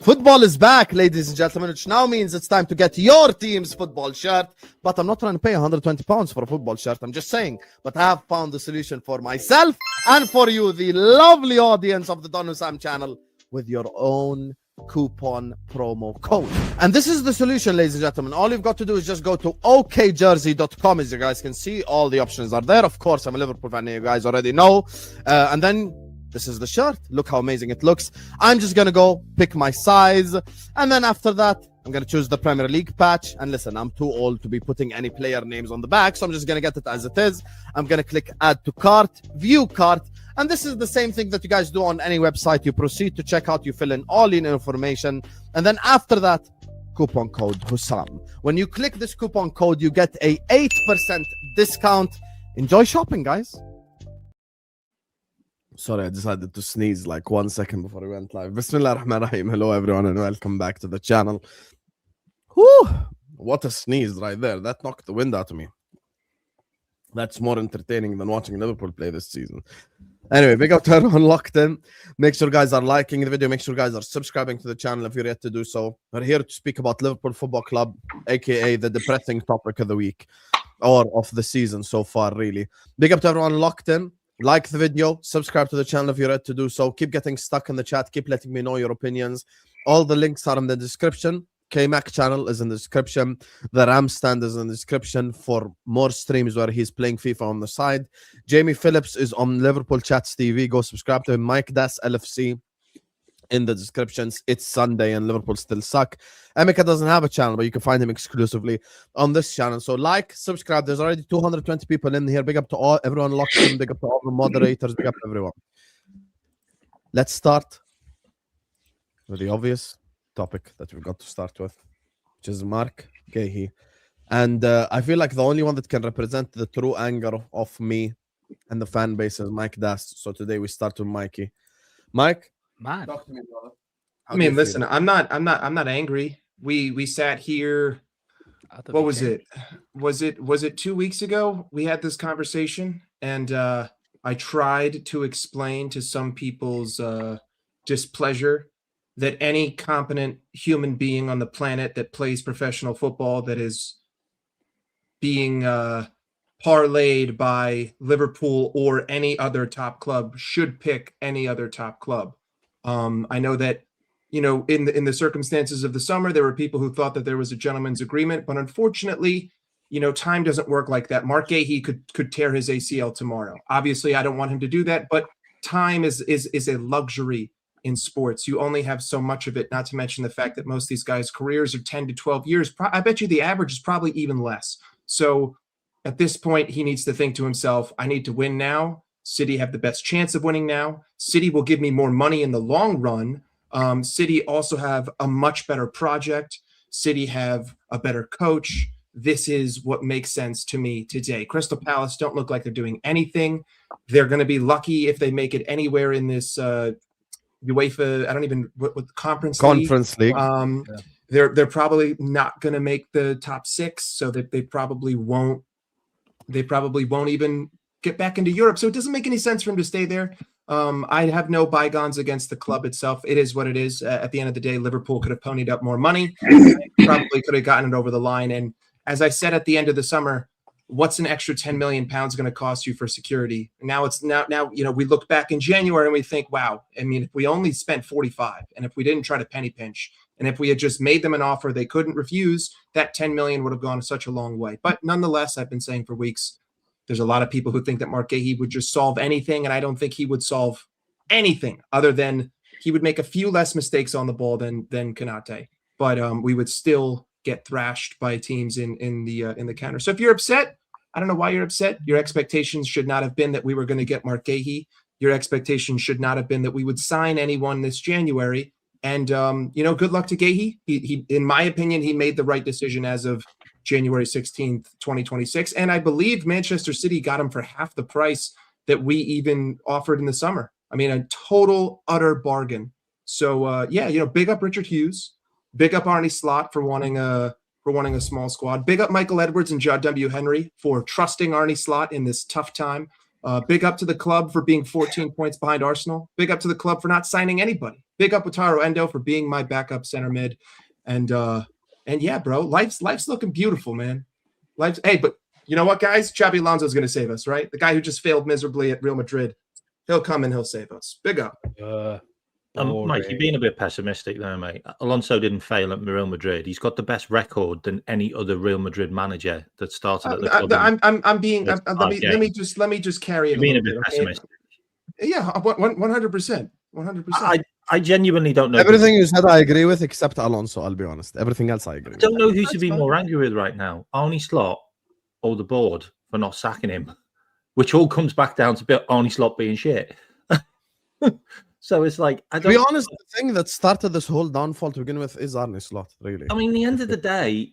Football is back, ladies and gentlemen, which now means it's time to get your team's football shirt. But I'm not trying to pay £120 for a football shirt. I'm just saying. But I have found the solution for myself and for you, the lovely audience of the Don Sam channel, with your own coupon promo code. And this is the solution, ladies and gentlemen. All you've got to do is just go to okjersey.com. As you guys can see, all the options are there. Of course, I'm a Liverpool fan, you guys already know. And then this is the shirt. Look how amazing it looks. I'm just gonna go pick my size, and then after that I'm gonna choose the Premier League patch. And listen, I'm too old to be putting any player names on the back, so I'm just gonna get it as it is. I'm gonna click add to cart, view cart, and this is the same thing that you guys do on any website. You proceed to checkout, you fill in all your information, and then after that, coupon code Hussam. When you click this coupon code, you get a 8% discount. Enjoy shopping, guys. Sorry, I decided to sneeze like 1 second before we went live. Bismillah ar-Rahman ar-Rahim. Hello, everyone, and welcome back to the channel. Whew, what a sneeze right there. That knocked the wind out of me. That's more entertaining than watching Liverpool play this season. Anyway, big up to everyone locked in. Make sure guys are liking the video. Make sure guys are subscribing to the channel if you're yet to do so. We're here to speak about Liverpool Football Club, aka the depressing topic of the week, or of the season so far, really. Big up to everyone locked in. Like the video, subscribe to the channel if you're ready to do so. Keep getting stuck in the chat. Keep letting me know your opinions. All the links are in the description. K-Mac channel is in the description. The Ram stand is in the description for more streams where he's playing FIFA on the side. Jamie Phillips is on Liverpool Chats TV. Go subscribe to him. Mike Das LFC in the descriptions. It's Sunday and Liverpool still suck. Emeka doesn't have a channel, but you can find him exclusively on this channel. So like, subscribe. There's already 220 people in here. Big up to all everyone locked in. Big up to all the moderators. Big up to everyone. Let's start with the obvious topic that we've got to start with, which is Marc Guehi. And I feel like the only one that can represent the true anger of me and the fan base is Mike Das. So today we start with Mikey. Mike, man. talk to me, brother. I mean, listen, I'm not angry. We sat here. What was it? Was it 2 weeks ago? We had this conversation, and I tried to explain to some people's displeasure that any competent human being on the planet that plays professional football that is being parlayed by Liverpool or any other top club should pick any other top club. I know that, you know, in the circumstances of the summer, there were people who thought that there was a gentleman's agreement, but unfortunately, you know, time doesn't work like that. Marc Guehi could tear his ACL tomorrow. Obviously, I don't want him to do that, but time is a luxury in sports. You only have so much of it, not to mention the fact that most of these guys' careers are 10 to 12 years. I bet you the average is probably even less. So at this point, he needs to think to himself, I need to win now. City have the best chance of winning now. City will give me more money in the long run. City also have a much better project. City have a better coach. This is what makes sense to me today. Crystal Palace don't look like they're doing anything. They're going to be lucky if they make it anywhere in this UEFA, I don't even what conference league. Yeah. They're probably not going to make the top 6, so that they probably won't even get back into Europe. So it doesn't make any sense for him to stay there. I have no bygones against the club itself. It is what it is. At the end of the day, Liverpool could have ponied up more money, probably could have gotten it over the line. And as I said at the end of the summer, what's an extra £10 million going to cost you for security? Now it's now, you know, we look back in January and we think, wow, I mean, if we only spent 45 and if we didn't try to penny pinch and if we had just made them an offer they couldn't refuse, that 10 million would have gone such a long way. But nonetheless, I've been saying for weeks, there's a lot of people who think that Marc Guehi would just solve anything. And I don't think he would solve anything other than he would make a few less mistakes on the ball than Konate. But we would still get thrashed by teams in the counter. So if you're upset, I don't know why you're upset. Your expectations should not have been that we were going to get Marc Guehi. Your expectations should not have been that we would sign anyone this January. And you know, good luck to Guehi. He, in my opinion, he made the right decision as of January 16th, 2026. And I believe Manchester City got him for half the price that we even offered in the summer. I mean, a total, utter bargain. So yeah, you know, big up Richard Hughes. Big up Arnie Slot for wanting a small squad. Big up Michael Edwards and John W. Henry for trusting Arnie Slot in this tough time. Big up to the club for being 14 points behind Arsenal. Big up to the club for not signing anybody. big up Wataru Endo for being my backup center mid. And yeah, bro, life's looking beautiful, man. Hey, but you know what, guys? Xabi Alonso's going to save us, right? The guy who just failed miserably at Real Madrid. He'll come and he'll save us. Big up. Mike, you're being a bit pessimistic there, mate. Alonso didn't fail at Real Madrid. He's got the best record than any other Real Madrid manager that started at the club. Let me just carry it. You're being a bit pessimistic. Yeah, 100%. 100%. I genuinely don't know. Everything you said, I agree with, except Alonso. I'll be honest. Everything else, I agree. I don't know who to be more angry with right now: Arne Slot or the board for not sacking him, which all comes back down to Arne Slot being shit. So it's like, I don't. To be honest, the thing that started this whole downfall to begin with is Arne Slot. Really. I mean, the end of the day,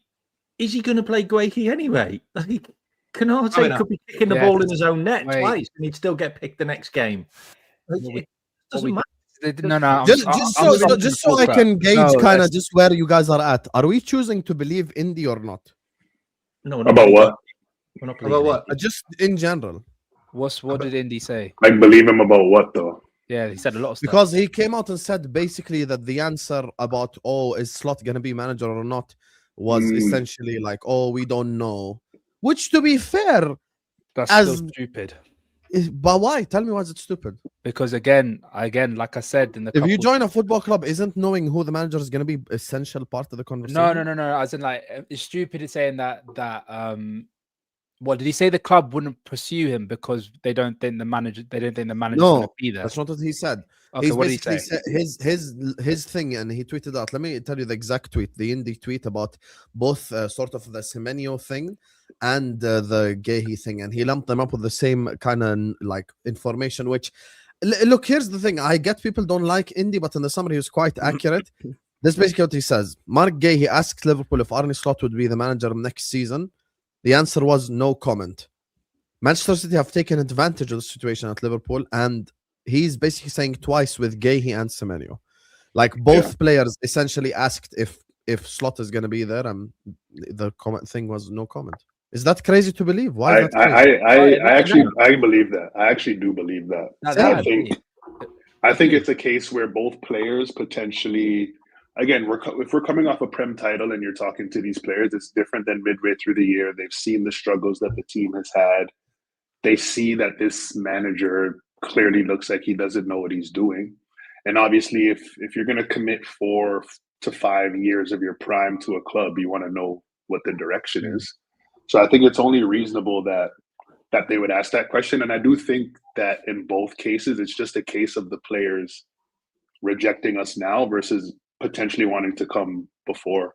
is he going to play Guehi anyway? Like, Canate could be kicking the ball in his own net twice, and he'd still get picked the next game. Like, doesn't matter. No. Just so I can gauge kind of just where you guys are at. Are we choosing to believe Indy or not? No. About what? We're not about what? Just in general. What did Indy say? Like, believe him about what though? Yeah, he said a lot of stuff. Because he came out and said basically that the answer about, is Slot going to be manager or not, was essentially like, we don't know. Which, to be fair, that's still stupid. But why? Tell me why is it stupid? Because again, like I said in the if you join a football club, isn't knowing who the manager is going to be essential part of the conversation? No. As in, like, it's stupid in saying that what did he say? The club wouldn't pursue him because they don't think the manager's going to be there. That's not what he said. Okay, what did he say? His thing, and he tweeted out. Let me tell you the exact tweet, the Indy tweet about both sort of the Semenyo thing and the Guehi thing, and he lumped them up with the same kind of like information. Which, look, here's the thing. I get people don't like Indy, but in the summary he was quite accurate. This is basically what he says. Marc Guehi asked Liverpool if Arne Slot would be the manager next season. The answer was no comment. Manchester City have taken advantage of the situation at Liverpool, and he's basically saying twice with Guehi and Semenyo. Like, both players essentially asked if Slot is going to be there, and the comment thing was no comment. Is that crazy to believe? Why? I believe that. I actually do believe that. I think it's a case where both players potentially. Again, if we're coming off a Prem title and you're talking to these players, it's different than midway through the year. They've seen the struggles that the team has had. They see that this manager clearly looks like he doesn't know what he's doing. And obviously, if you're going to commit 4 to 5 years of your prime to a club, you want to know what the direction is. So I think it's only reasonable that they would ask that question. And I do think that in both cases, it's just a case of the players rejecting us now versus potentially wanting to come before.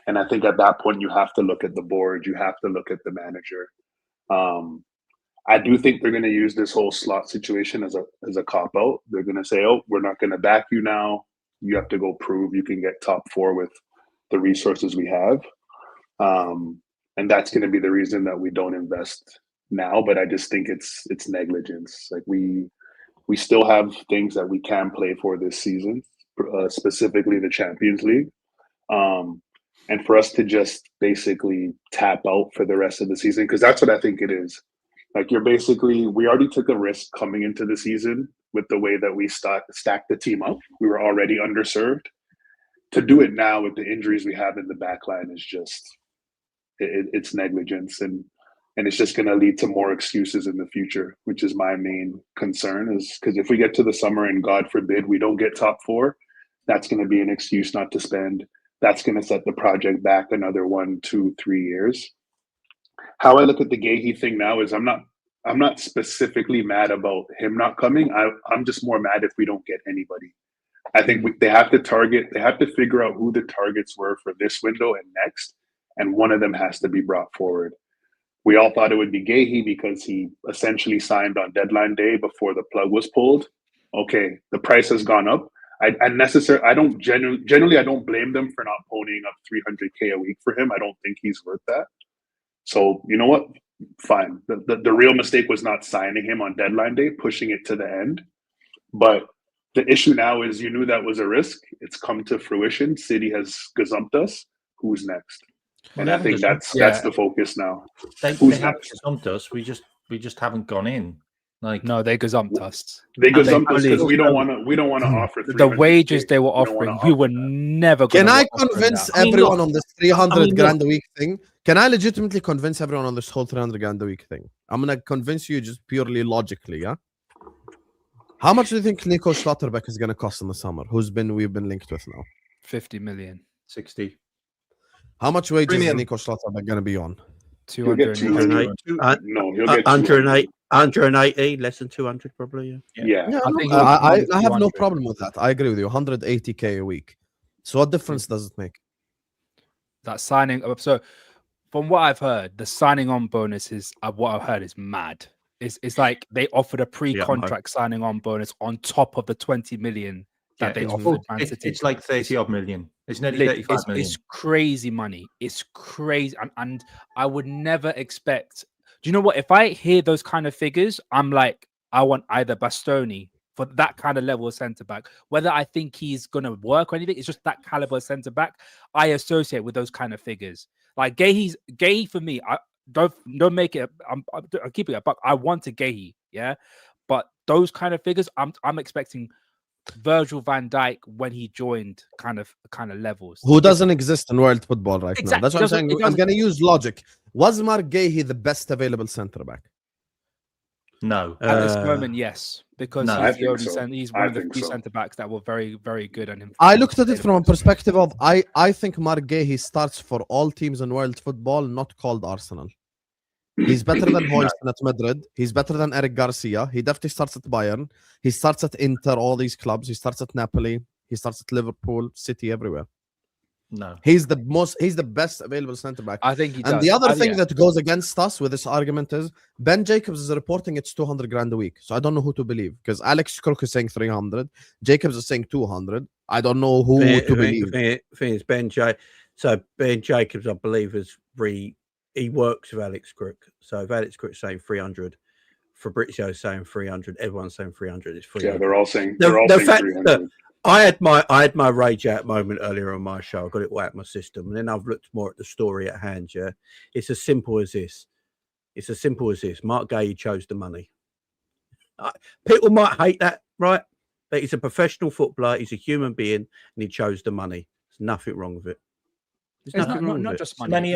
And I think at that point you have to look at the board, you have to look at the manager. I do think they're going to use this whole Slot situation as a cop out. They're going to say, we're not going to back you now. You have to go prove you can get top 4 with the resources we have. And that's going to be the reason that we don't invest now. But I just think it's negligence. Like, we still have things that we can play for this season. Specifically the Champions League, and for us to just basically tap out for the rest of the season, because that's what I think it is. Like, we already took a risk coming into the season with the way that we stacked the team up. We were already underserved. To do it now with the injuries we have in the back line is just it's negligence, and it's just going to lead to more excuses in the future, which is my main concern. Is because if we get to the summer and God forbid we don't get top 4, that's going to be an excuse not to spend. That's going to set the project back another 1, 2, 3 years. How I look at the Guehi thing now is I'm not specifically mad about him not coming. I'm just more mad if we don't get anybody. I think they have to figure out who the targets were for this window and next, and one of them has to be brought forward. We all thought it would be Guehi because he essentially signed on deadline day before the plug was pulled. Okay, the price has gone up. I don't generally I don't blame them for not ponying up $300K a week for him. I don't think he's worth that. So you know what? Fine. The real mistake was not signing him on deadline day, pushing it to the end. But the issue now is you knew that was a risk. It's come to fruition. City has gazumped us. Who's next? And I think that's the focus now. They have gazumped us. We just haven't gone in. Like, no, they gazumped us. They And they gazumped us because fully- we don't want to offer the 300K. wages they were We don't wanna offering. We offer were that. never. Can gonna I offer convince that. everyone look, on this 300 grand look. a week thing? Can I legitimately convince everyone on this whole 300 grand a week thing? I'm gonna convince you just purely logically, yeah. How much do you think Nico Schlotterbeck is gonna cost in the summer? We've been linked with now? 50 million. 60. How much wages is Premium. Nico Schlotterbeck gonna be on? He'll get 200. 200. No, he'll get 108, 180, less than 200 probably. Yeah. Yeah, I think I it was have no 200. problem with that. I agree with you. 180K a week. So what difference does it make? That signing. So, from what I've heard, the signing on bonus is what I've heard is mad. It's like they offered a pre-contract signing on bonus on top of the 20 million that they offered Man City. It's like 30 odd million. It's nearly 35 million. It's crazy money. It's crazy, and I would never expect. Do you know what? If I hear those kind of figures, I'm like, I want either Bastoni for that kind of level of centre back. Whether I think he's gonna work or anything, it's just that caliber of centre back I associate with those kind of figures. Like Guehi for me. I don't make it. I'm keeping it a buck. I want a Guehi, yeah, but those kind of figures, I'm expecting Virgil van Dijk when he joined kind of levels. Who doesn't exist in world football right now? That's what I'm saying. I'm doesn't- going to use logic. Was Marc Guehi the best available centre back? No. At this moment, yes, because No, I he's the only think so. he's one I of the think few so. centre backs that were very, very good. And I looked at it from a perspective of I think Marc Guehi starts for all teams in world football, not called Arsenal. He's better than Hoyson at Madrid. He's better than Eric Garcia. He definitely starts at Bayern. He starts at Inter, all these clubs. He starts at Napoli. He starts at Liverpool, City, everywhere. No. He's the best available centre back. I think he does. And the other thing yeah. that goes against us with this argument is Ben Jacobs is reporting it's 200 grand a week. So I don't know who to believe because Alex Crook is saying 300. Jacobs is saying 200. I don't know who to believe. Thing is Ben Jacobs, I believe, he works with Alex Crook. So if Alex Crook's saying 300, Fabrizio's saying 300, everyone's saying 300. It's 300. Yeah, they're all saying The fact 300. that I had my rage out moment earlier on my show. I got it right out my system, and then I've looked more at the story at hand. Yeah, it's as simple as this. Marc Guehi chose the money. People might hate that, right? But he's a professional footballer. He's a human being, and he chose the money. There's nothing wrong with it. There's nothing wrong with it. Just money.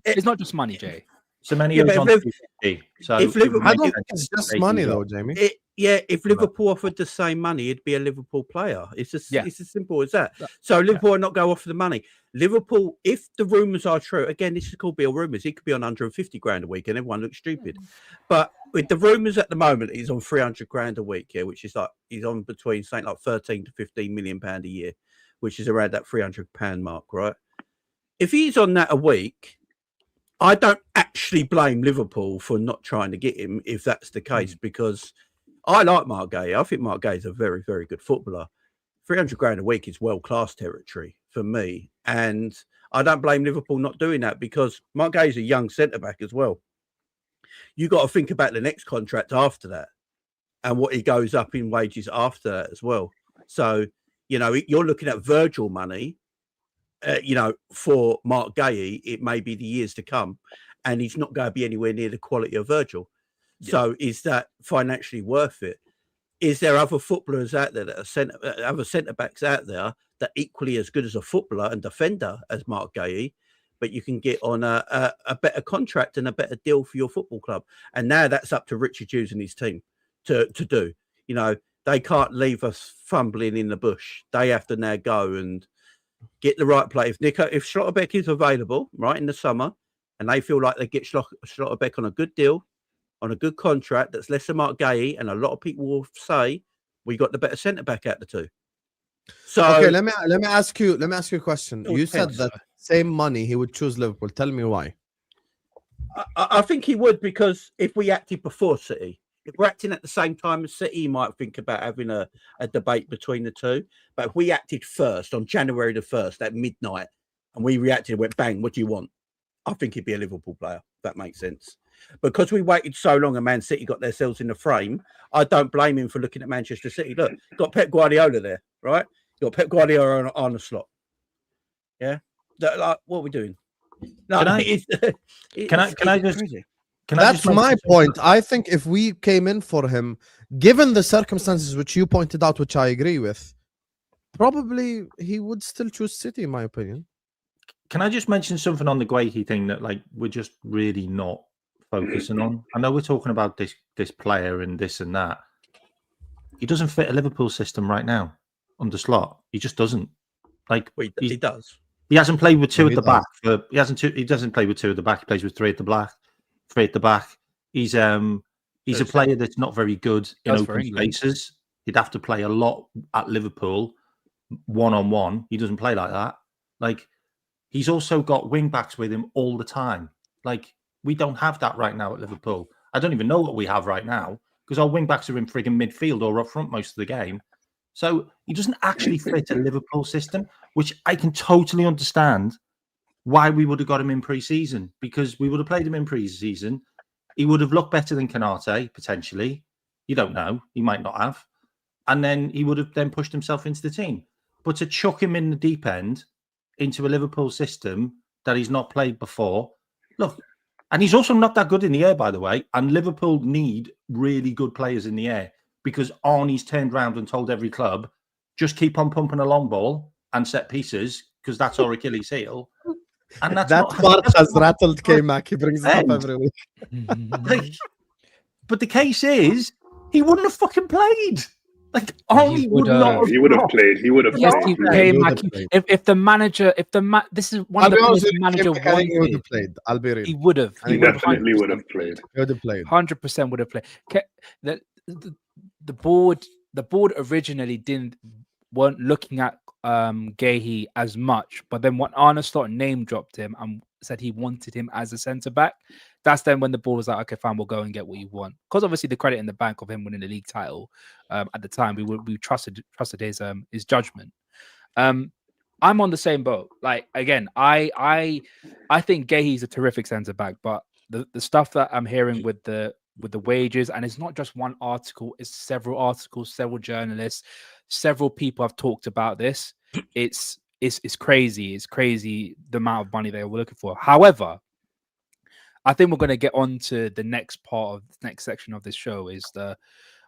It's not just money, Jay. Semenyo's on 250. So if Liverpool, I don't think it's just money though, Jamie. If Liverpool offered the same money, he'd be a Liverpool player. It's as simple as that. So Liverpool will not go off for the money. Liverpool, if the rumours are true, again, this could be all rumours. He could be on 150 grand a week, and everyone looks stupid. But with the rumours at the moment, he's on 300 grand a week, which is like he's on between something like 13 to 15 million pound a year, which is around that 300 pound mark, right? If he's on that a week, I don't actually blame Liverpool for not trying to get him if that's the case, because I like Marc Guehi. I think Marc Guehi is a very, very good footballer. 300 grand a week is world-class territory for me. And I don't blame Liverpool not doing that because Marc Guehi is a young centre-back as well. You got to think about the next contract after that and what he goes up in wages after that as well. So, you're looking at Virgil money. For Marc Guehi, it may be the years to come, and he's not going to be anywhere near the quality of Virgil. Yeah. So, is that financially worth it? Is there other footballers out there that are other centre backs out there that are equally as good as a footballer and defender as Marc Guehi, but you can get on a better contract and a better deal for your football club? And now that's up to Richard Hughes and his team to do. They can't leave us fumbling in the bush. They have to now go and get the right play. If Schlotterbeck is available right in the summer, and they feel like they get Schlotterbeck on a good deal, on a good contract that's less than Marc Guehi, and a lot of people will say we got the better centre back out the two. So okay, let me ask you a question. You said that same money he would choose Liverpool. Tell me why. I think he would, because if we acted before City, if we're acting at the same time as City, you might think about having a debate between the two. But if we acted first on January the 1st at midnight, and we reacted and went, bang, what do you want? I think he'd be a Liverpool player, if that makes sense. Because we waited so long and Man City got themselves in the frame, I don't blame him for looking at Manchester City. Look, got Pep Guardiola there, right? Got Pep Guardiola on the slot. Yeah? What are we doing? No, can I That's my point. I think if we came in for him, given the circumstances which you pointed out, which I agree with, probably he would still choose City, in my opinion. Can I just mention something on the Guehi thing that like we're just really not focusing on? I know we're talking about this player and this and that. He doesn't fit a Liverpool system right now under Slot. He just doesn't. Like he does. He hasn't played with two at the back. He doesn't play with two at the back. He plays with three at the back. He's a player that's not very good in open spaces. He'd have to play a lot at Liverpool, one-on-one. He doesn't play like that. Like, he's also got wing backs with him all the time. Like, we don't have that right now at Liverpool. I don't even know what we have right now because our wing backs are in frigging midfield or up front most of the game. So he doesn't actually fit a Liverpool system, which I can totally understand why we would have got him in pre-season, because we would have played him in pre-season. He would have looked better than Canate, potentially. You don't know. He might not have. And then he would have then pushed himself into the team. But to chuck him in the deep end into a Liverpool system that he's not played before, look, and he's also not that good in the air, by the way, and Liverpool need really good players in the air because Arnie's turned around and told every club, just keep on pumping a long ball and set pieces because that's our Achilles heel. And that's Marc has rattled K-Mac. He brings it up every week. But the case is, he wouldn't have fucking played. Like, Arnie would not. He would have played. He would have played. If the manager, this is one of the things the manager wanted. He would have played. I'll be real. He would have. He definitely would have played. He would have played. 100% would have played. The board originally weren't looking at Guehi as much, but then when Arne Slot name dropped him and said he wanted him as a centre back, that's then when the board was like, okay, fine, we'll go and get what you want. Because obviously the credit in the bank of him winning the league title at the time, we trusted his judgment. I'm on the same boat. Like, again, I think Guehi's a terrific centre back, but the stuff that I'm hearing with the wages, and it's not just one article, it's several articles, several journalists, several people have talked about this. It's crazy. It's crazy the amount of money they were looking for. However, I think we're going to get on to the next part of the next section of this show. Is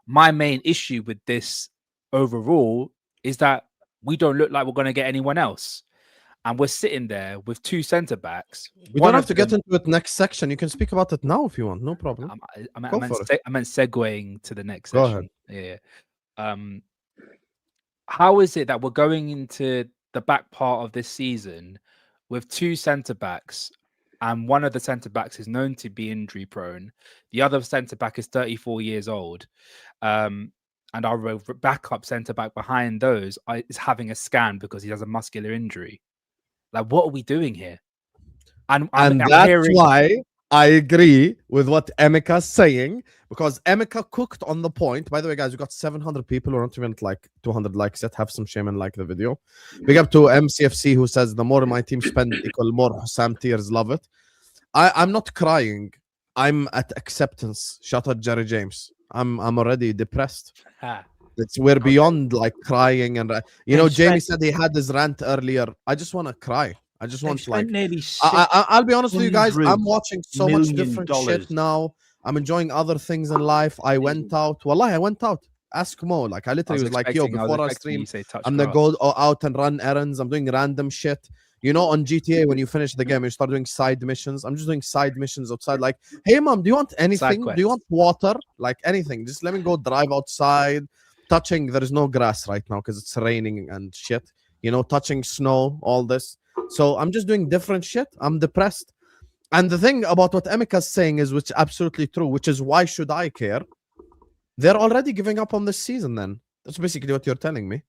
my main issue with this overall is that we don't look like we're going to get anyone else. And we're sitting there with two centre backs. We don't have to get into it next section. You can speak about it now if you want. No problem. I meant segueing to the next section. Go ahead. Yeah. How is it that we're going into the back part of this season with two centre backs, and one of the centre backs is known to be injury prone? The other centre back is 34 years old. And our backup centre back behind those is having a scan because he has a muscular injury. Like, what are we doing here? And that's why I agree with what Emeka's saying, because Emeka cooked on the point. By the way, guys, we got 700 people who aren't even like 200 likes yet. Have some shame and like the video. Big up to MCFC who says the more my team spend equal more Hussam tears. Love it. I'm not crying. I'm at acceptance. Shout out Jerry James. I'm already depressed. We're beyond like crying and Jamie said he had his rant earlier. I just want to cry. I just want like I'll be honest with you guys. I'm watching so much different shit now. I'm enjoying other things in life. I went out. Wallahi, I went out. Ask Mo. Like, I literally was like, yo, before I stream, I'm gonna go out and run errands. I'm doing random shit. You know, on GTA, when you finish the game, you start doing side missions. I'm just doing side missions outside. Like, hey, mom, do you want anything? Do you want water? Like, anything. Just let me go drive outside. Touching, there is no grass right now because it's raining and shit. Touching snow, all this. So I'm just doing different shit. I'm depressed. And the thing about what Emeka's saying is, which is absolutely true, which is why should I care? They're already giving up on this season then. That's basically what you're telling me.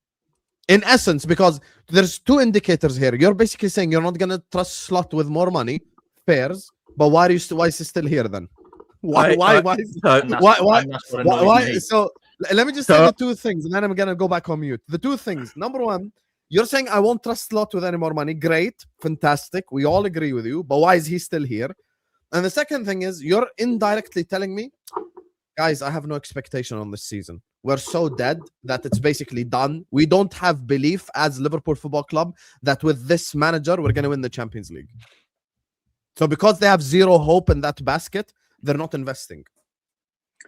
In essence, because there's two indicators here. You're basically saying you're not going to trust Slot with more money, fairs, but why is he still here then? Why? So let me just say the two things, and then I'm going to go back on mute. The two things. Number one, you're saying I won't trust Slot with any more money. Great. Fantastic. We all agree with you. But why is he still here? And the second thing is you're indirectly telling me, guys, I have no expectation on this season. We're so dead that it's basically done. We don't have belief as Liverpool Football Club that with this manager, we're going to win the Champions League. So because they have zero hope in that basket, they're not investing.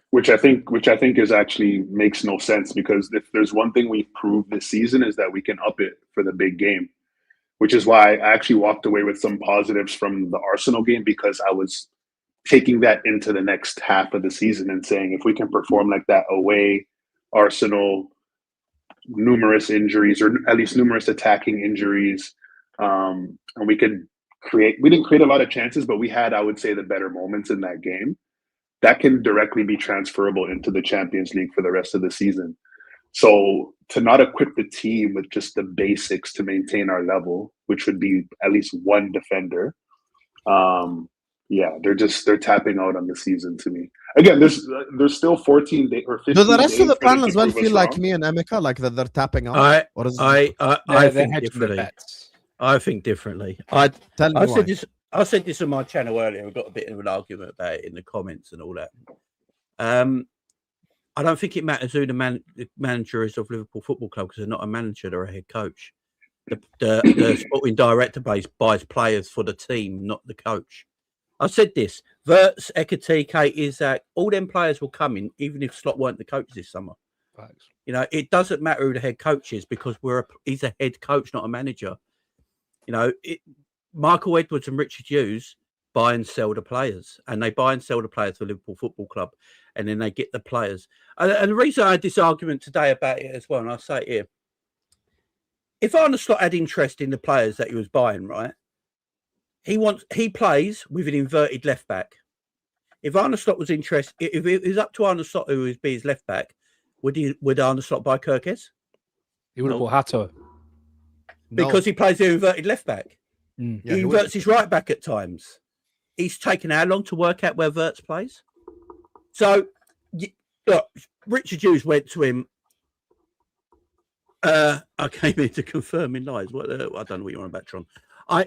Which I think is actually makes no sense, because if there's one thing we've proved this season is that we can up it for the big game, which is why I actually walked away with some positives from the Arsenal game, because I was taking that into the next half of the season and saying, if we can perform like that away, Arsenal, numerous injuries, or at least numerous attacking injuries, and we didn't create a lot of chances, but we had, I would say, the better moments in that game. That can directly be transferable into the Champions League for the rest of the season. So to not equip the team with just the basics to maintain our level, which would be at least one defender, they're tapping out on the season to me. Again, there's still 14 days or 15 days. Do the rest of the panel as well feel like me and Emeka, like that they're tapping out? I think differently. I think differently. I said this on my channel earlier. We got a bit of an argument about it in the comments and all that. I don't think it matters who the manager is of Liverpool Football Club, because they're not a manager, they're a head coach. The sporting director buys players for the team, not the coach. I said this: Wirtz, Ekitike, Isaac, all them players will come in, even if Slot weren't the coach this summer. Thanks. You know, it doesn't matter who the head coach is, because he's a head coach, not a manager. You know, Michael Edwards and Richard Hughes buy and sell the players, and they buy and sell the players for Liverpool Football Club, and then they get the players. And the reason I had this argument today about it as well, and I'll say it here, if Arne Slot had interest in the players that he was buying, right, he plays with an inverted left back. If Arne Slot was interested, if it was up to Arne Slot who would be his left back, would Arne Slot buy Kirkes? He would have bought Hato. Because he plays the inverted left back. Yeah, he inverts his right back at times. He's taken how long to work out where Wirtz plays? So, look, Richard Hughes went to him. I came in to confirm in lies. I don't know what you're on about, Tron.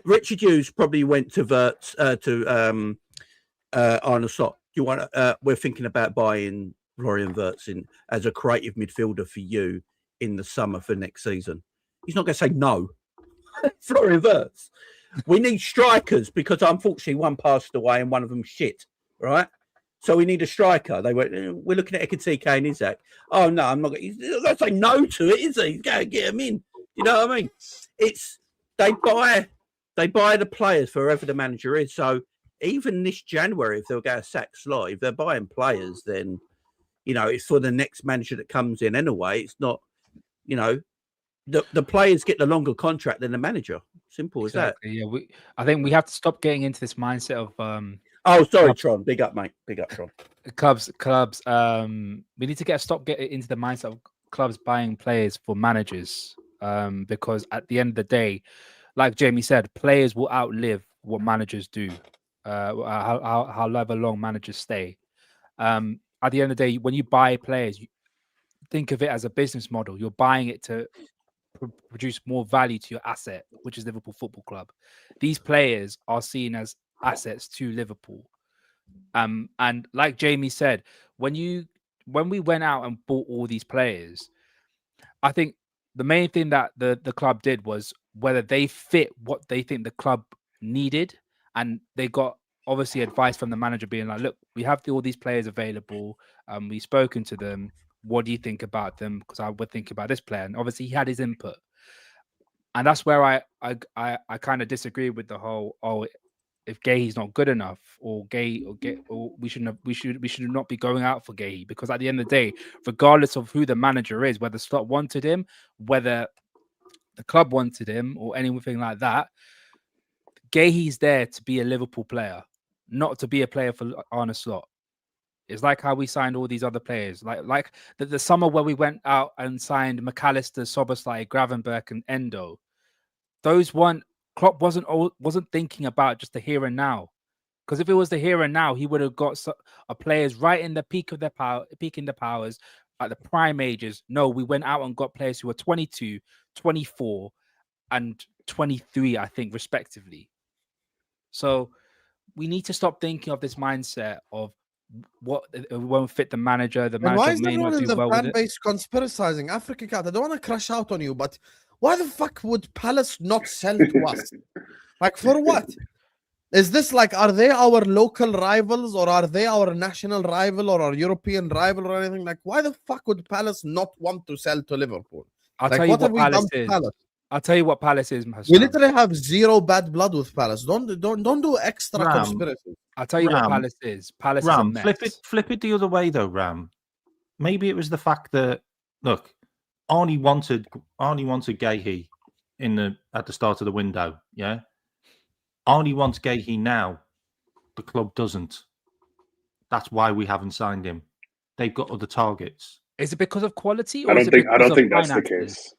Richard Hughes probably went to Wirtz, to Arne Slot. We're thinking about buying Florian Wirtz as a creative midfielder for you in the summer for next season. He's not going to say no. Florian Wirtz. We need strikers, because unfortunately one passed away and one of them shit, right? So we need a striker. They went, we're looking at Ekitike and Isaac. Oh no, I'm not going to say no to it, is he? He's going to get him in. You know what I mean? They buy the players for whoever the manager is. So even this January, if they'll go sack Slot, if they're buying players, then you know it's for the next manager that comes in anyway. It's not, you know, the players get the longer contract than the manager. Simple as that. Yeah, I think we have to stop getting into this mindset of oh, sorry, Tron. Big up, mate. Big up, Tron. Clubs. We need to stop getting into the mindset of clubs buying players for managers. Because at the end of the day, like Jamie said, players will outlive what managers do. However long managers stay. At the end of the day, when you buy players, you think of it as a business model. You're buying it to produce more value to your asset, which is Liverpool Football Club. These players are seen as assets to Liverpool. And like Jamie said, when we went out and bought all these players, I think the main thing that the club did was whether they fit what they think the club needed. And they got obviously advice from the manager being like, look, we have all these players available. We've spoken to them. What do you think about them? Because I would think about this player. And obviously he had his input. And that's where I kind of disagree with the whole, if Guehi's not good enough, or we should not be going out for Guehi, because at the end of the day, regardless of who the manager is, whether Slot wanted him, whether the club wanted him, or anything like that, Guehi's there to be a Liverpool player, not to be a player for Arne Slot. It's like how we signed all these other players, like the summer where we went out and signed McAllister, Szoboszlai, Gravenberch, and Endo. Those Klopp wasn't thinking about just the here and now, because if it was the here and now, he would have got players right in the peak of their power, peaking their powers at the prime ages. No, we went out and got players who were 22, 24, and 23, I think, respectively. So we need to stop thinking of this mindset of what it won't fit the manager. The manager why is may everyone not in do the well fan with it. base conspiracizing? Africa Cat, I don't want to crash out on you, but why the fuck would Palace not sell to us? Like, for what? Is this like, are they our local rivals or are they our national rival or our European rival or anything? Like, why the fuck would Palace not want to sell to Liverpool? I'll Like, tell you what have what we done Palace to is. Palace? I'll tell you what Palace is, We Hassan. literally have zero bad blood with Palace. Don't do extra conspiracy. I'll tell you what Palace is. Palace is a mess. Flip it the other way though, Ram. Maybe it was the fact that look, Arnie wanted Guehi at the start of the window. Yeah, Arnie wants Guehi now. The club doesn't. That's why we haven't signed him. They've got other targets. Is it because of quality? Or I don't think that's the case.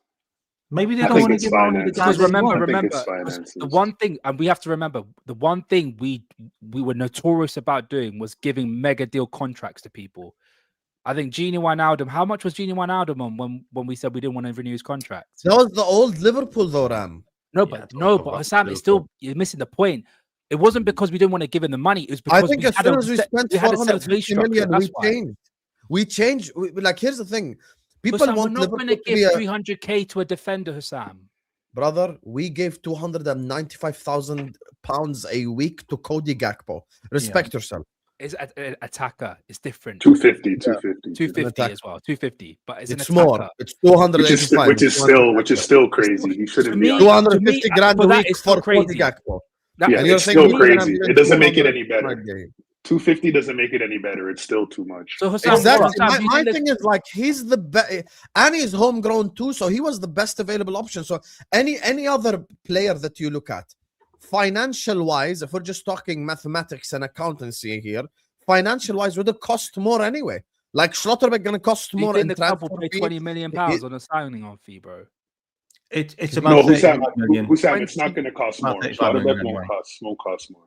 Maybe they don't want to give Arnie the guys. Because remember, the one thing, and we have to remember, the one thing we were notorious about doing was giving mega deal contracts to people. I think Gini Wijnaldum. How much was Gini Wijnaldum on when we said we didn't want to renew his contract? That was the old Liverpool, though, Ram. But Hassan, it's still, you're missing the point. It wasn't because we didn't want to give him the money. It was because I think as soon as we spent 450 million, we changed. Like, here's the thing: people Hassan, want we're not Liverpool going to give to 300k to a defender, Hassan. Brother, we gave 295,000 pounds a week to Cody Gakpo. Respect yourself. It's an attacker. It's different. 250 as well. 250, but it's more. It's 285, which is still crazy. He shouldn't be 250 grand a week for Cody Gakpo. It's still crazy. It doesn't make it any better. 250 doesn't make it any better. It's still too much. So exactly. My thing is, like, he's the best, and he's homegrown too, so he was the best available option. So any other player that you look at, financial wise, if we're just talking mathematics and accountancy here, financial wise would have cost more anyway. Like, Schlotterbeck going to cost more. In the club will pay £20 million on a signing on fee, bro. It's about Hussam, it's not going to cost more. Schlotterbeck won't cost more.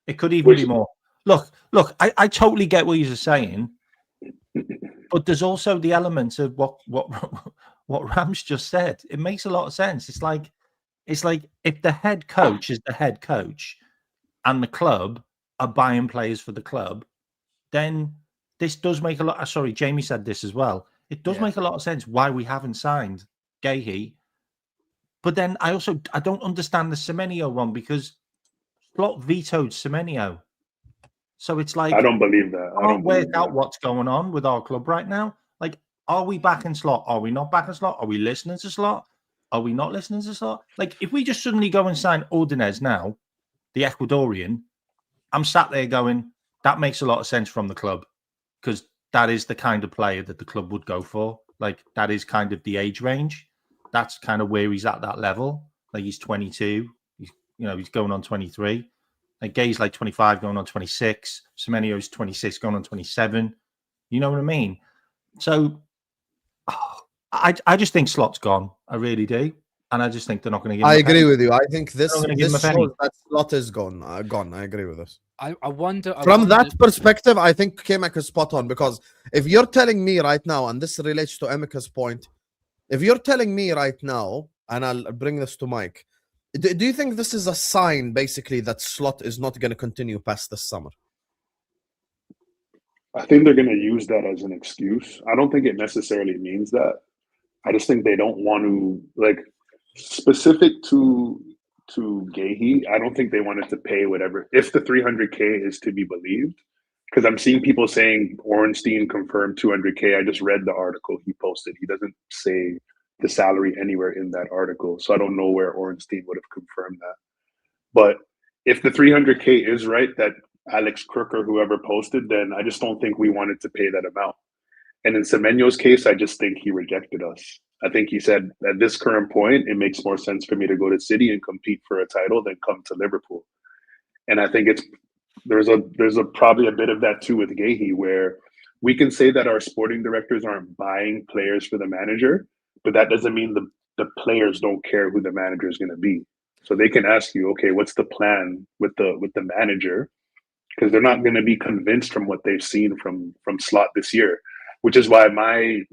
It could even be more. Look, I totally get what you're saying, but there's also the element of what Rams just said. It makes a lot of sense. It's like if the head coach is the head coach and the club are buying players for the club, then this does make a lot. Sorry, Jamie said this as well. It does make a lot of sense why we haven't signed Guehi. But then I don't understand the Semenyo one, because Slot vetoed Semenyo. So it's like, I don't believe that. I don't work out what's going on with our club right now. Like, are we backing Slot? Are we not backing Slot? Are we listening to Slot? Are we not listening to Slot? Like, if we just suddenly go and sign Ordonez now, the Ecuadorian, I'm sat there going, that makes a lot of sense from the club, because that is the kind of player that the club would go for. Like, that is kind of the age range. That's kind of where he's at that level. Like, he's 22. He's going on 23. Like, Gay's like 25, going on 26. Semenyo's 26, going on 27. You know what I mean? So I just think Slot's gone. I really do. And I just think they're not going to give him I agree with you. I think this shows that Slot is gone. Gone. I agree with this. I wonder. From that perspective, I think K-Mac is spot on, because if you're telling me right now, and this relates to Emeka's point, if you're telling me right now, and I'll bring this to Mike, do you think this is a sign, basically, that Slot is not going to continue past this summer? I think they're going to use that as an excuse. I don't think it necessarily means that. I just think they don't want to, like, specific to Guehi, I don't think they wanted to pay whatever, if the 300K is to be believed, because I'm seeing people saying Ornstein confirmed 200K. I just read the article he posted. He doesn't say the salary anywhere in that article, so I don't know where Ornstein would have confirmed that. But if the 300K is right, that Alex Crook or whoever posted, then I just don't think we wanted to pay that amount. And in Semenyo's case, I just think he rejected us. I think he said, at this current point, it makes more sense for me to go to City and compete for a title than come to Liverpool. And I think there's probably a bit of that too with Guehi, where we can say that our sporting directors aren't buying players for the manager, but that doesn't mean the players don't care who the manager is going to be. So they can ask you, okay, what's the plan with the manager? Because they're not going to be convinced from what they've seen from Slot this year. Which is why my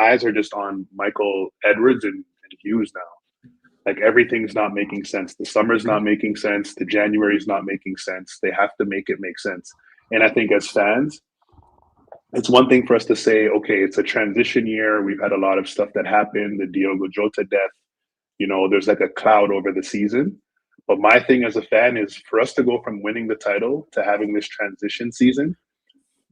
eyes are just on Michael Edwards and Hughes now. Like, everything's not making sense. The summer's not making sense. The January's not making sense. They have to make it make sense. And I think as fans, it's one thing for us to say, okay, it's a transition year. We've had a lot of stuff that happened. The Diogo Jota death, there's like a cloud over the season. But my thing as a fan is for us to go from winning the title to having this transition season.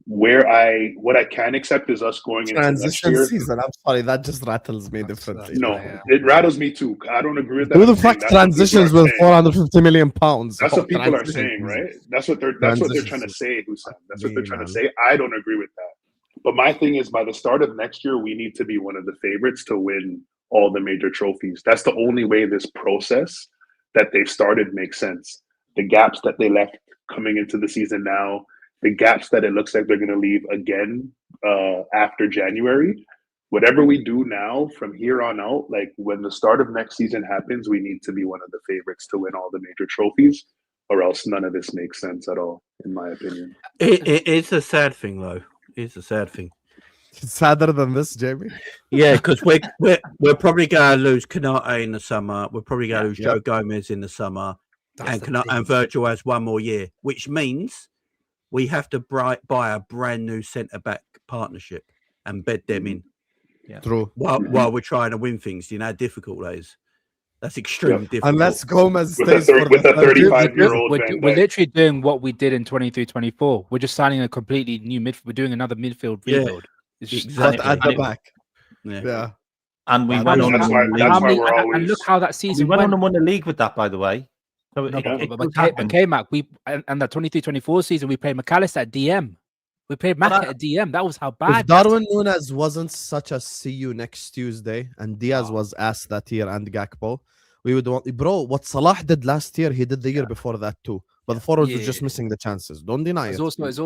What I can accept is us going into next year. Season. I'm sorry, that just rattles me differently. No, it rattles me too. I don't agree with that. Who the fuck transitions with 450 million pounds? That's what people are saying, right? That's what they're trying to say, Hussein. That's what they're trying to say. I don't agree with that. But my thing is, by the start of next year, we need to be one of the favorites to win all the major trophies. That's the only way this process that they've started makes sense. The gaps that they left coming into the season now, the gaps that it looks like they're going to leave again after January. Whatever we do now from here on out, like when the start of next season happens, we need to be one of the favorites to win all the major trophies, or else none of this makes sense at all, in my opinion. It's a sad thing, though. It's a sad thing. Sadder than this, Jamie. Yeah, because we're probably going to lose Kanate in the summer. We're probably going to lose Joe Gomez in the summer, and Virgil has one more year, which means we have to buy a brand new centre-back partnership and bed them in. Yeah. True. While we're trying to win things, you know how difficult that is. That's extremely difficult. Unless Gomez stays with a 35-year-old. We're literally doing what we did in 23-24. We're just signing a completely new midfield. We're doing another midfield rebuild. Exactly. At the back. Yeah. And we went on. And look how that season went on and won the league with that, by the way. So but K-Mac, and the 23-24 season, we played McAllister at DM. We played Mac at DM. That was how bad. If Darwin Núñez wasn't such a see you next Tuesday, and Diaz was ass that year, and Gakpo, we would want. Bro, what Salah did last year, he did the year before that too. But the forwards were just missing the chances. Don't deny it. It's also. You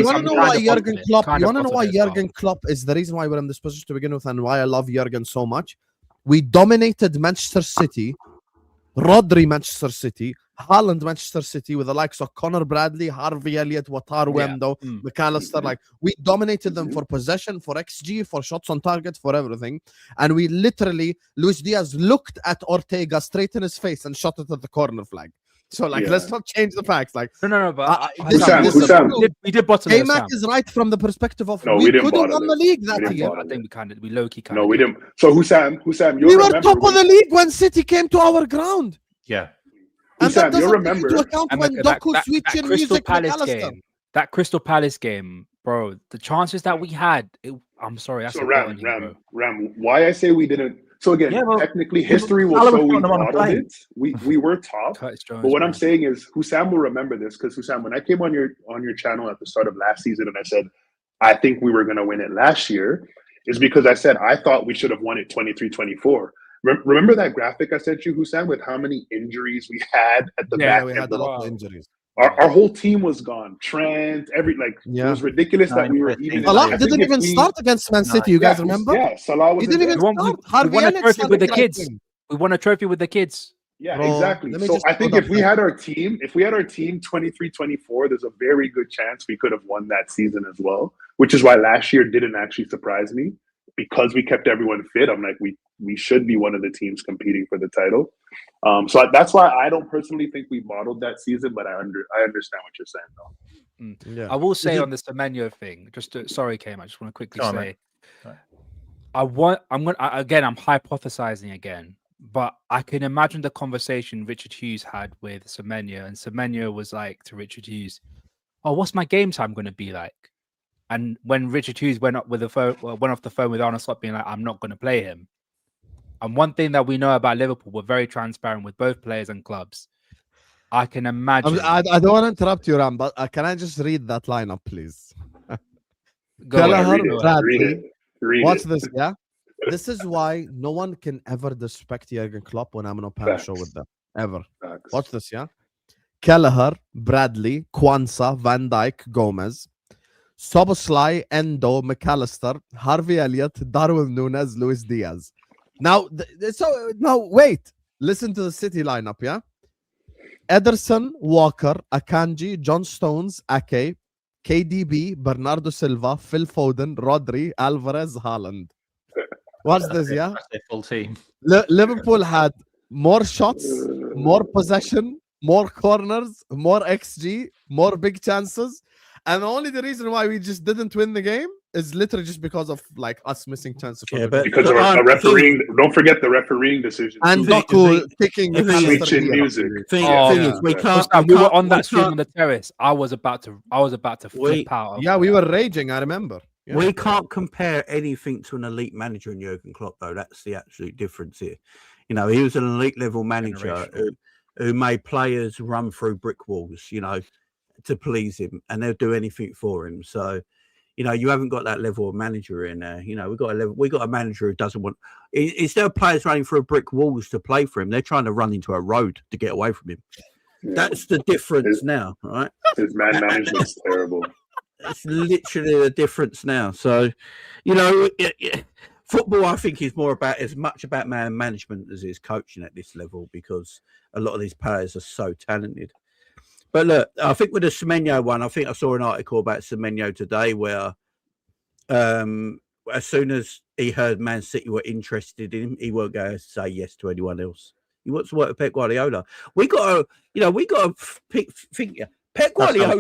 want to know why Jurgen Klopp? You want to know why Jurgen Klopp is the reason why we're in this position to begin with, and why I love Jurgen so much. We dominated Manchester City, Rodri Manchester City, Haaland Manchester City with the likes of Conor Bradley, Harvey Elliott, Wataru Wendo, McAllister. Like, we dominated them for possession, for XG, for shots on target, for everything. And we literally, Luis Diaz looked at Ortega straight in his face and shot it at the corner flag. So, like, let's not change the facts. Like, no, but we did bottom. K-Mac is right from the perspective of we could have won the league that year. I think we low-key kind of. No, we didn't. So, Hussam, we were top of the league when City came to our ground. Yeah. And that doesn't take into account when Doku switched in music game. That Crystal Palace game, bro, the chances that we had, I'm sorry. So Ram, why I say we didn't. So again, technically history will show we modeled it. We were top. But what I'm saying is Hussam will remember this, because Hussam, when I came on your channel at the start of last season and I said, I think we were going to win it last year, is because I said I thought we should have won it 23-24. Remember that graphic I sent you, Hussam, with how many injuries we had at the back? Yeah, we had a lot of injuries. Our whole team was gone. Trent, it was ridiculous that we were even. Salah didn't even start against Man City. You guys remember? Yeah, Salah was. He didn't even start. We won a trophy with the kids. We won a trophy with the kids. Yeah, exactly. So I think if we had our team 23-24, there's a very good chance we could have won that season as well. Which is why last year didn't actually surprise me, because we kept everyone fit. I'm like, we should be one of the teams competing for the title. So that's why I don't personally think we modeled that season, but I understand what you're saying, though. Yeah. I will say on the Semenyo thing, sorry, Cam, I just want to quickly say, I'm hypothesizing again, but I can imagine the conversation Richard Hughes had with Semenyo, and Semenyo was like to Richard Hughes, "Oh, what's my game time going to be like?" And when Richard Hughes went off the phone with Arne Slot being like, "I'm not going to play him." And one thing that we know about Liverpool, we're very transparent with both players and clubs. I can imagine. I don't want to interrupt you, Ram, but can I just read that lineup, please? Watch this, yeah? This is why no one can ever disrespect Jurgen Klopp when I'm on a panel show with them. Ever. Watch this, yeah? Kelleher, Bradley, Kwanzaa, Van Dijk, Gomez, Szoboszlai, Endo, McAllister, Harvey Elliott, Darwin Núñez, Luis Diaz. Now, wait. Listen to the City lineup, yeah? Ederson, Walker, Akanji, John Stones, Ake, KDB, Bernardo Silva, Phil Foden, Rodri, Alvarez, Haaland. What's this, yeah? That's their full team. Liverpool had more shots, more possession, more corners, more XG, more big chances. And only the reason why we just didn't win the game is literally just because of like us missing chances. Because of a refereeing. Don't forget the refereeing decision. And Doku kicking switching music. We were on that stream on the terrace. I was about to flip out. Yeah, we were raging. I remember. Yeah. We can't compare anything to an elite manager in Jurgen Klopp, though. That's the absolute difference here. You know, he was an elite level manager who made players run through brick walls, you know, to please him, and they'll do anything for him. So, you know, you haven't got that level of manager in there. You know, we got a manager who doesn't want. Instead of players running through brick walls to play for him, they're trying to run into a road to get away from him. Yeah. That's the difference now, right? His man management's terrible. It's literally the difference now. So, you know, football, I think, is more about as much about man management as it is coaching at this level, because a lot of these players are so talented. But look, I think with the Semenyo one, I think I saw an article about Semenyo today where as soon as he heard Man City were interested in him, he won't go say yes to anyone else. He wants to work with Pep Guardiola. We got to think. Pep Guardiola.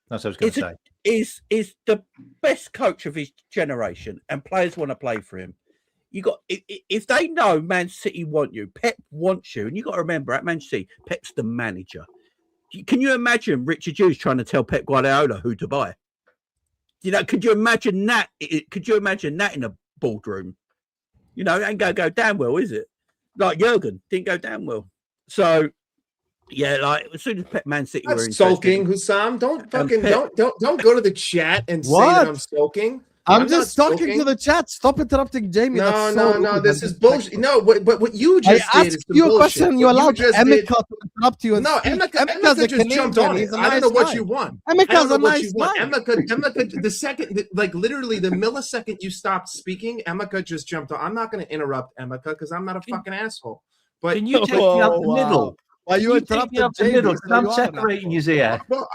That's what I was going to say. Is the best coach of his generation, and players want to play for him. You got if they know Man City want you, Pep wants you, and you got to remember at Man City, Pep's the manager. Can you imagine Richard Hughes trying to tell Pep Guardiola who to buy? You know, could you imagine that? Could you imagine that in a boardroom? You know, it ain't go down well, is it? Like Jurgen didn't go down well. So. Yeah, like as soon as Man City were sulking, Hussam. Don't go to the chat and say that I'm sulking. I'm just talking to the chat. Stop interrupting Jamie. No. This is bullshit. No, but what you just did is you a question. You allowed Emeka to interrupt you. No, Emeka just jumped on it. I don't know what you want. Emeka's a nice guy. Emeka, the second, like literally the millisecond you stopped speaking, Emeka just jumped on. I'm not going to interrupt Emeka because I'm not a fucking asshole. But can you take me out the middle? Why you interrupted Jamie? I'm separating you here. Well,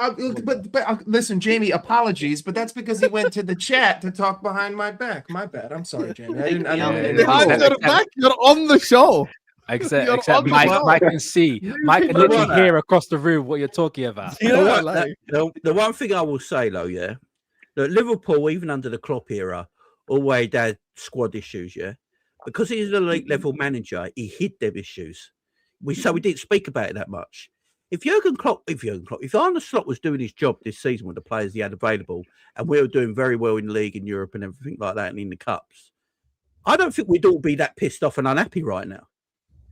but listen, Jamie, apologies, but that's because he went to the chat to talk behind my back. My bad. I'm sorry, Jamie. I didn't behind your back, you're on the show. Except Mike can see. Mike can literally hear across the room what you're talking about. You know what? The one thing I will say, though, that Liverpool, even under the Klopp era, always had squad issues, because he's an elite level manager, he hid them issues. We didn't speak about it that much. If Arne Slot was doing his job this season with the players he had available, and we were doing very well in the league, in Europe, and everything like that, and in the cups, I don't think we'd all be that pissed off and unhappy right now.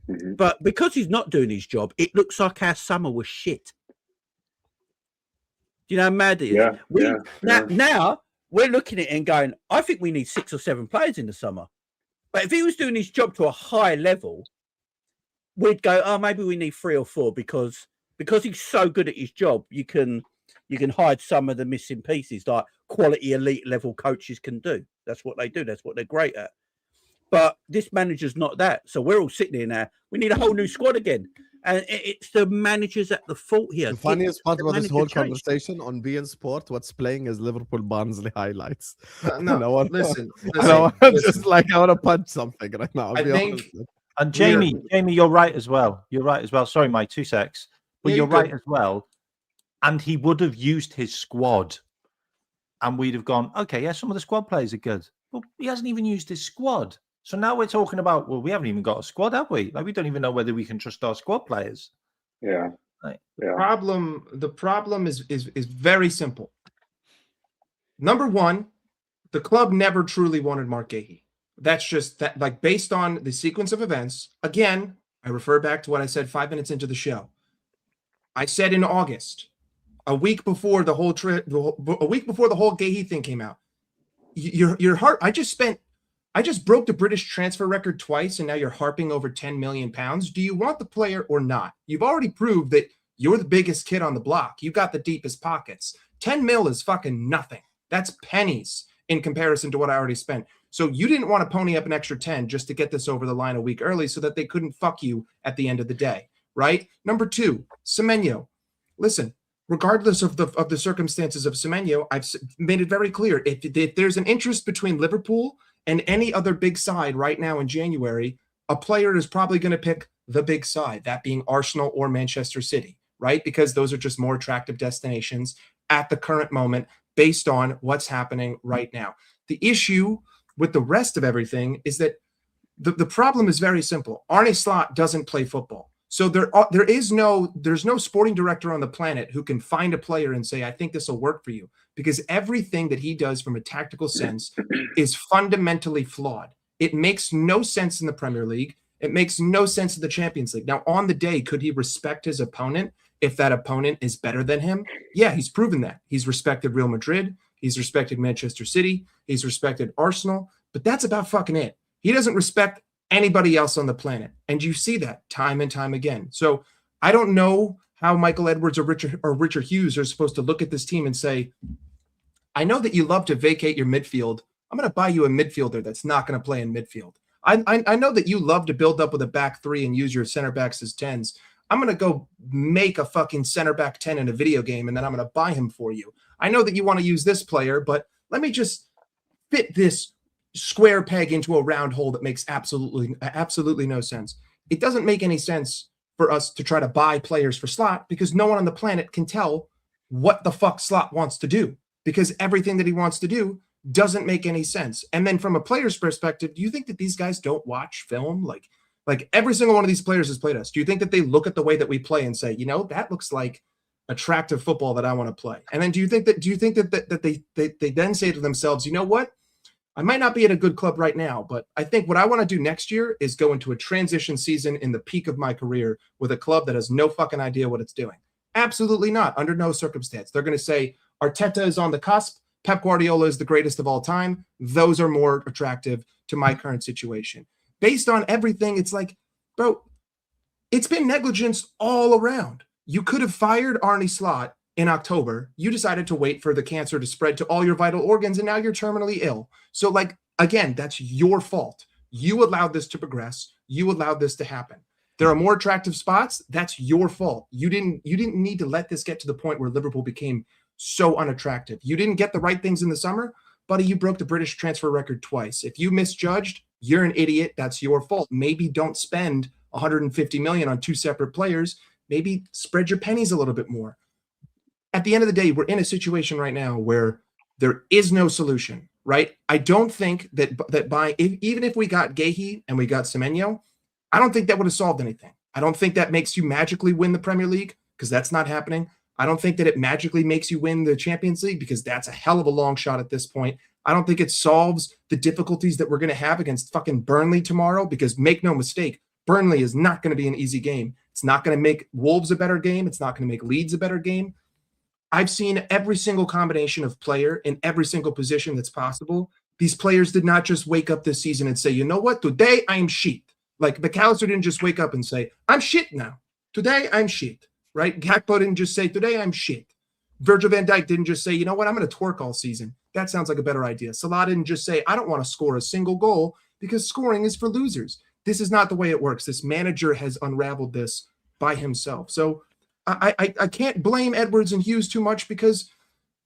Mm-hmm. But because he's not doing his job, it looks like our summer was shit. Do you know how mad it is? Now we're looking at it and going, I think we need 6 or 7 players in the summer. But if he was doing his job to a high level, we'd go, oh, maybe we need 3 or 4 because he's so good at his job. You can hide some of the missing pieces like quality elite level coaches can do. That's what they do. That's what they're great at. But this manager's not that. So we're all sitting here now. We need a whole new squad again. And it's the managers at the fault here. The funniest part about this whole conversation on beIN Sport, what's playing is Liverpool Barnsley highlights. Listen. I want to punch something right now. I think. And Jamie, you're right as well. Sorry, Mike, 2 secs. But you're right as well. And he would have used his squad. And we'd have gone, okay, yeah, some of the squad players are good. But he hasn't even used his squad. So now we're talking about, well, we haven't even got a squad, have we? Like, we don't even know whether we can trust our squad players. Yeah. The problem is very simple. Number one, the club never truly wanted Marc Guehi. That's just that, like, based on the sequence of events. Again, I refer back to what I said 5 minutes into the show. I said in August, a week before the whole Guehi thing came out. Your heart. I just broke the British transfer record twice, and now you're harping over £10 million. Do you want the player or not? You've already proved that you're the biggest kid on the block. You got the deepest pockets. 10 mil is fucking nothing. That's pennies in comparison to what I already spent. So you didn't want to pony up an extra 10 just to get this over the line a week early so that they couldn't fuck you at the end of the day, right? Number 2, Semenyo. Listen, regardless of the circumstances of Semenyo, I've made it very clear. If there's an interest between Liverpool and any other big side right now in January, a player is probably going to pick the big side, that being Arsenal or Manchester City, right? Because those are just more attractive destinations at the current moment based on what's happening right now. The issue with the rest of everything is that the problem is very simple. Arne Slot doesn't play football. So there's no sporting director on the planet who can find a player and say, I think this will work for you, because everything that he does from a tactical sense is fundamentally flawed. It makes no sense in the Premier League. It makes no sense in the Champions League. Now, on the day, could he respect his opponent if that opponent is better than him? Yeah, he's proven that. He's respected Real Madrid. He's respected Manchester City. He's respected Arsenal. But that's about fucking it. He doesn't respect anybody else on the planet. And you see that time and time again. So I don't know how Michael Edwards or Richard Hughes are supposed to look at this team and say, I know that you love to vacate your midfield. I'm going to buy you a midfielder that's not going to play in midfield. I know that you love to build up with a back three and use your center backs as 10s. I'm going to go make a fucking center back 10 in a video game, and then I'm going to buy him for you. I know that you want to use this player, but let me just fit this square peg into a round hole that makes absolutely no sense. It doesn't make any sense for us to try to buy players for Slot, because no one on the planet can tell what the fuck Slot wants to do, because everything that he wants to do doesn't make any sense. And then from a player's perspective, do you think that these guys don't watch film? Like every single one of these players has played us. Do you think that they look at the way that we play and say, you know, that looks like attractive football that I want to play? And then do you think that they then say to themselves, you know what? I might not be at a good club right now, but I think what I want to do next year is go into a transition season in the peak of my career with a club that has no fucking idea what it's doing. Absolutely not. Under no circumstance. They're going to say Arteta is on the cusp. Pep Guardiola is the greatest of all time. Those are more attractive to my current situation. Based on everything, it's like, bro, it's been negligence all around. You could have fired Arne Slot in October. You decided to wait for the cancer to spread to all your vital organs, and now you're terminally ill. So, like, again, that's your fault. You allowed this to progress. You allowed this to happen. There are more attractive spots. That's your fault. You didn't need to let this get to the point where Liverpool became so unattractive. You didn't get the right things in the summer, buddy. You broke the British transfer record twice. If you misjudged, you're an idiot. That's your fault. Maybe don't spend 150 million on two separate players. Maybe spread your pennies a little bit more. At the end of the day, we're in a situation right now where there is no solution, right? I don't think even if we got Guehi and we got Semenyo, I don't think that would have solved anything. I don't think that makes you magically win the Premier League, because that's not happening. I don't think that it magically makes you win the Champions League, because that's a hell of a long shot at this point. I don't think it solves the difficulties that we're going to have against fucking Burnley tomorrow, because make no mistake, Burnley is not going to be an easy game. It's not going to make Wolves a better game. It's not going to make Leeds a better game. I've seen every single combination of player in every single position that's possible. These players did not just wake up this season and say, you know what, today I'm shit. Like McAllister didn't just wake up and say, I'm shit now. Today I'm shit, right? Gakpo didn't just say, today I'm shit. Virgil van Dijk didn't just say, you know what, I'm going to twerk all season. That sounds like a better idea. Salah didn't just say, I don't want to score a single goal, because scoring is for losers. This is not the way it works. This manager has unraveled this by himself. So I can't blame Edwards and Hughes too much, because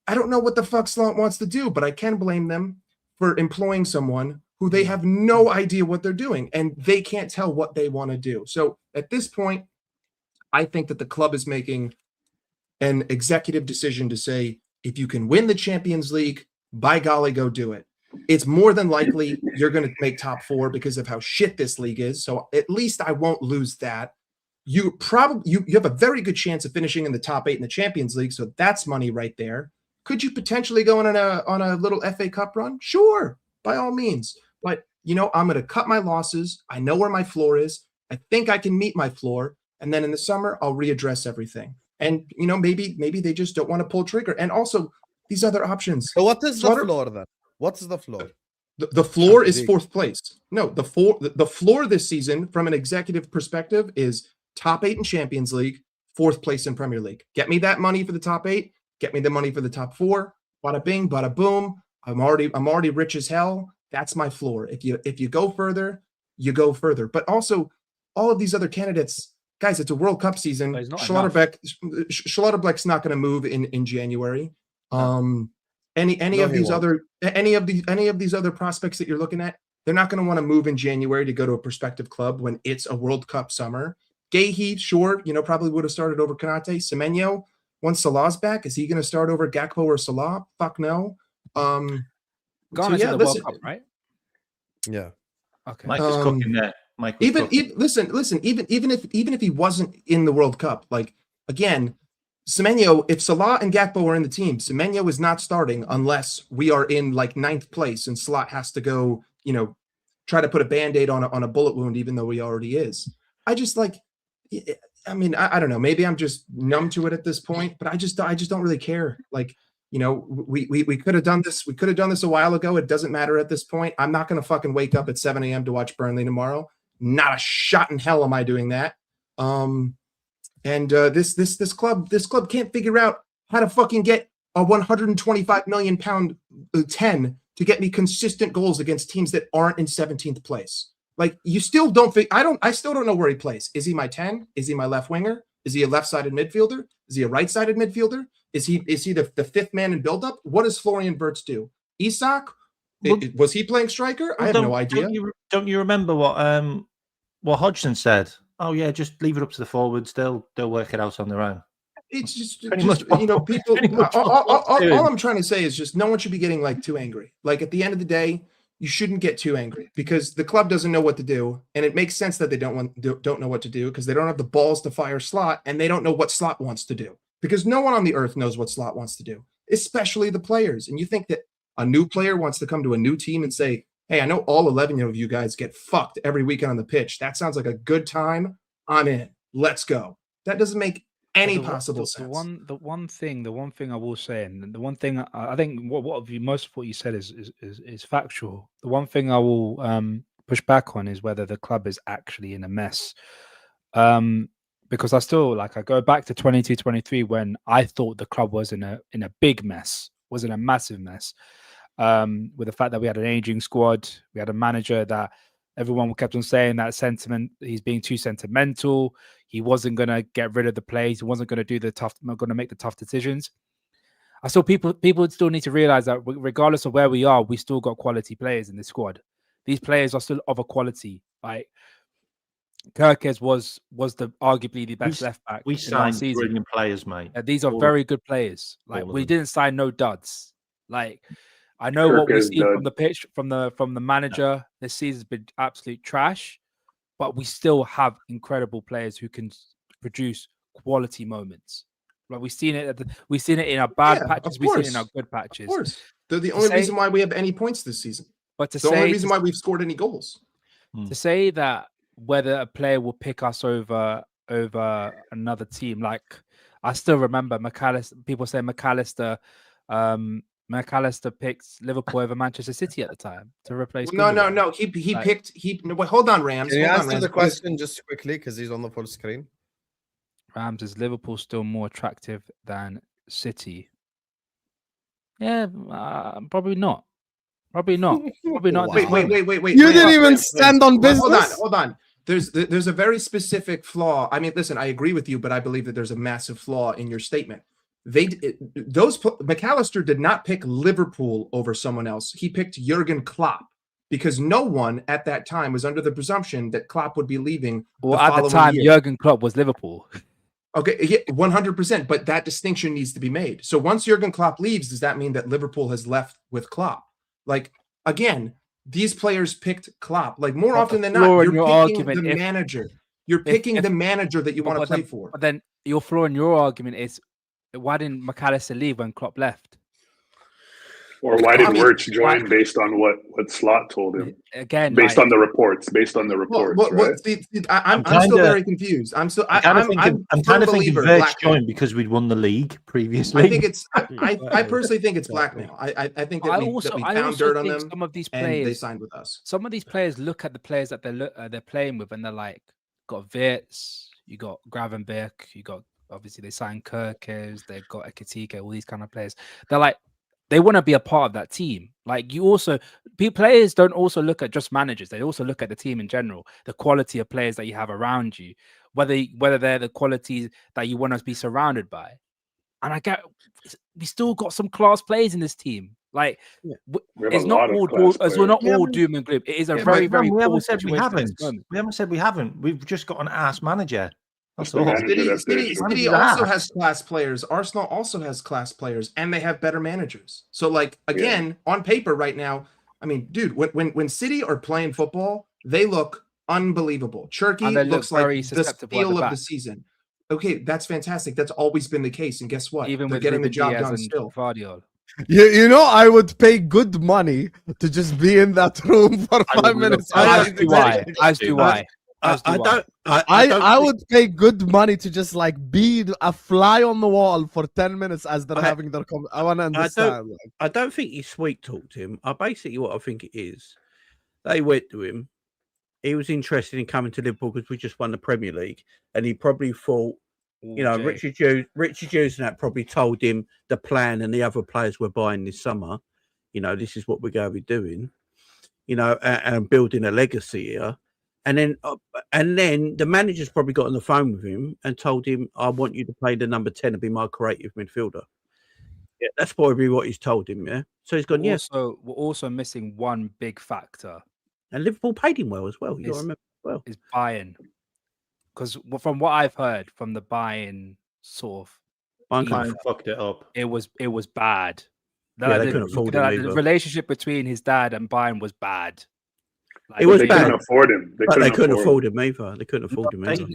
I don't know what the fuck Slot wants to do, but I can blame them for employing someone who they have no idea what they're doing, and they can't tell what they want to do. So at this point, I think that the club is making an executive decision to say, if you can win the Champions League, by golly, go do it. It's more than likely you're going to make top four because of how shit this league is. So at least I won't lose that. You have a very good chance of finishing in the top 8 in the Champions League, so that's money right there. Could you potentially go on a little FA Cup run? Sure, by all means. But, you know, I'm going to cut my losses. I know where my floor is. I think I can meet my floor. And then in the summer, I'll readdress everything. And, you know, maybe they just don't want to pull trigger. And also, these other options. So what is the floor then? What's the floor? The floor is 4th place. No, the floor this season, from an executive perspective, is top 8 in Champions League, 4th place in Premier League. Get me that money for the top 8. Get me the money for the top 4. Bada bing, bada boom. I'm already rich as hell. That's my floor. If you go further, you go further. But also, all of these other candidates, guys, it's a World Cup season. Schlotterbeck's not going to move in January. Any of these other prospects that you're looking at, they're not going to want to move in January to go to a prospective club when it's a World Cup summer. Guehi, sure, probably would have started over Konate. Semenyo, once Salah's back, is he going to start over Gakpo or Salah? Fuck no. Ghana's in the World Cup, right? Yeah. Okay. Mike is cooking there. Mike, even listen. Even if he wasn't in the World Cup, like again, Semenyo. If Salah and Gakpo are in the team, Semenyo is not starting unless we are in like 9th place and Salah has to go. Try to put a Band-Aid on a bullet wound, even though he already is. I just like. I mean, I don't know. Maybe I'm just numb to it at this point, but I just don't really care. Like, we could have done this. We could have done this a while ago. It doesn't matter at this point. I'm not going to fucking wake up at 7 a.m. to watch Burnley tomorrow. Not a shot in hell am I doing that. This club can't figure out how to fucking get a 125 million pound 10 to get me consistent goals against teams that aren't in 17th place. Like, you still don't think I still don't know where he plays. Is he my 10? Is he my left winger? Is he a left-sided midfielder? Is he a right-sided midfielder? Is he the fifth man in build-up? What does Florian Wirtz do? Isak? Was he playing striker? I have no idea. Don't you remember what Hodgson said? Oh yeah, just leave it up to the forwards. They'll work it out on their own. It's just people. All I'm trying to say is just no one should be getting like too angry. Like, at the end of the day, you shouldn't get too angry because the club doesn't know what to do, and it makes sense that they don't know what to do because they don't have the balls to fire Slot, and they don't know what Slot wants to do because no one on the earth knows what Slot wants to do, especially the players. And you think that a new player wants to come to a new team and say, "Hey, I know all 11 of you guys get fucked every weekend on the pitch. That sounds like a good time. I'm in. Let's go." That doesn't make any possible sense. The one thing I will say, and the one thing I think most of what you said is factual. The one thing I will push back on is whether the club is actually in a mess. Because I go back to 22-23 when I thought the club was in a big mess, was in a massive mess. With the fact that we had an aging squad, we had a manager that everyone kept on saying that he's being too sentimental. He wasn't going to get rid of the players. He wasn't going to make the tough decisions. I saw people still need to realize that regardless of where we are, we still got quality players in the squad. These players are still of a quality. Like, Kirkes was arguably the best left back. We signed brilliant players, mate. These are very good players. Like, we didn't sign no duds. Like, I know what we see from the pitch, from the manager. This season's been absolute trash, but we still have incredible players who can produce quality moments. Like, we've seen it in our bad patches. We've seen it in our good patches. Of course, they're the only reason why we have any points this season. But the only reason why we've scored any goals. To say that whether a player will pick us over another team, like, I still remember McAllister. People say McAllister picked Liverpool over Manchester City at the time to replace. No. He picked. Wait, hold on, Rams. Can you answer the question just quickly because he's on the full screen? Rams, is Liverpool still more attractive than City? Yeah, probably not. Probably not. Probably not. Wait. You didn't even stand on business. Hold on. There's a very specific flaw. I mean, listen, I agree with you, but I believe that there's a massive flaw in your statement. McAllister did not pick Liverpool over someone else. He picked Jurgen Klopp because no one at that time was under the presumption that Klopp would be leaving. Well, at the time, Jurgen Klopp was Liverpool. Okay, 100%. But that distinction needs to be made. So once Jurgen Klopp leaves, does that mean that Liverpool has left with Klopp? Like, again, these players picked Klopp. Like, more often than not, you're picking the manager. You're picking the manager that you want to play for. But then your flaw in your argument is, why didn't McAllister leave when Klopp left? Or why did Wirtz join based on what Slot told him? Again, based on the reports. I'm still very confused. I'm kind of thinking Wirtz joined because we'd won the league previously. I think it's. I personally think it's blackmail. I think that we found dirt on them. Some of these players, they signed with us. Some of these players look at the players that they're playing with, and they're like, got Wirtz, you got Gravenberch, you got. Obviously, they signed Kirkes, they've got Ekitike, all these kind of players. They're like, they want to be a part of that team. Like, players don't also look at just managers. They also look at the team in general, the quality of players that you have around you, whether they're the qualities that you want to be surrounded by. And we still got some class players in this team. Like, it's not all doom and gloom. It is a very, very. We haven't said we haven't. We haven't said we haven't. We've just got an ass manager. That's the manager. City also has class players. Arsenal also has class players, and they have better managers. So, like, again, on paper right now, I mean, dude, when City are playing football, they look unbelievable. Turkey looks like the steal of the season. Okay, that's fantastic. That's always been the case. And guess what? Even they're with getting the Ruben job Diaz done and still. Guardiola. You know, I would pay good money to just be in that room for 5 minutes. As do I. I would pay good money to just like be a fly on the wall for 10 minutes as they're having their I want to understand. I don't think he sweet talked him. Basically what I think it is, they went to him. He was interested in coming to Liverpool because we just won the Premier League, and he probably thought, Richard Hughes and that probably told him the plan and the other players we're buying this summer. This is what we're going to be doing. And building a legacy here. And then the manager's probably got on the phone with him and told him, I want you to play the number 10 and be my creative midfielder. Yeah, that's probably what he's told him, yeah? So he's gone, We're also missing one big factor. And Liverpool paid him well as well. You got to remember well. Is Bayern. Because from what I've heard from the Bayern sort of... Bayern fucked it up. It was bad. They couldn't afford him. The relationship between his dad and Bayern was bad. It was they bad. Couldn't afford him. They couldn't afford him either. They couldn't afford him either.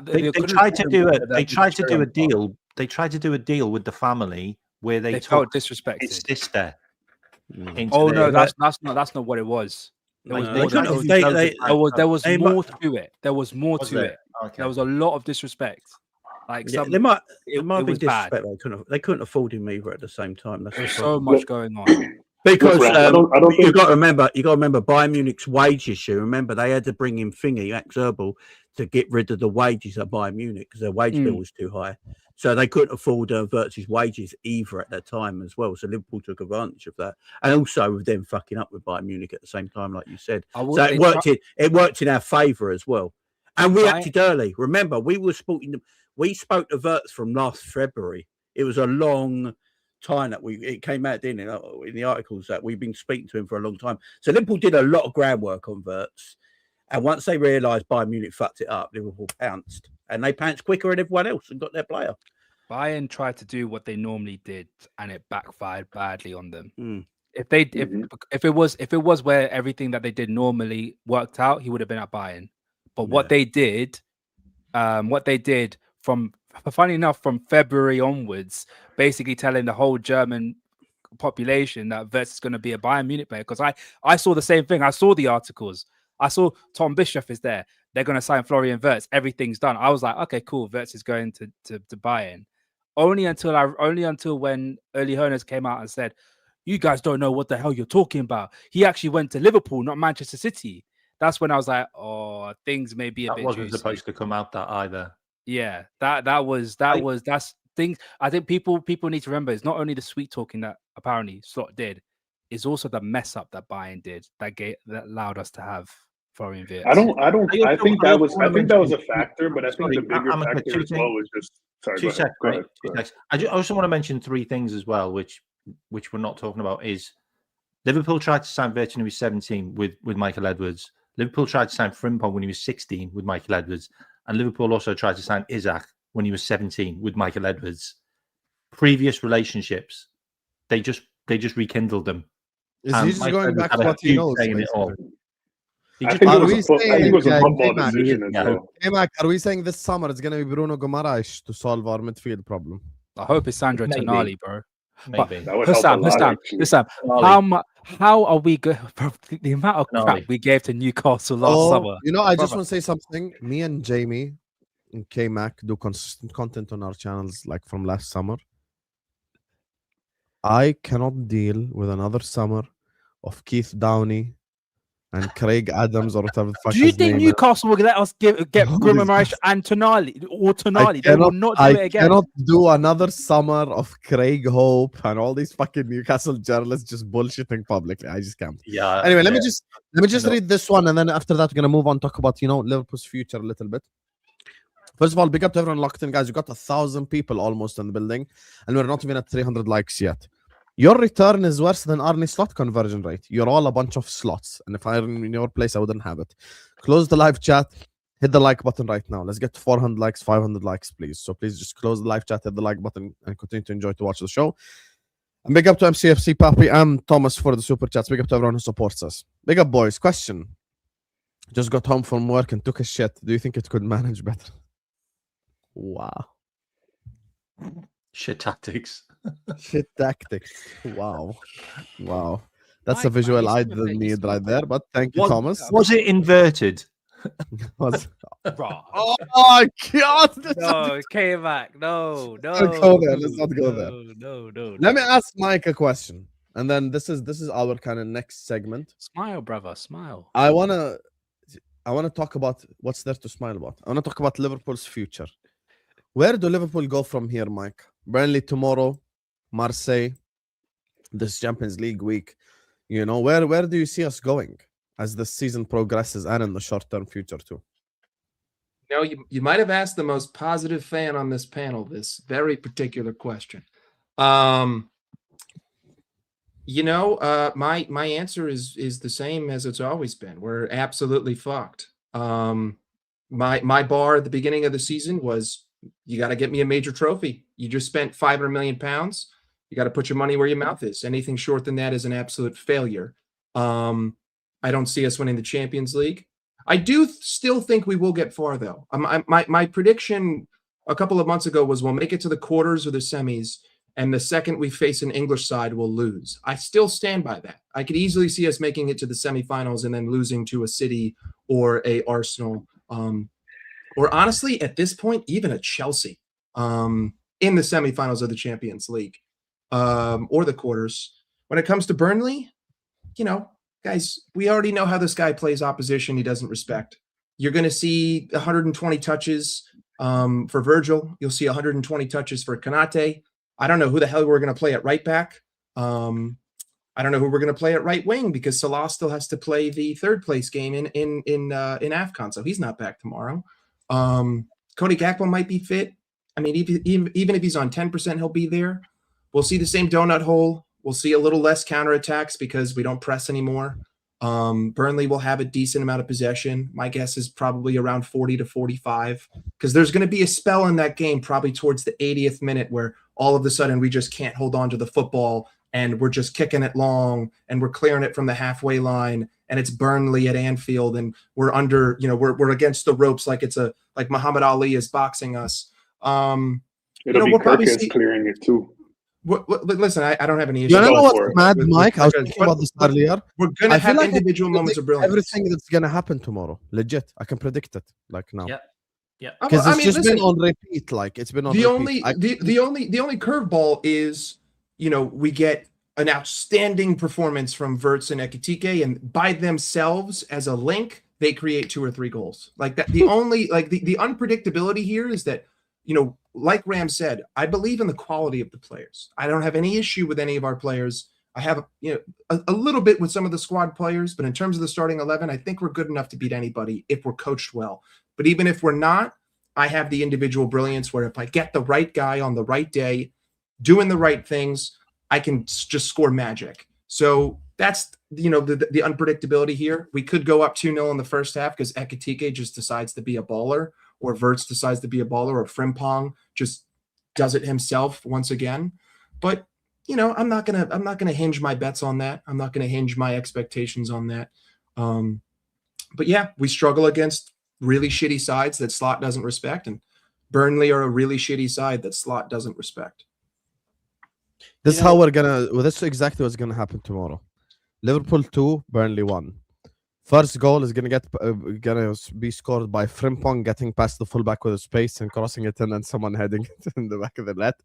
They tried to do a deal. They tried to do a deal with the family where they felt disrespected. His sister. Oh no, that's not what it was. There was more to it. There was more to it. Okay. There was a lot of disrespect. There might be disrespect. They couldn't afford him either at the same time. There's so much going on. Because you got to remember Bayern Munich's wage issue. Remember, they had to bring in Max Erbel to get rid of the wages at Bayern Munich because their wage bill was too high. So they couldn't afford Wirtz's wages either at that time as well. So Liverpool took advantage of that, and also with them fucking up with Bayern Munich at the same time, like you said. So it worked in our favour as well, and we acted early. Remember, we spoke to Wirtz from last February. It was a long time that it came out in the articles that we've been speaking to him for a long time. So Liverpool did a lot of groundwork on Wirtz, and once they realised Bayern Munich fucked it up, Liverpool pounced, and they pounced quicker than everyone else and got their player. Bayern tried to do what they normally did, and it backfired badly on them. If it was where everything that they did normally worked out, he would have been at Bayern. But what they did from, funny enough, from February onwards, basically telling the whole German population that Wirtz is going to be a Bayern Munich player. Because I saw the same thing. I saw the articles. I saw Tom Bischoff is there. They're going to sign Florian Wirtz. Everything's done. I was like, okay, cool. Wirtz is going to Bayern. Only until when Uli Hoeneß came out and said, you guys don't know what the hell you're talking about. He actually went to Liverpool, not Manchester City. That's when I was like, oh, things may be a bit wasn't juicy. Supposed to come out that either. Yeah, that's things. I think people need to remember. It's not only the sweet talking that apparently Slot did, it's also the mess up that Bayern did that allowed us to have Florian Wirtz. I think that was a factor, but I think the bigger factor as well was just. Sorry, two seconds. I also want to mention three things as well, which we're not talking about. Is Liverpool tried to sign Wirtz when he was 17 with Michael Edwards. Liverpool tried to sign Frimpong when he was 16 with Michael Edwards. And Liverpool also tried to sign Isaac when he was 17 with Michael Edwards. Previous relationships, they just rekindled them. Is he just going back to what he knows? I think it was a football decision as well. Hey, Mac, are we saying this summer it's going to be Bruno Guimaraes to solve our midfield problem? I hope it's Sandro Tonali, bro. Maybe. Hussam, how are we good? The amount of crap we gave to Newcastle last summer. I just want to say something. Me and Jamie and K-Mac do consistent content on our channels like from last summer. I cannot deal with another summer of Keith Downey and Craig Adams or whatever the fuck. Do you think Newcastle will let us get Guimaraes and Tonali or Tonali? They will not do it again. I cannot do another summer of Craig Hope and all these fucking Newcastle journalists just bullshitting publicly. I just can't. Yeah. Anyway, let me just read this one, and then after that, we're gonna move on, talk about Liverpool's future a little bit. First of all, big up to everyone locked in, guys. We got 1,000 people almost in the building, and we're not even at 300 likes yet. Your return is worse than Arnie slot conversion rate. You're all a bunch of slots. And if I were in your place, I wouldn't have it. Close the live chat. hit the like button right now. Let's get 400 likes, 500 likes, please. So please just close the live chat, hit the like button, and continue to enjoy to watch the show. And big up to MCFC Papi and Thomas for the super chats. Big up to everyone who supports us. Big up, boys. Question. Just got home from work and took a shit. Do you think it could manage better? Wow. Shit tactics. Shit tactics. Wow. Wow. That's a visual I didn't need right there, but thank you, Thomas. Was it inverted? Oh my God! No, it came back. No. Let's go there. Let's not go there. No. Let me ask Mike a question, and then this is our kind of next segment. Smile, brother. Smile. I wanna talk about what's there to smile about. I wanna talk about Liverpool's future. Where do Liverpool go from here, Mike? Burnley tomorrow, Marseille, this Champions League week. You know, where do you see us going as the season progresses and in the short-term future too? You might have asked the most positive fan on this panel this very particular question. My answer is the same as it's always been. We're absolutely fucked. My bar at the beginning of the season was, you got to get me a major trophy. You just spent £500 million. You got to put your money where your mouth is. Anything short than that is an absolute failure. I don't see us winning the Champions League. I do still think we will get far, though. My prediction a couple of months ago was we'll make it to the quarters or the semis, and the second we face an English side, we'll lose. I still stand by that. I could easily see us making it to the semifinals and then losing to a City or a Arsenal, or honestly, at this point, even a Chelsea in the semifinals of the Champions League or the quarters. When it comes to Burnley, guys, we already know how this guy plays opposition he doesn't respect. You're going to see 120 touches for Virgil. You'll see 120 touches for Konate. I don't know who the hell we're going to play at right back. I don't know who we're going to play at right wing because Salah still has to play the third place game in AFCON, so he's not back tomorrow. Cody Gakpo might be fit. I mean, even if he's on 10%, he'll be there. We'll see the same donut hole. We'll see a little less counterattacks because we don't press anymore. Burnley will have a decent amount of possession. My guess is probably around 40 to 45 because there's going to be a spell in that game probably towards the 80th minute where all of a sudden we just can't hold on to the football and we're just kicking it long and we're clearing it from the halfway line and it's Burnley at Anfield and we're under, we're against the ropes like Muhammad Ali is boxing us. It'll be Kirkes clearing it too. Listen, I don't have any issue. You know what's mad, Mike? I was thinking about this earlier. We're going to have individual moments of brilliance. Everything that's going to happen tomorrow, legit. I can predict it now. Yeah. Because it's been on repeat. Like it's been on repeat. The only curveball is, we get an outstanding performance from Wirtz and Ekitike, and by themselves as a link, they create 2 or 3 goals. Like that. The only the unpredictability here is that, like Ram said, I believe in the quality of the players. I don't have any issue with any of our players. I have, a little bit with some of the squad players, but in terms of the starting 11, I think we're good enough to beat anybody if we're coached well. But even if we're not, I have the individual brilliance where if I get the right guy on the right day, doing the right things, I can just score magic. So that's, the unpredictability here. We could go up 2-0 in the first half because Ekitike just decides to be a baller, or Wirtz decides to be a baller, or Frimpong just does it himself once again. But I'm not gonna hinge my bets on that. I'm not gonna hinge my expectations on that. But yeah, we struggle against really shitty sides that Slot doesn't respect, and Burnley are a really shitty side that Slot doesn't respect. This is how we're gonna. Well, that's exactly what's gonna happen tomorrow. Liverpool 2, Burnley 1. First goal is gonna be scored by Frimpong getting past the fullback with a space and crossing it in, and someone heading it in the back of the net.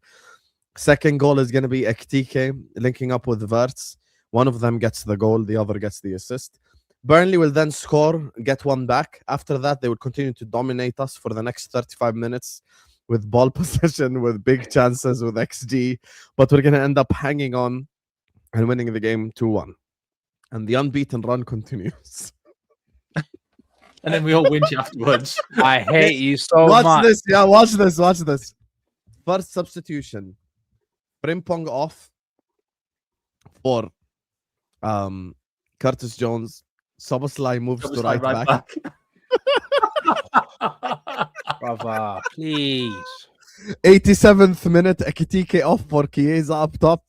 Second goal is gonna be Ekitike linking up with Wirtz. One of them gets the goal, the other gets the assist. Burnley will then score, get one back. After that, they will continue to dominate us for the next 35 minutes with ball possession, with big chances, with XG. But we're gonna end up hanging on and winning the game 2-1. And the unbeaten run continues. And then we all whinge afterwards. I hate you so much. Watch this. Yeah, watch this. First substitution. Frimpong off for Curtis Jones. Szoboszlai moves to right back. Brother, please. 87th minute, Ekitike off for Chiesa up top.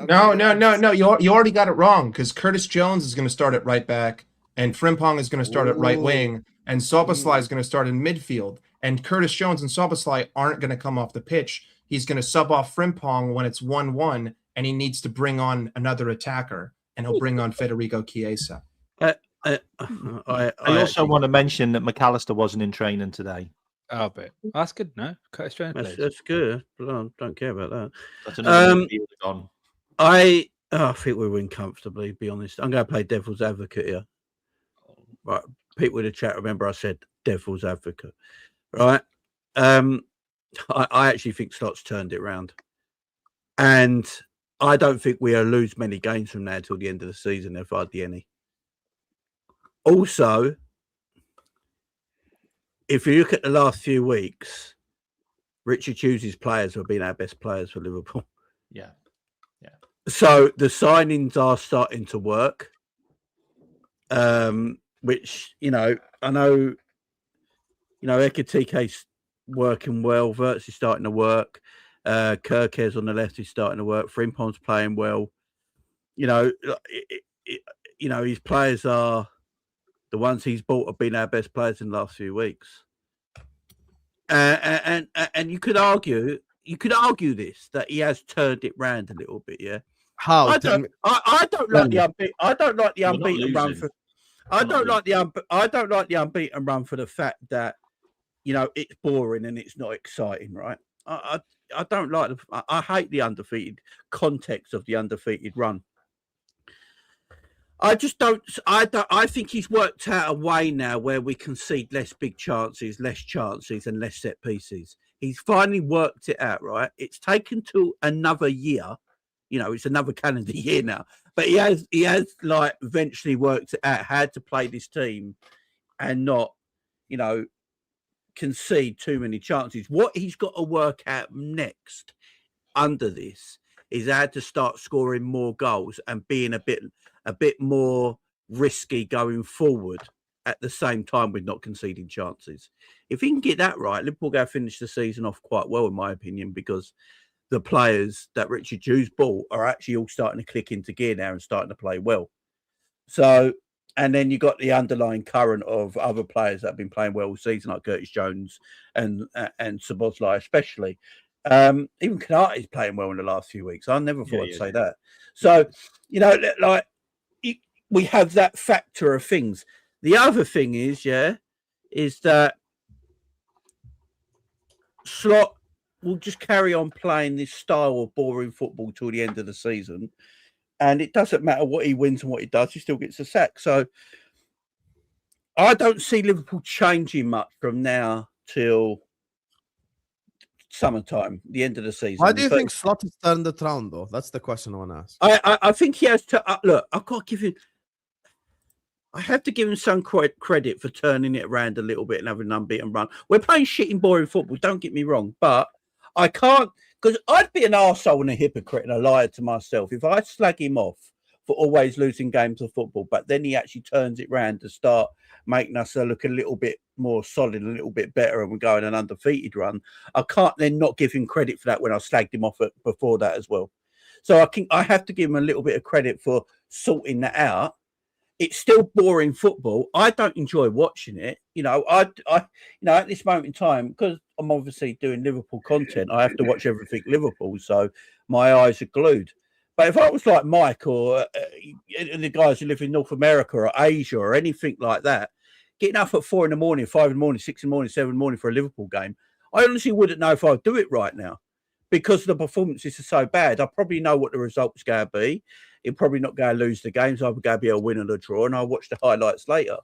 No. You already got it wrong because Curtis Jones is going to start at right back, and Frimpong is going to start at right wing, and Szoboszlai is going to start in midfield. And Curtis Jones and Szoboszlai aren't going to come off the pitch. He's going to sub off Frimpong when it's 1-1, and he needs to bring on another attacker, and he'll bring on Federico Chiesa. I also want to mention that McAllister wasn't in training today. Oh, but that's good. No, Curtis Jones. That's good. But I don't care about that. That's another on. I think we win comfortably. To be honest, I'm going to play devil's advocate here. Right, people in the chat. Remember, I said devil's advocate. Right. I actually think Slot's turned it around, and I don't think we'll lose many games from now till the end of the season. If hardly any. Also, if you look at the last few weeks, Richard Hughes' players have been our best players for Liverpool. Yeah. So the signings are starting to work, which, I know, Ekitike's working well. Wirtz is starting to work. Kirkes on the left is starting to work. Frimpong's playing well. His players are the ones he's bought have been our best players in the last few weeks. And you could argue this that he has turned it round a little bit, yeah. How? I don't like the unbeaten run for. I don't like the unbeaten run for the fact that it's boring and it's not exciting, right? I don't like I hate the undefeated context of the undefeated run. I think he's worked out a way now where we concede less big chances, and less set pieces. He's finally worked it out, right? It's taken to another year. It's another calendar year now. But he has like eventually worked it out how to play this team and not, concede too many chances. What he's got to work out next under this is how to start scoring more goals and being a bit more risky going forward at the same time with not conceding chances. If he can get that right, Liverpool go finish the season off quite well, in my opinion, because the players that Richard Hughes bought are actually all starting to click into gear now and starting to play well. So, and then you got the underlying current of other players that have been playing well all season, like Curtis Jones and Szoboszlai especially. Even Konate's playing well in the last few weeks. I never thought I'd say that. So, we have that factor of things. The other thing is that Slot will just carry on playing this style of boring football till the end of the season. And it doesn't matter what he wins and what he does, he still gets a sack. So I don't see Liverpool changing much from now till summertime, the end of the season. Why do you think Slot has turned it around, though? That's the question I want to ask. I think he has to look. I have to give him some credit for turning it around a little bit and having an unbeaten run. We're playing shit in boring football, don't get me wrong, but I can't, because I'd be an arsehole and a hypocrite and a liar to myself if I slag him off for always losing games of football, but then he actually turns it round to start making us look a little bit more solid, a little bit better, and we're going an undefeated run. I can't then not give him credit for that when I slagged him off before that as well. So I have to give him a little bit of credit for sorting that out. It's still boring football. I don't enjoy watching it. At this moment in time, because I'm obviously doing Liverpool content, I have to watch everything Liverpool. So my eyes are glued. But if I was like Mike or the guys who live in North America or Asia or anything like that, getting up at 4 a.m, 5 a.m, 6 a.m, 7 a.m for a Liverpool game, I honestly wouldn't know if I'd do it right now because the performances are so bad. I probably know what the result's going to be. He'll probably not go and lose the games. Either going to be a win or a draw, and I'll watch the highlights later.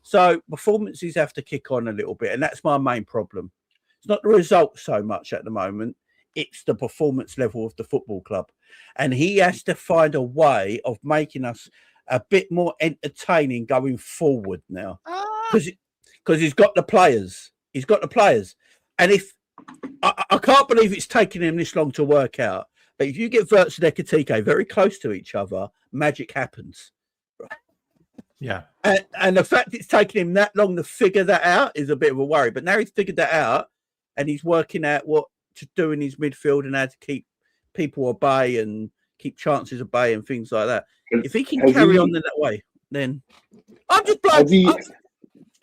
So performances have to kick on a little bit, and that's my main problem. It's not the result so much at the moment. It's the performance level of the football club. And he has to find a way of making us a bit more entertaining going forward now. Because he's got the players. He's got the players. And if I can't believe it's taken him this long to work out. But if you get Wirtz and Ekitike very close to each other, magic happens. Yeah. And the fact it's taken him that long to figure that out is a bit of a worry. But now he's figured that out and he's working out what to do in his midfield and how to keep people at bay and keep chances at bay and things like that. If he can carry on in that way, then I'm just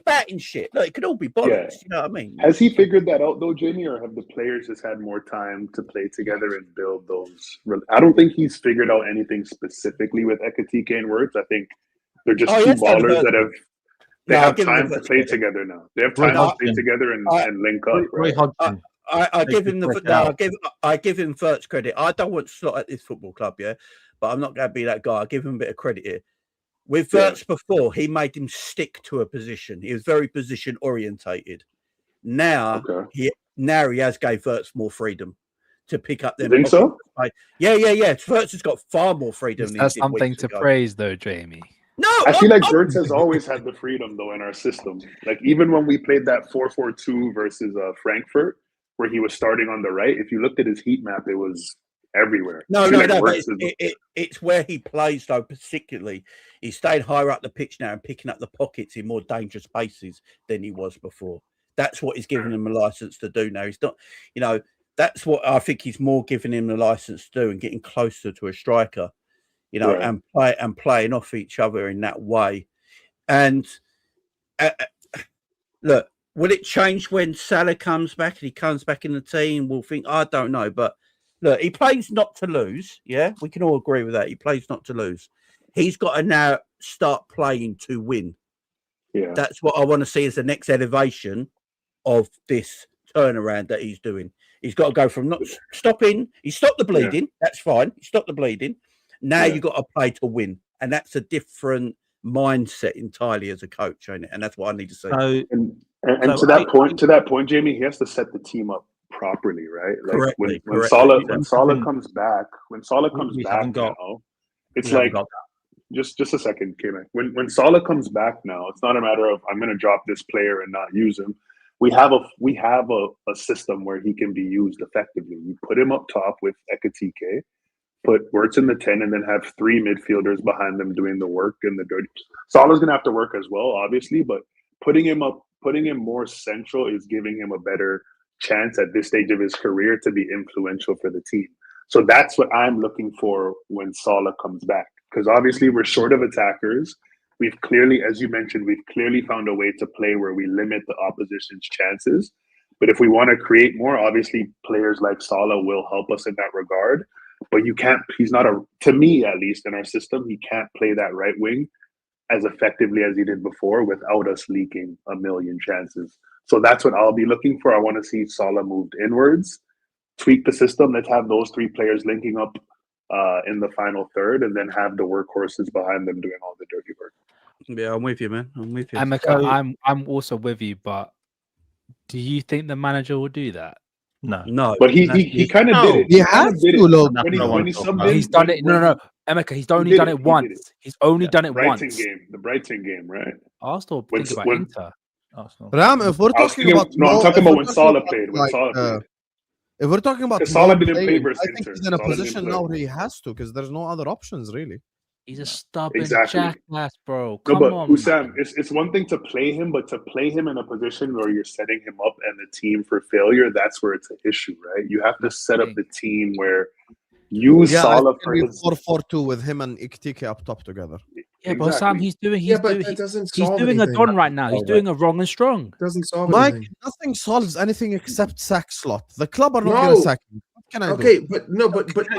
batting shit. Look, it could all be bollocks. You know what I mean? Has he figured that out though, Jamie, or have the players just had more time to play together and build those? I don't think he's figured out anything specifically with Ekitike and Wirtz. I think they're just two ballers that have time to play together now. They have time to play together and link up. Right? I give him I give him Wirtz credit. I don't want to slot at this football club, but I'm not going to be that guy. I give him a bit of credit here. With Wirtz before, he made him stick to a position. He was very position orientated. Now he has gave Wirtz more freedom to pick up them. You think so? Yeah. Wirtz has got far more freedom. That's something to praise, though, Jamie. No, I feel like Wirtz has always had the freedom, though, in our system. Like even when we played that 4-4-2 versus Frankfurt, where he was starting on the right, if you looked at his heat map, it was everywhere. No, but it's where he plays, though, particularly. He's staying higher up the pitch now and picking up the pockets in more dangerous spaces than he was before. That's what he's giving him a license to do now. He's not, that's what I think he's more giving him the license to do and getting closer to a striker, and playing off each other in that way. And look, will it change when Salah comes back and he comes back in the team? We'll think, I don't know, but look, he plays not to lose. Yeah, we can all agree with that. He plays not to lose. He's got to now start playing to win. Yeah, that's what I want to see as the next elevation of this turnaround that he's doing. He's got to go from not stopping. He stopped the bleeding. Yeah. That's fine. He stopped the bleeding. Now you've got to play to win, and that's a different mindset entirely as a coach, ain't it? And that's what I need to see. And to that point, Jamie, he has to set the team up properly, right? Like when Salah comes back, now, it's like just a second, K-Man. When Salah comes back now, it's not a matter of I'm going to drop this player and not use him. We have a system where he can be used effectively. You put him up top with Ekitike, put Wirtz in the 10, and then have three midfielders behind them doing the work and the dirty. Salah's going to have to work as well, obviously, but putting him more central is giving him a better chance at this stage of his career to be influential for the team. So that's what I'm looking for when Salah comes back. Because obviously we're short of attackers. We've clearly, as you mentioned, found a way to play where we limit the opposition's chances. But if we want to create more, obviously players like Salah will help us in that regard. But to me at least in our system, he can't play that right wing as effectively as he did before without us leaking a million chances. So that's what I'll be looking for. I want to see Salah moved inwards, tweak the system. Let's have those three players linking up in the final third, and then have the workhorses behind them doing all the dirty work. Yeah, I'm with you, man. I'm with you. I'm also with you, but do you think the manager will do that? No. But he kind of did it. He has to look. When he subbed in, he's done it. No. Emeka, he's only done it once. He's only done it once. The Brighton game, right? Arsenal think about Inter. Arsenal. Ram, if we're talking about I'm talking about when Salah played. If we're talking about Salah didn't play versus I think he's in a position now where he has to, because there's no other options really. He's a stubborn jackass, bro. Come on, Hussam, it's one thing to play him, but to play him in a position where you're setting him up and the team for failure, that's where it's an issue, right? You have to set up the team where Salah for his 4-4-2 with him and Ekitike up top together. Yeah, but Sam, he's doing a Don right now. He's doing a wrong and strong. Doesn't solve Mike, anything. nothing solves anything except sack slot. The club are not going to sack him. What can I do? Okay, but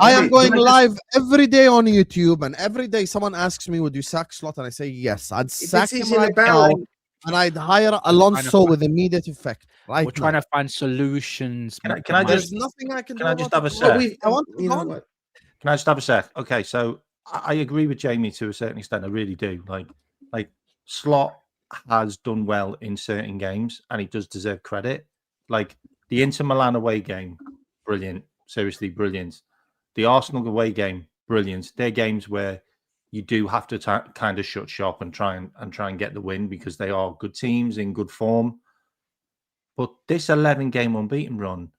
I am going live every day on YouTube, and every day someone asks me, would you sack slot? And I say yes. I'd sack him right now, and I'd hire Alonso with immediate effect. We're trying to find solutions. There's nothing I can do. Can I just have a sec? Can I just have a sec? Okay, so I agree with Jamie to a certain extent. I really do. Like Slot has done well in certain games, and he does deserve credit. Like the Inter Milan away game, brilliant. Seriously, brilliant. The Arsenal away game, brilliant. They're games where you do have to kind of shut shop and try and get the win because they are good teams in good form. But this 11-game unbeaten run,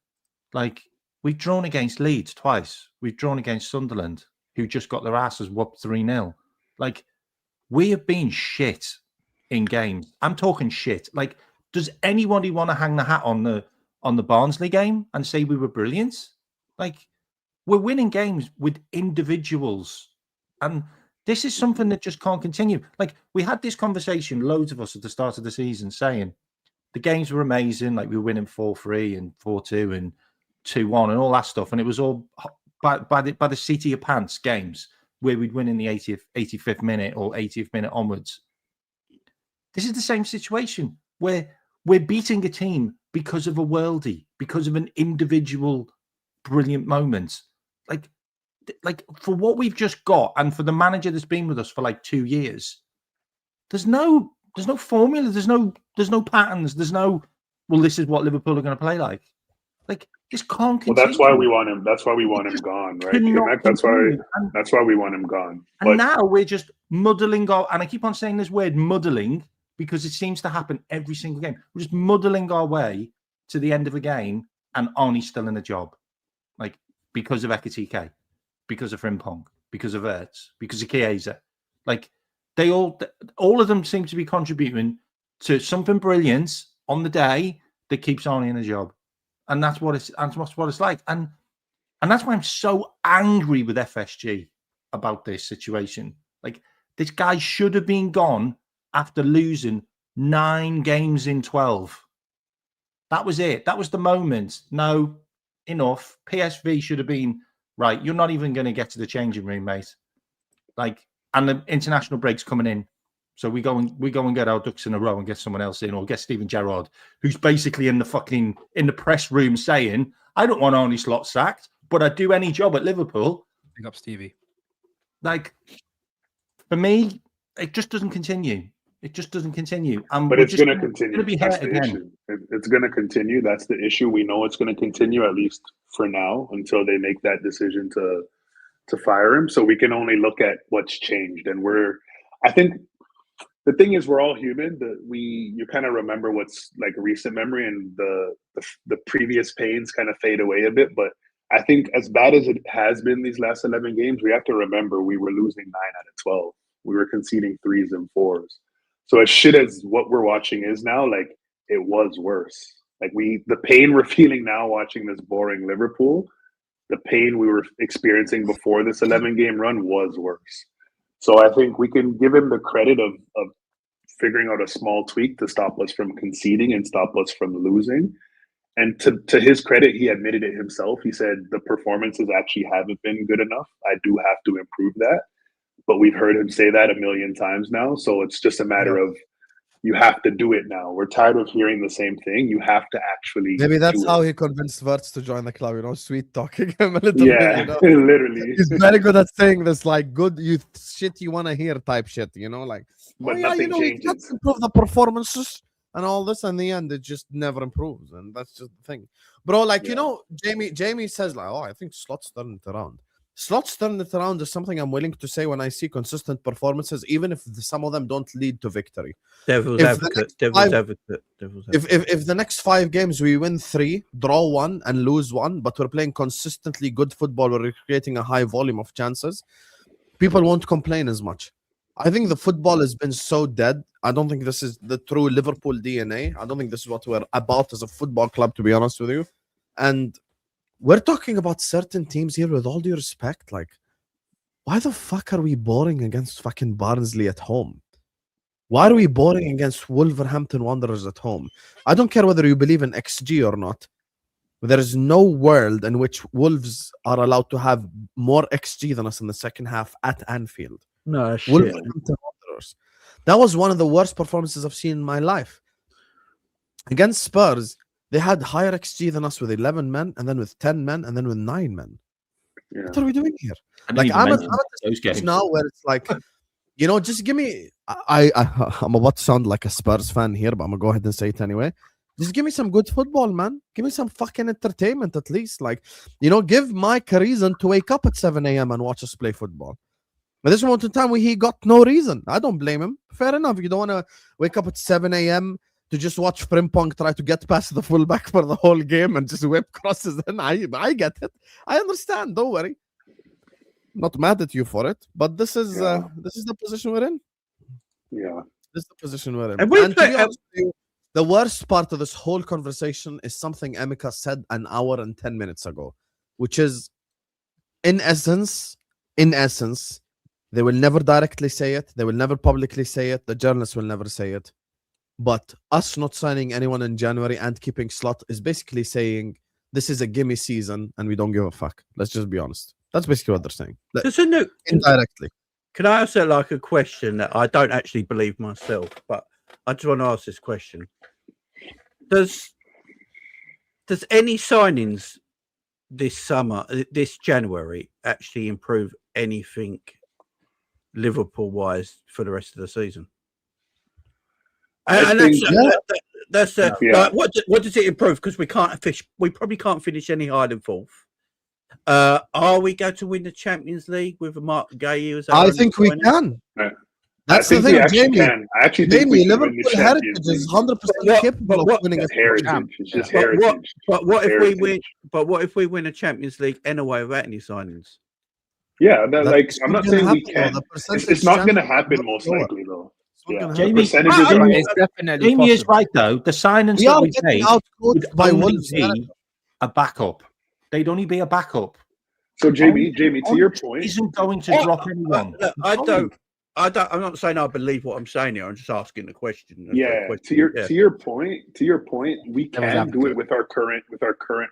like we've drawn against Leeds twice. We've drawn against Sunderland, who just got their asses whooped 3-0. Like we have been shit in games. I'm talking shit. Like, does anybody want to hang the hat on the Barnsley game and say we were brilliant? Like, we're winning games with individuals, and this is something that just can't continue. Like, we had this conversation, loads of us at the start of the season, saying the games were amazing. Like, we were winning 4-3 and 4-2 and 2-1 and all that stuff, and it was all by the seat of your pants games where we'd win in the 80th, 85th minute or 80th minute onwards. This is the same situation where we're beating a team because of a worldie, because of an individual brilliant moment. Like for what we've just got, and for the manager that's been with us for like 2 years, there's no formula, there's no patterns, there's no, well, this is what Liverpool are going to play like. Like, this can't continue. Well, that's why we want him. That's why we want him gone, right? That's why we want him gone. And but now we're just muddling our, and I keep on saying this word muddling because it seems to happen every single game. We're just muddling our way to the end of a game, and Arnie's still in the job, like, because of Ekitike, because of Frimpong, because of Ertz, because of Chiesa. Like, they all of them seem to be contributing to something brilliant on the day that keeps Arnie in the job. And that's what it's like. And that's why I'm so angry with FSG about this situation. Like, this guy should have been gone after losing 9 games in 12. That was it. That was the moment. No, enough. PSV should have been, right, you're not even going to get to the changing room, mate. Like, and the international break's coming in. So we go and get our ducks in a row and get someone else in, or get Steven Gerrard, who's basically in the press room saying, I don't want Arnie Slot sacked, but I'd do any job at Liverpool. Big up Stevie. Like, for me, it just doesn't continue. It just doesn't continue. But it's going to continue. It's going to be That's hurt the again. issue. It's going to continue. That's the issue. We know it's going to continue, at least for now, until they make that decision to fire him. So we can only look at what's changed. And I think the thing is, we're all human. You kind of remember what's like a recent memory, and the previous pains kind of fade away a bit. But I think as bad as it has been these last 11 games, we have to remember we were losing 9 out of 12. We were conceding 3s and 4s. So as shit as what we're watching is now, like, it was worse. Like, the pain we're feeling now watching this boring Liverpool, the pain we were experiencing before this 11-game run was worse. So I think we can give him the credit of figuring out a small tweak to stop us from conceding and stop us from losing. And to his credit, he admitted it himself. He said the performances actually haven't been good enough. I do have to improve that. But we've heard him say that a million times now. So it's just a matter of, you have to do it now. We're tired of hearing the same thing. You have to actually. Maybe that's how he convinced Wirtz to join the club, sweet talking him a little bit. Literally. He's very good at saying this, like, good shit you want to hear type shit, like, but nothing changes. Let's improve the performances and all this. And in the end, it just never improves. And that's just the thing. Bro, like, Jamie says, like, I think Slot's turned it around. Slot's turned it around is something I'm willing to say when I see consistent performances, even if some of them don't lead to victory. Devil's advocate. If the next 5 games we win 3, draw 1, and lose 1, but we're playing consistently good football, we're creating a high volume of chances, people won't complain as much. I think the football has been so dead. I don't think this is the true Liverpool DNA. I don't think this is what we're about as a football club, to be honest with you. And we're talking about certain teams here, with all due respect. Like, why the fuck are we boring against fucking Barnsley at home? Why are we boring against Wolverhampton Wanderers at home? I don't care whether you believe in XG or not. There is no world in which Wolves are allowed to have more XG than us in the second half at Anfield. No, shit. Wolverhampton Wanderers. That was one of the worst performances I've seen in my life. Against Spurs, they had higher XG than us with 11 men, and then with 10 men, and then with 9 men. Yeah. What are we doing here? Like, I'm at those games now where it's like, just give me. I'm about to sound like a Spurs fan here, but I'm gonna go ahead and say it anyway. Just give me some good football, man. Give me some fucking entertainment at least. Like, give Mike a reason to wake up at 7 a.m. and watch us play football. But this moment in time, he got no reason. I don't blame him. Fair enough. You don't want to wake up at 7 a.m. to just watch Frimpong try to get past the fullback for the whole game and just whip crosses. And I get it. I understand. Don't worry. Not mad at you for it. But this is the position we're in. Yeah. This is the position we're in. And And to be honest with you, the worst part of this whole conversation is something Emeka said an hour and 10 minutes ago, which is, in essence, they will never directly say it. They will never publicly say it. The journalists will never say it. But us not signing anyone in January and keeping Slot is basically saying this is a gimme season and we don't give a fuck. Let's just be honest. That's basically what they're saying. Indirectly. Can I ask like a question that I don't actually believe myself, but I just want to ask this question. Does any signings this summer, this January, actually improve anything Liverpool-wise for the rest of the season? Like, what does it improve? Because we probably can't finish any higher than fourth. Are we going to win the Champions League with Marc Guehi? I think we can. That's the thing, Jamie. I actually think we Liverpool heritage is 100% capable of winning a heritage. But what if we win? But what if we win a Champions League anyway without any signings? Yeah, I'm not saying we can. It's not going to happen most likely, though. Yeah. Jamie, Jamie is right though. The signings that we made would only be a backup. They'd only be a backup. So Jamie, to your point, isn't going to drop anyone. I'm not saying I believe what I'm saying here. I'm just asking the question. To your point, we can do it with our current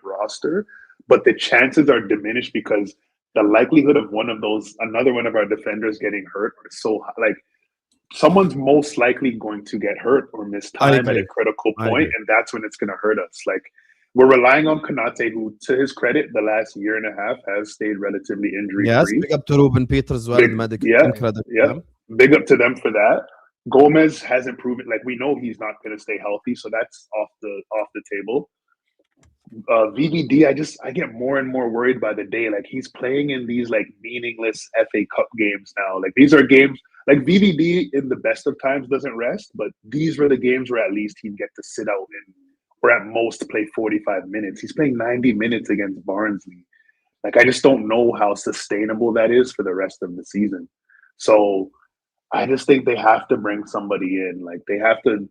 roster, but the chances are diminished because the likelihood of another one of our defenders getting hurt is so high. Like, someone's most likely going to get hurt or miss time at a critical point, and that's when it's going to hurt us. Like, we're relying on Konate, who, to his credit, the last year and a half has stayed relatively injury-free. Yes, big up to Ruben Peters as well. Big up to them for that. Gomez hasn't proven, like, we know he's not going to stay healthy, so that's off the table. VVD, I get more and more worried by the day. Like, he's playing in these like meaningless FA Cup games now. Like, these are games like VVD in the best of times doesn't rest, but these were the games where at least he'd get to sit out or at most play 45 minutes. He's playing 90 minutes against Barnsley. Like, I just don't know how sustainable that is for the rest of the season. So I just think they have to bring somebody in. Like, they have to.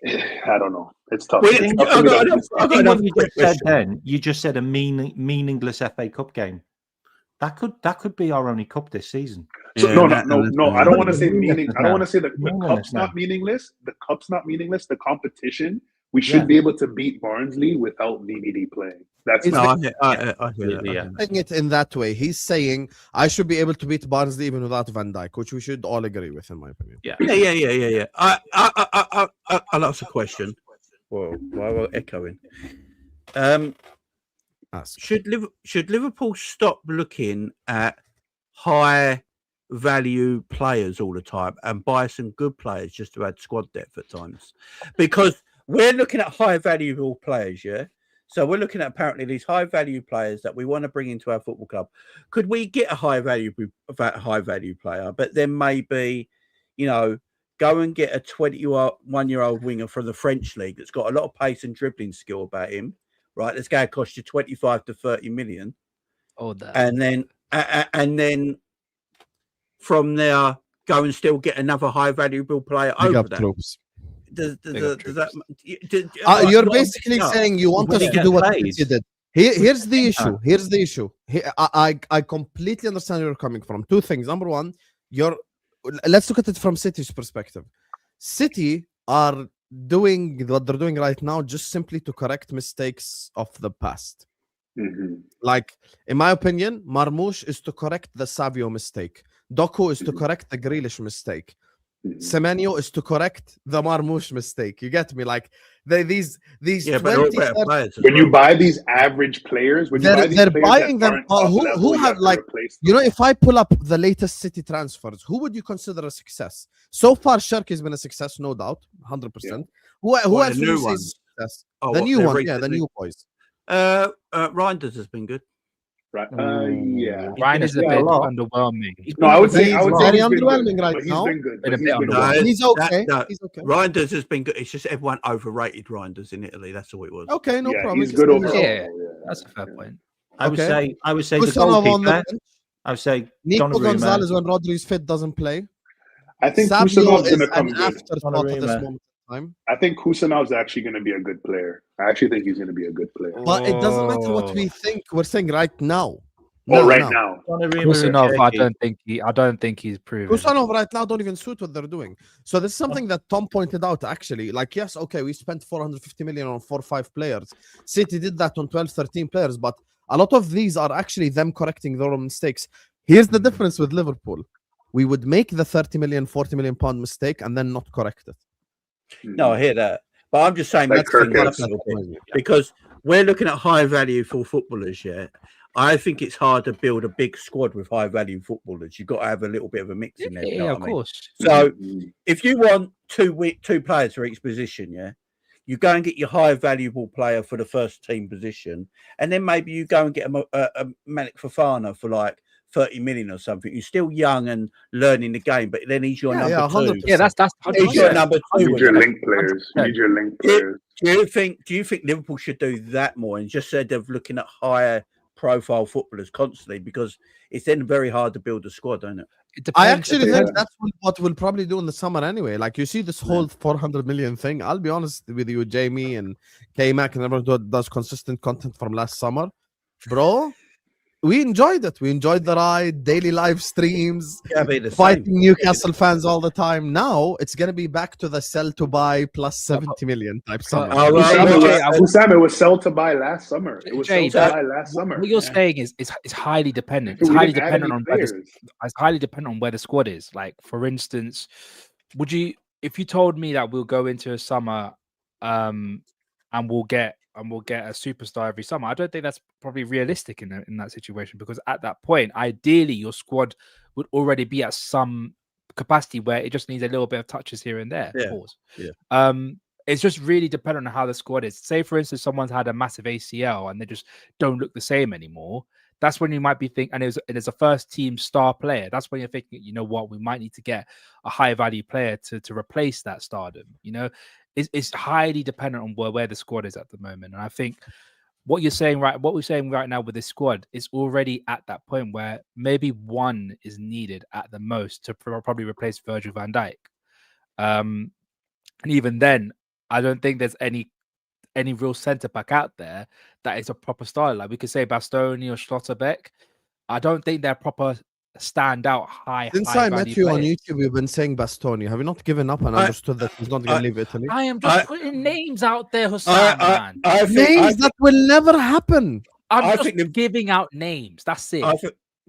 I don't know. It's tough. You just said a meaningless FA Cup game. That could be our only cup this season. So, no. I don't want to say meaning. I don't want to say that the cup's not meaningless. The cup's not meaningless. The competition. We should be able to beat Barnsley without VVD playing. That's I think it in that way. He's saying I should be able to beat Barnsley even without Van Dijk, which we should all agree with, in my opinion. Yeah. I'll ask a question. Whoa, we're echoing. Should Liverpool stop looking at high value players all the time and buy some good players just to add squad depth at times? Because we're looking at high valuable players, yeah. So we're looking at apparently these high value players that we want to bring into our football club. Could we get a high value player, but then maybe, go and get a 21-year-old winger from the French league that's got a lot of pace and dribbling skill about him, right? That's going to cost you 25 to 30 million. And then from there, go and still get another high valuable player over that. You're basically saying you want us to do what you did. Here's the issue. I completely understand where you're coming from. Two things. Number one, let's look at it from City's perspective. City are doing what they're doing right now just simply to correct mistakes of the past. Like, in my opinion, Marmoush is to correct the Savio mistake. Doku is to correct the Grealish mistake. Semenyo is to correct the Marmoush mistake. You get me? Like, these 20 players. When you buy these average players, they're buying them. Who have, like, if I pull up the latest City transfers, who would you consider a success? So far, Shirk has been a success, no doubt, 100%. Yeah. Who else would you say is a success? The new one, the new boys. Reinders has been good. Right. Ryan is a bit underwhelming. No, I would say very underwhelming right now. He's okay. Reinders has been good. It's just everyone overrated Reinders in Italy. That's all it was. Okay, no problem. He's good overall. Yeah, that's a fair point. I would say the goalkeeper. I would say Nico Gonzalez when Rodri's fit doesn't play. I think Savio Kusanov's going to is come an good. afterthought at this moment in time. I think Kusanov's actually going to be a good player. I actually think he's going to be a good player. But it doesn't matter what we think. We're saying right now. Right now. Kusanov, I don't think he's proven. Kusanov right now don't even suit what they're doing. So this is something that Tom pointed out actually. Like, yes, okay, we spent 450 million on 4 or 5 players. City did that on 12, 13 players, but a lot of these are actually them correcting their own mistakes. Here's the difference with Liverpool. We would make the 30 million, 40 million pound mistake and then not correct it. No, I hear that. But I'm just saying Like because we're looking at high value for footballers, yeah. I think it's hard to build a big squad with high value footballers. You've got to have a little bit of a mix in there. Yeah, of course. So if you want two players for each position, yeah, you go and get your high valuable player for the first team position, and then maybe you go and get a Malik Fofana for like 30 million or something. You're still young and learning the game, but then he's your number 2. Yeah, that's he's your number 2. You need your link players. You need your link players. Do you think Liverpool should do that more instead of looking at higher profile footballers constantly, because it's then very hard to build a squad, don't it? I actually think that's what we'll probably do in the summer anyway. Like, you see this whole 400 million thing. I'll be honest with you, Jamie and K-Mac and everyone does consistent content from last summer. Bro, we enjoyed it. We enjoyed the ride, daily live streams, fighting Newcastle fans all the time. Now it's going to be back to the sell to buy plus 70 million type summer. It was sell to buy last summer. It was sell to buy last summer. What you're saying is highly dependent. It's highly dependent on where the squad is. Like, for instance, if you told me that we'll go into a summer and we'll get a superstar every summer, I don't think that's probably realistic in that situation, because at that point, ideally, your squad would already be at some capacity where it just needs a little bit of touches here and there. Yeah. Pause. Yeah. It's just really dependent on how the squad is. Say, for instance, someone's had a massive ACL and they just don't look the same anymore. That's when you might be thinking, and it's a first team star player. That's when you're thinking, you know what, we might need to get a high value player to replace that stardom. You know, it's highly dependent on where the squad is at the moment. And I think what we're saying right now with this squad is already at that point where maybe one is needed at the most to probably replace Virgil van Dijk. And even then, I don't think there's any real centre back out there that is a proper starter. Like, we could say Bastoni or Schlotterbeck. I don't think they're proper standout high. Since I met you on YouTube, we've been saying Bastoni. Have you not given up and understood that he's not going to leave Italy? I am just putting names out there, Hassan, man. Names that will never happen. I'm just giving out names. That's it.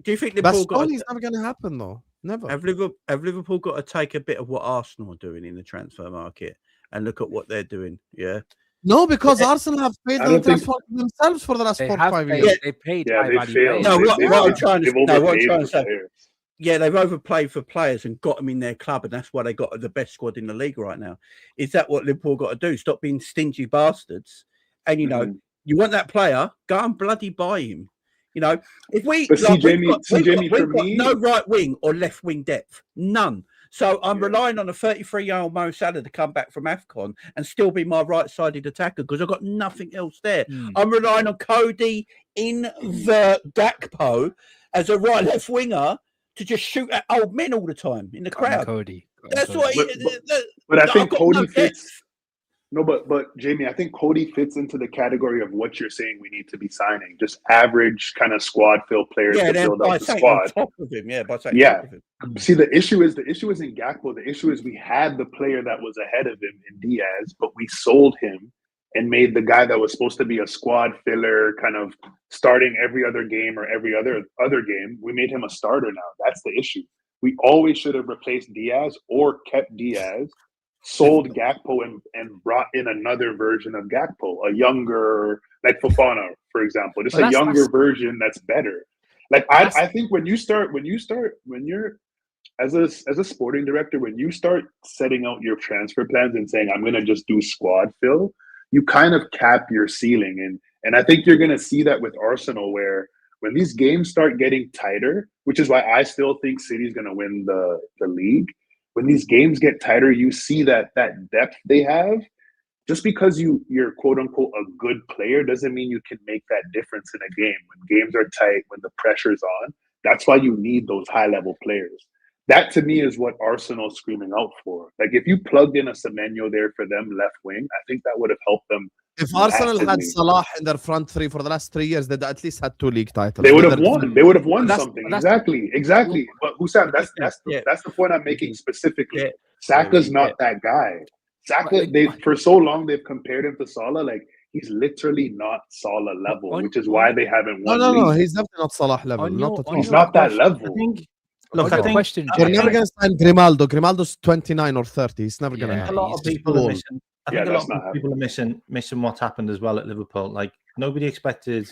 Do you think Bastoni's never going to happen, though? Never. Have Liverpool got to take a bit of what Arsenal are doing in the transfer market and look at what they're doing? Yeah. No, because Arsenal have paid themselves for the last 4 or 5 years. They paid. No, what I'm trying to say. Yeah, they've overplayed for players and got them in their club, and that's why they got the best squad in the league right now. Is that what Liverpool got to do? Stop being stingy bastards. And you know, you want that player, go and bloody buy him. You know, if we've got no right wing or left wing depth, none. So I'm relying on a 33-year-old Mo Salah to come back from AFCON and still be my right-sided attacker because I've got nothing else there. I'm relying on Cody in the Gakpo as a right-left winger to just shoot at old men all the time in the crowd. That's what. But I think Cody fits. No, but Jamie, I think Cody fits into the category of what you're saying we need to be signing. Just average kind of squad fill players to build up the squad. Top of him, top of him. See, the issue isn't Gakpo. The issue is we had the player that was ahead of him in Diaz, but we sold him and made the guy that was supposed to be a squad filler, kind of starting every other game or every other game. We made him a starter now. That's the issue. We always should have replaced Diaz or kept Diaz, sold Gakpo and brought in another version of Gakpo, a younger, like Fofana, for example, just a younger version that's better. Like I think when you're as a sporting director, when you start setting out your transfer plans and saying I'm going to just do squad fill, you kind of cap your ceiling, and I think you're going to see that with Arsenal, where when these games start getting tighter, which is why I still think City's going to win the league. When these games get tighter, you see that depth they have. Just because you're quote unquote a good player doesn't mean you can make that difference in a game. When games are tight, when the pressure's on, that's why you need those high level players. That to me is what Arsenal's screaming out for. Like if you plugged in a Semenyo there for them left wing, I think that would have helped them. If Arsenal had Salah in their front three for the last 3 years, they'd at least had 2 league titles. They would have won. They would have won something. Exactly. But Hussam, that's the point I'm making specifically. Yeah. Saka's not that guy. Saka, for so long they've compared him to Salah. Like he's literally not Salah level, which is why they haven't won. No, he's definitely not Salah level. He's not that level. Look, I think question. You're never going to sign Grimaldo. Grimaldo's 29 or 30. He's never going to happen. A lot of people are missing. I think a lot of people are missing what's happened as well at Liverpool. Like nobody expected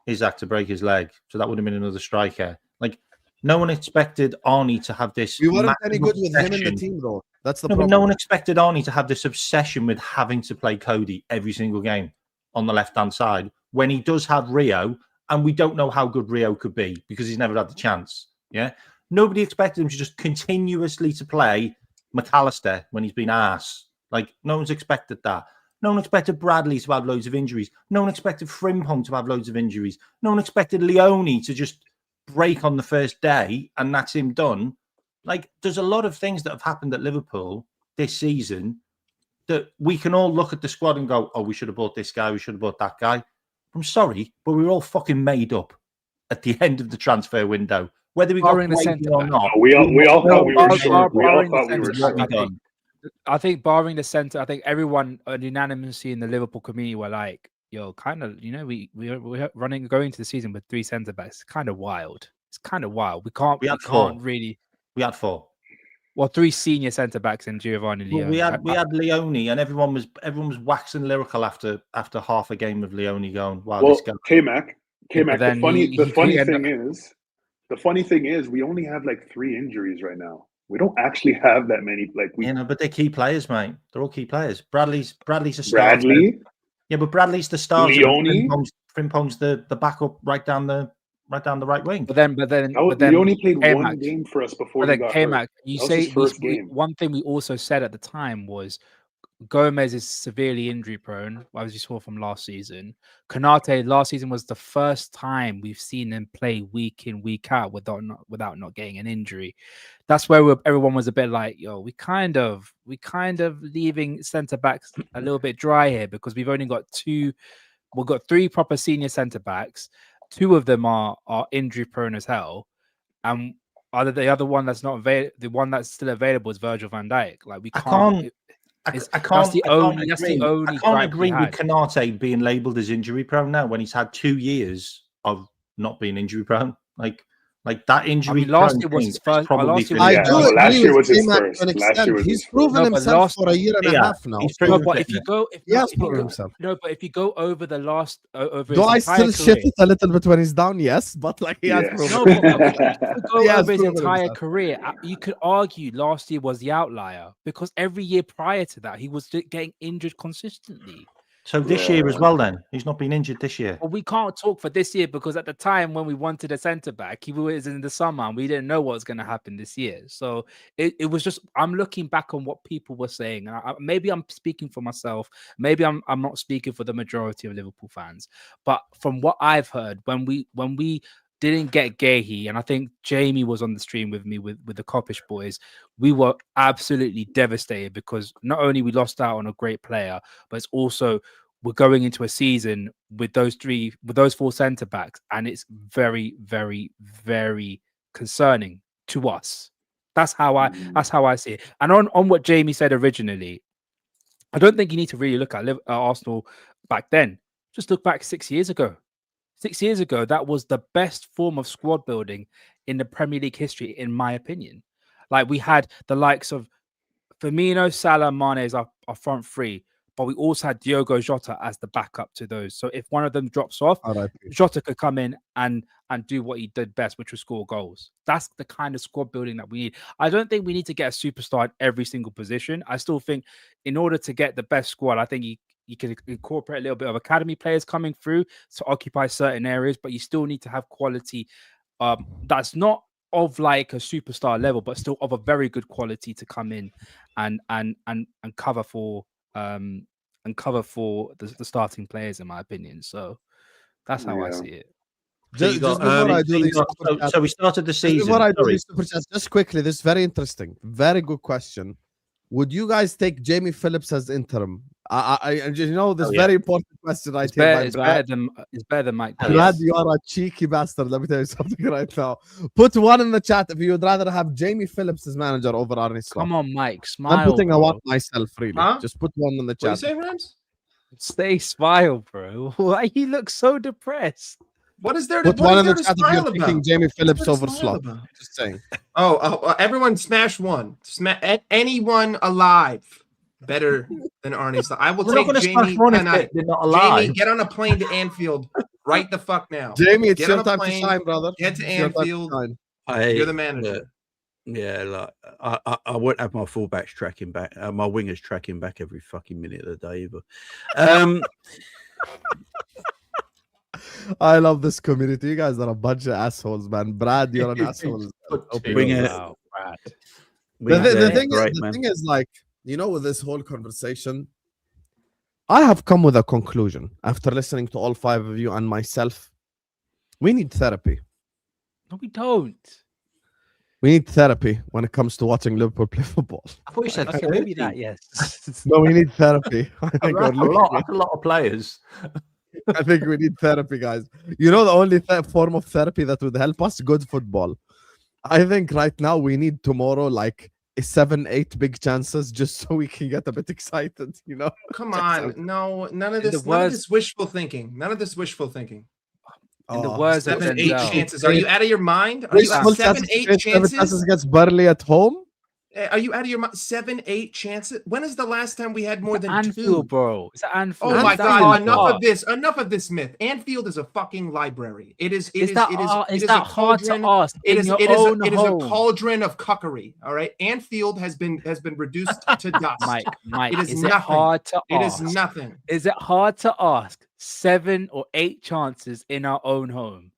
Isak to break his leg, so that would have been another striker. Like no one expected Arnie to have this. We weren't any good with him in the team, though. That's the problem. But no one expected Arnie to have this obsession with having to play Cody every single game on the left-hand side when he does have Rio, and we don't know how good Rio could be because he's never had the chance. Yeah, nobody expected him to just continuously to play McAllister when he's been arse. Like, no one's expected that. No one expected Bradley to have loads of injuries. No one expected Frimpong to have loads of injuries. No one expected Leone to just break on the first day and that's him done. Like, there's a lot of things that have happened at Liverpool this season that we can all look at the squad and go, oh, we should have bought this guy, we should have bought that guy. I'm sorry, but we were all fucking made up at the end of the transfer window. Whether we got the centre or not. We all thought we were sure. We all thought we were sure. I think barring the centre, I think everyone unanimously in the Liverpool community were like, yo, kind of, you know, we're going to the season with 3 centre backs. It's kind of wild. It's kind of wild. We can't really. We had 4. Well, 3 senior centre backs in Giovanni Leone. Well, we had Leone, and everyone was waxing lyrical after half a game of Leone going, wow, this guy. K-Mac. The funny thing is, we only have like 3 injuries right now. We don't actually have that many. But they're key players, mate. They're all key players. Bradley's a starter. Bradley. Yeah, but Bradley's the starter. Leone. Frimpong's the backup right down the right wing. But then Leone played one game for us before he got hurt. You say one thing we also said at the time was Gomez is severely injury prone, as you saw from last season. Konate last season was the first time we've seen him play week in, week out without not getting an injury. That's where everyone was a bit like, yo, we kind of leaving centre backs a little bit dry here because we've only got 2. We've got 3 proper senior centre backs. 2 of them are injury prone as hell, and the other one that's not available, the one that's still available is Virgil van Dijk. Like we can't. I can't agree with Konate being labelled as injury prone now when he's had 2 years of not being injury prone. Like that injury. Last year was his first. Last year was his first. He's proven himself for a year and a half now. But if you go over the last, do I still shit it a little bit when he's down? Yes, but like he has proven. No, but if you go over his entire career, you could argue last year was the outlier because every year prior to that he was getting injured consistently. So this year as well, then he's not been injured this year. Well, we can't talk for this year because at the time when we wanted a centre back, he was in the summer and we didn't know what was going to happen this year. So it was just, I'm looking back on what people were saying, and maybe I'm speaking for myself. Maybe I'm not speaking for the majority of Liverpool fans. But from what I've heard, when we didn't get Guehi, and I think Jamie was on the stream with me with the Coppish boys, we were absolutely devastated because not only we lost out on a great player, but it's also we're going into a season with those 4 centre backs, and it's very, very, very concerning to us. That's how I see it. And on what Jamie said originally, I don't think you need to really look at Arsenal back then. Just look back 6 years ago. 6 years ago, that was the best form of squad building in the Premier League history, in my opinion. Like we had the likes of Firmino, Salah, Mane as our front 3, but we also had Diogo Jota as the backup to those. So if one of them drops off, Jota could come in and do what he did best, which was score goals. That's the kind of squad building that we need. I don't think we need to get a superstar at every single position. I still think in order to get the best squad, I think you can incorporate a little bit of academy players coming through to occupy certain areas, but you still need to have quality that's not of like a superstar level, but still of a very good quality to come in and cover for the starting players, in my opinion. So that's how I see it. Just before I do these so we started the season. Before I do these super chats, just quickly, this is very interesting, very good question. Would you guys take Jamie Phillips as interim? This very important question right here. It's better than Mike. Brad, you are a cheeky bastard. Let me tell you something right now. Put one in the chat if you would rather have Jamie Phillips as manager over Arne Slot. Come on, Mike. Smile. I'm putting bro. a one myself, really. Huh? Just put one in the chat. What do you say, Rams? Stay smile, bro. Why you look so depressed? What is there to put one in the chat if you're picking Jamie Phillips over Slot? Just saying. Everyone smash one. Anyone alive better than Arne Slot. I will take Jamie tonight. Jamie, get on a plane to Anfield right the fuck now. Jamie, it's your time to shine, brother. Get to Anfield. You're the manager. I won't have my fullbacks tracking back, my wingers tracking back every fucking minute of the day either. I love this community. You guys are a bunch of assholes, man. Brad, you're an asshole. Brad. The thing is, like, with this whole conversation, I have come with a conclusion after listening to all 5 of you and myself. We need therapy. No, we don't. We need therapy when it comes to watching Liverpool play football. I thought you said maybe that, yes. No, we need therapy. a lot of players. I think we need therapy, guys. The only form of therapy that would help us, good football. I think right now we need tomorrow like 7-8 big chances just so we can get a bit excited. Come on, no, none of this wishful thinking. None of this wishful thinking. In the words 7-8 chances. Are you out of your mind? Are you 7-8 chances against Burnley at home? Are you out of your mind? 7-8 chances. When is the last time we had more than Anfield, 2? bro. It's Anfield. Oh my god! Enough of this myth. Anfield is a fucking library. It is hard to ask? It is a cauldron of cuckery. All right. Anfield has been reduced to dust. Mike, it is is nothing. It hard to it ask? Is nothing. Is it hard to ask 7 or 8 chances in our own home?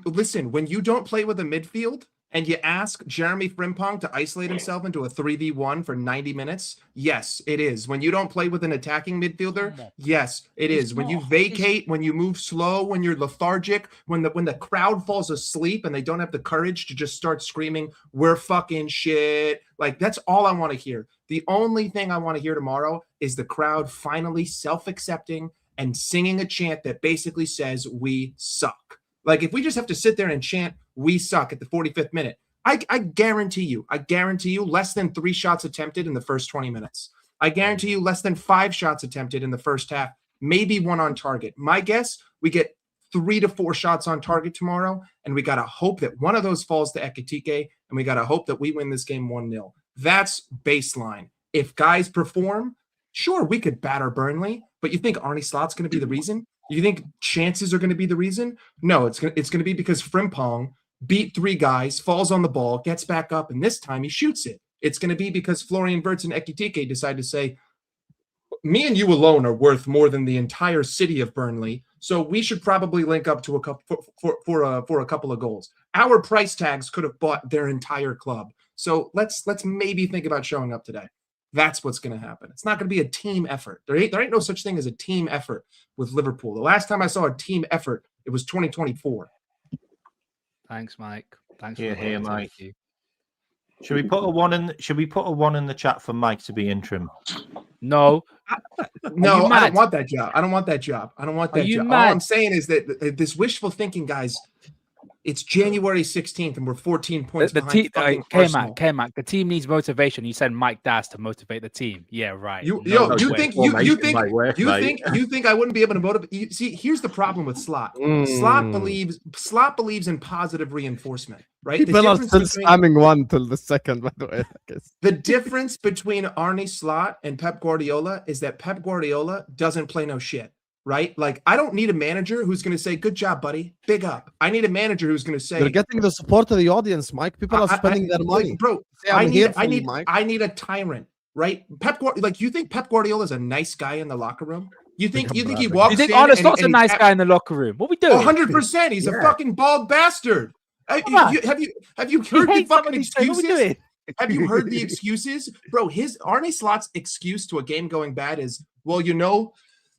Listen, when you don't play with a midfield and you ask Jeremy Frimpong to isolate himself into a 3v1 for 90 minutes, yes, it is. When you don't play with an attacking midfielder, yes, it is. When you vacate, when you move slow, when you're lethargic, when the crowd falls asleep and they don't have the courage to just start screaming, "We're fucking shit." Like, that's all I want to hear. The only thing I want to hear tomorrow is the crowd finally self-accepting and singing a chant that basically says, "We suck." Like, if we just have to sit there and chant "we suck" at the 45th minute, I guarantee you less than 3 shots attempted in the first 20 minutes. I guarantee you less than 5 shots attempted in the first half, maybe 1 on target. My guess, we get 3 to 4 shots on target tomorrow, and we got to hope that one of those falls to Ekitike, and we got to hope that we win this game 1-0. That's baseline. If guys perform, sure, we could batter Burnley, but you think Arne Slot's going to be the reason? You think chances are going to be the reason? No, it's going to be because Frimpong beat 3 guys, falls on the ball, gets back up, and this time he shoots it. It's going to be because Florian Wirtz and Ekitike decide to say, me and you alone are worth more than the entire city of Burnley, so we should probably link up to a couple for a couple of goals. Our price tags could have bought their entire club. So let's maybe think about showing up today. That's what's going to happen. It's not going to be a team effort. There ain't no such thing as a team effort with Liverpool. The last time I saw a team effort, it was 2024. Thanks, Mike. Thanks. Here, Mike. Should we put a 1 in? Should we put a 1 in the chat for Mike to be interim? No. No, I don't want that job. I don't want that job. All I'm saying is that this wishful thinking, guys. It's January 16th, and we're 14 points behind. K-Mac, the team needs motivation. You said Mike Das to motivate the team. Yeah, right. You think I wouldn't be able to motivate? See, here's the problem with Slot. Slot believes in positive reinforcement, right? People are still spamming 1 till the second, by the way. The difference between Arne Slot and Pep Guardiola is that Pep Guardiola doesn't play no shit. Right? Like, I don't need a manager who's going to say, "Good job, buddy. Big up." I need a manager who's going to say, "They're getting the support of the audience, Mike. People are spending their money." Bro, I need a tyrant, right? You think Pep Guardiola is a nice guy in the locker room? You think he walks in? You think Arne Slot's a nice guy in the locker room? What we doing? 100%. He's a fucking bald bastard. Have you heard the fucking excuses? Have you heard the excuses? Bro, Arne Slot's excuse to a game going bad is, well,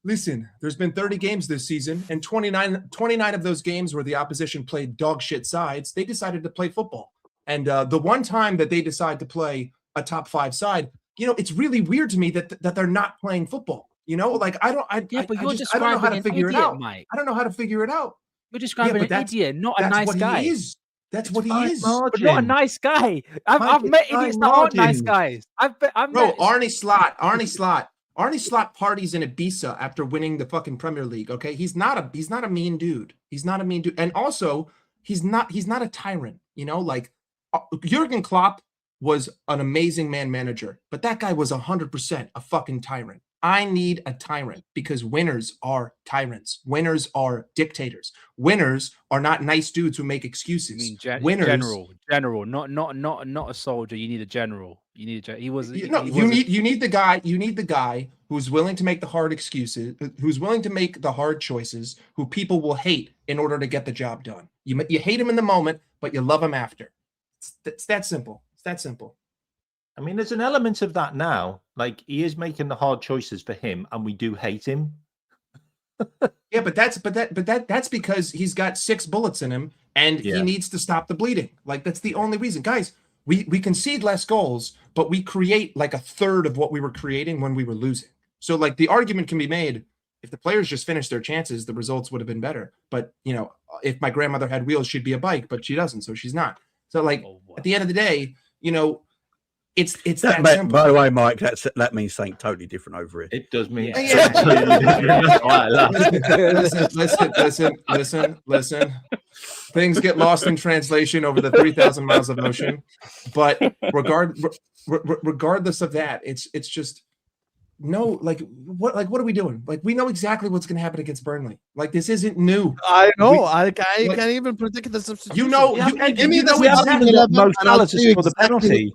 Listen, there's been 30 games this season, and 29 of those games where the opposition played dog shit sides, they decided to play football. And the one time that they decide to play a top 5 side, it's really weird to me that they're not playing football. Like I don't know how to figure it out. Mike. I don't know how to figure it out. You're describing an idiot, not a nice guy. That's what he is. But not a nice guy. I've met idiots that aren't nice guys. Arnie Slot parties in Ibiza after winning the fucking Premier League. Okay, he's not a mean dude. He's not a mean dude, and also he's not a tyrant. Like Jurgen Klopp was an amazing manager, but that guy was 100% a fucking tyrant. I need a tyrant because winners are tyrants. Winners are dictators. Winners are not nice dudes who make excuses. I mean, winners, general, not a soldier. You need a general. You need a. You need the guy who's willing to make the hard excuses, who's willing to make the hard choices, who people will hate in order to get the job done. You hate him in the moment, but you love him after. It's that simple. It's that simple. I mean, there's an element of that now. Like, he is making the hard choices for him, and we do hate him. Yeah, but that's because he's got 6 bullets in him, and he needs to stop the bleeding. Like, that's the only reason, guys. We concede less goals, but we create like a third of what we were creating when we were losing. So, like, the argument can be made: if the players just finished their chances, the results would have been better. But if my grandmother had wheels, she'd be a bike, but she doesn't, so she's not. So, like, at the end of the day, it's that simple. By the way, Mike, that means something totally different over here. It does mean Listen. Things get lost in translation over the 3,000 miles of ocean. But regardless of that, it's just what are we doing? Like, we know exactly what's going to happen against Burnley. Like, this isn't new. I know. I can't even predict the substitution. Give me the most for the penalty.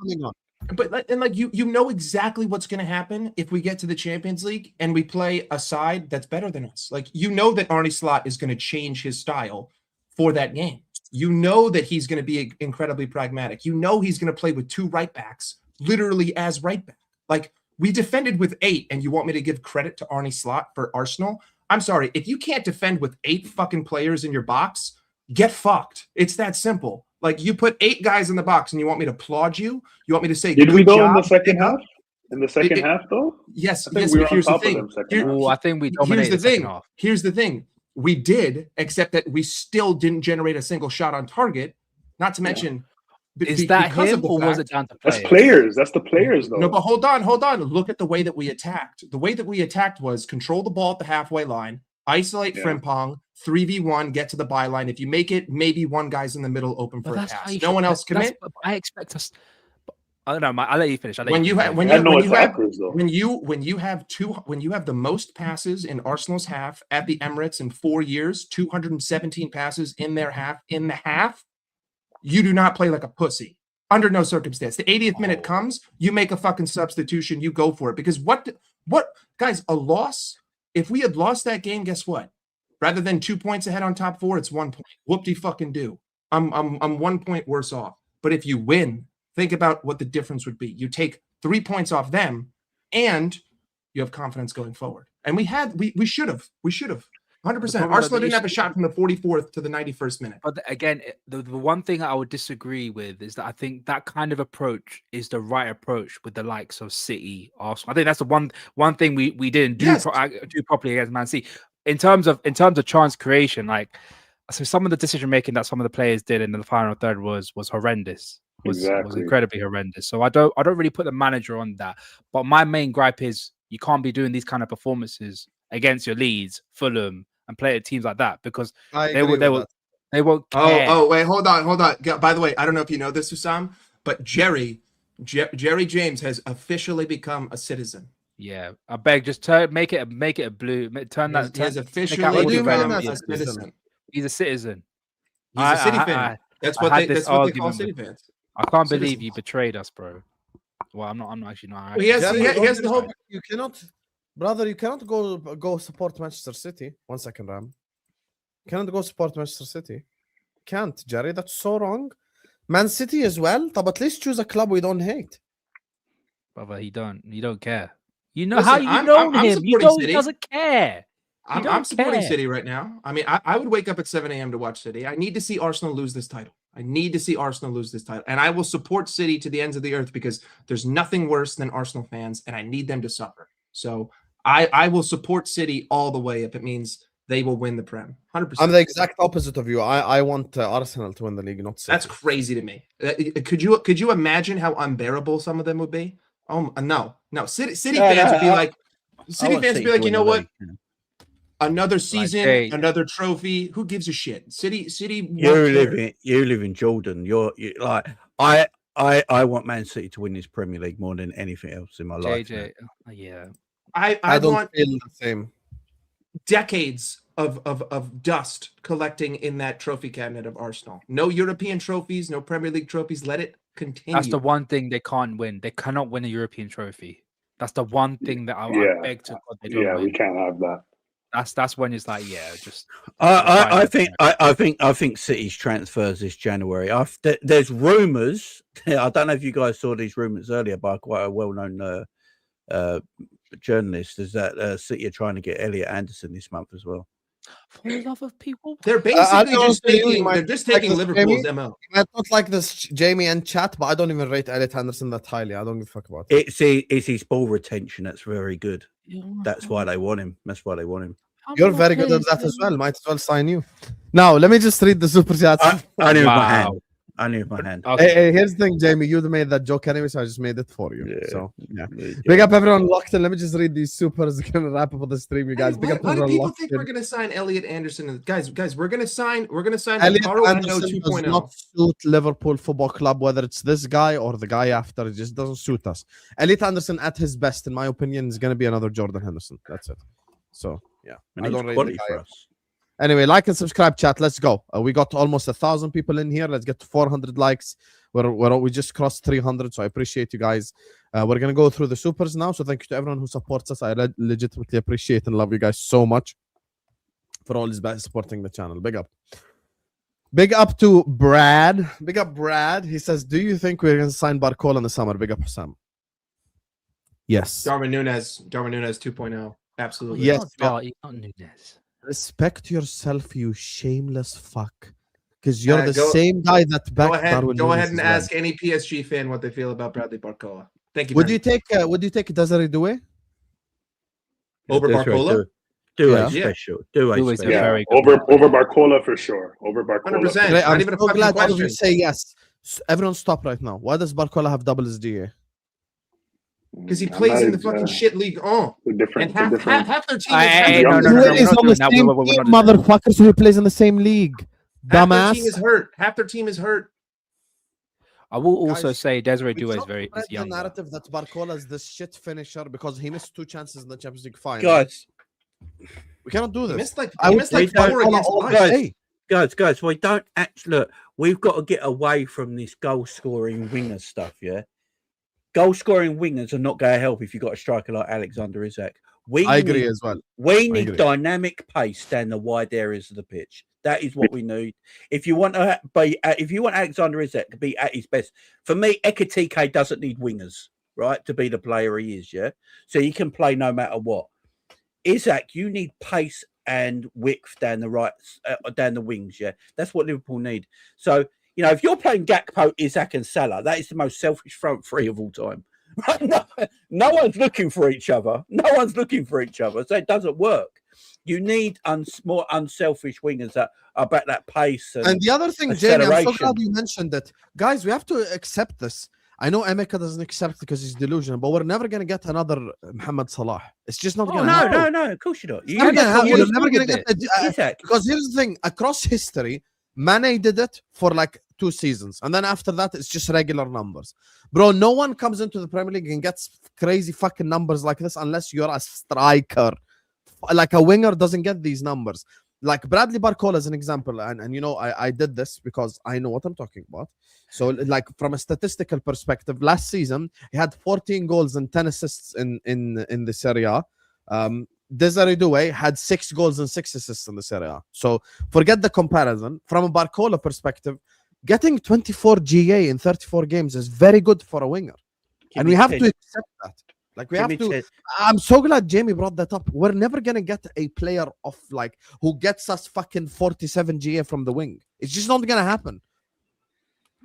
But you know exactly what's going to happen if we get to the Champions League and we play a side that's better than us. Like, that Arnie Slot is going to change his style for that game. That he's going to be incredibly pragmatic. He's going to play with 2 right backs, literally as right back. Like, we defended with 8, and you want me to give credit to Arnie Slot for Arsenal? I'm sorry. If you can't defend with 8 fucking players in your box, get fucked. It's that simple. Like, you put 8 guys in the box, and you want me to applaud you? You want me to say, did we go in the second half? In the second half, though? Yes. I think we were on top of them second half. I think we dominated the second half. Here's the thing. We did, except that we still didn't generate a single shot on target. Not to mention, is that him or was it down to players? That's players. That's the players, though. No, but hold on. Look at the way that we attacked. The way that we attacked was control the ball at the halfway line, isolate Frimpong, 3v1, get to the byline. If you make it, maybe one guy's in the middle open for a pass. No one else commit. I expect us. I don't know. I'll let you finish. When you have the most passes in Arsenal's half at the Emirates in 4 years, 217 passes in the half, you do not play like a pussy under no circumstance. The 80th minute comes, you make a fucking substitution, you go for it. Because what guys, a loss, if we had lost that game, guess what? Rather than 2 points ahead on top 4, it's 1 point. Whoop-de-fucking-do. I'm 1 point worse off. But if you win, think about what the difference would be. You take 3 points off them, and you have confidence going forward. And we should have. 100%. Arsenal didn't have a shot from the 44th to the 91st minute. But again, the one thing I would disagree with is that I think that kind of approach is the right approach with the likes of City, Arsenal. I think that's the one thing we didn't do properly against Man City. In terms of chance creation, like, so some of the decision making that some of the players did in the final third was horrendous. Was incredibly horrendous. So I don't really put the manager on that. But my main gripe is you can't be doing these kind of performances against your Leeds, Fulham, and play at teams like that because they won't care. Oh, wait, hold on. By the way, I don't know if you know this, Hussam, but Jerry James has officially become a citizen. Yeah, I beg, just make it a blue. Turn that. He has officially become a citizen. He's a citizen. He's a City fan. That's what they call City fans. I can't believe you betrayed us, bro. Well, I'm not actually. Well, he has the whole. You cannot, brother. You cannot go support Manchester City. 1 second, Ram. You cannot go support Manchester City. Can't, Jerry. That's so wrong. Man City as well. But at least choose a club we don't hate. Brother, he don't care. You know how you know him. You know he doesn't care. I'm supporting City right now. I mean, I would wake up at 7 a.m. to watch City. I need to see Arsenal lose this title. And I will support City to the ends of the earth because there's nothing worse than Arsenal fans, and I need them to suffer. So I will support City all the way if it means they will win the Prem. 100%. I'm the exact opposite of you. I want Arsenal to win the league, not City. That's crazy to me. Could you imagine how unbearable some of them would be? Oh no. City fans would be like, you know what? Another season, another trophy. Who gives a shit? City. You live in Jordan. You're like I want Man City to win this Premier League more than anything else in my life. Yeah. I don't want feel the same. Decades of dust collecting in that trophy cabinet of Arsenal. No European trophies, no Premier League trophies. Let it continue. That's the one thing they can't win. They cannot win a European trophy. That's the one thing that I beg to God they don't win. We can't have that. That's when it's like, just. I think City's transfers this January. There's rumours. I don't know if you guys saw these rumours earlier by quite a well-known journalist. Is that City are trying to get Elliot Anderson this month as well? For the love of people, they're basically just taking Liverpool's MO. I don't like this, Jamie and chat, but I don't even rate Elliot Anderson that highly. I don't give a fuck about it. It's his ball retention that's very good. That's why they want him. You're very good at that as well. Might as well sign you. Now, let me just read the super chats. I knew my hand. Okay. Hey, here's the thing, Jamie. You made that joke anyway, so I just made it for you. Big up everyone locked in. Let me just read these supers. Gonna wrap up the stream, you guys. Big up why do everyone people locked think in. we're gonna sign Elliot Anderson? Guys, we're gonna sign Elliot Anderson does not suit Liverpool Football Club, whether it's this guy or the guy after. It just doesn't suit us. Elliot Anderson at his best, in my opinion, is gonna be another Jordan Henderson. That's it. So I don't rate the guy. Anyway, like and subscribe, chat. Let's go. We got almost 1,000 people in here. Let's get to 400 likes. We just crossed 300, so I appreciate you guys. We're gonna go through the supers now. So thank you to everyone who supports us. I legitimately appreciate and love you guys so much for always supporting the channel. Big up. Big up to Brad. Big up Brad. He says, "Do you think we're gonna sign Barcola in the summer?" Big up Hussam. Yes. Darwin Núñez 2.0. Absolutely. Yes. Not Núñez. Respect yourself, you shameless fuck. Because you're the same guy that backed Darwin. Go ahead and ask any PSG fan what they feel about Bradley Barcola. Thank you. Would you take Desiree Doué over Barcola? Special. Yeah, over Barcola for sure. Over Barcola. 100%. I'm so glad you say yes. Everyone stop right now. Why does Barcola have double his DA? Because he plays in the fucking shit league on. And half their team is on the same team, motherfucker, so he plays in the same league. Dumbass. Half their team is hurt. I will also say Desiree Doué is young. The narrative that Barcola is this shit finisher because he missed 2 chances in the Champions League final. Guys, we cannot do this. He missed like 4 against us. Guys, we don't actually look. We've got to get away from this goal-scoring winger stuff, yeah? Goal-scoring wingers are not going to help if you've got a striker like Alexander Isak. I agree as well. We need dynamic pace down the wide areas of the pitch. That is what we need. If you want Alexander Isak to be at his best, for me, Ekitike doesn't need wingers, right, to be the player he is. Yeah, so he can play no matter what. Isak, you need pace and width down the wings. Yeah, that's what Liverpool need. So. You know, if you're playing Gakpo, Isak, and Salah, that is the most selfish front three of all time. No one's looking for each other. So it doesn't work. You need more unselfish wingers that are about that pace. And the other thing, Jamie, I'm so glad you mentioned that. Guys, we have to accept this. I know Emeka doesn't accept it because he's delusional, but we're never going to get another Mohamed Salah. It's just not going to happen. No, of course you're not. You're never going to get because here's the thing. Across history, Mane did it for like 2 seasons, and then after that it's just regular numbers, bro. No one comes into the Premier League and gets crazy fucking numbers like this unless you're a striker. Like a winger doesn't get these numbers. Like Bradley Barcola is an example, and you know I did this because I know what I'm talking about. So like from a statistical perspective, last season he had 14 goals and 10 assists in the Serie A. Desiree Doué had 6 goals and 6 assists in the Serie A. So forget the comparison. From a Barcola perspective, getting 24 GA in 34 games is very good for a winger. And we have to accept that. Like we have to. I'm so glad Jamie brought that up. We're never gonna get a player of like who gets us fucking 47 GA from the wing. It's just not gonna happen.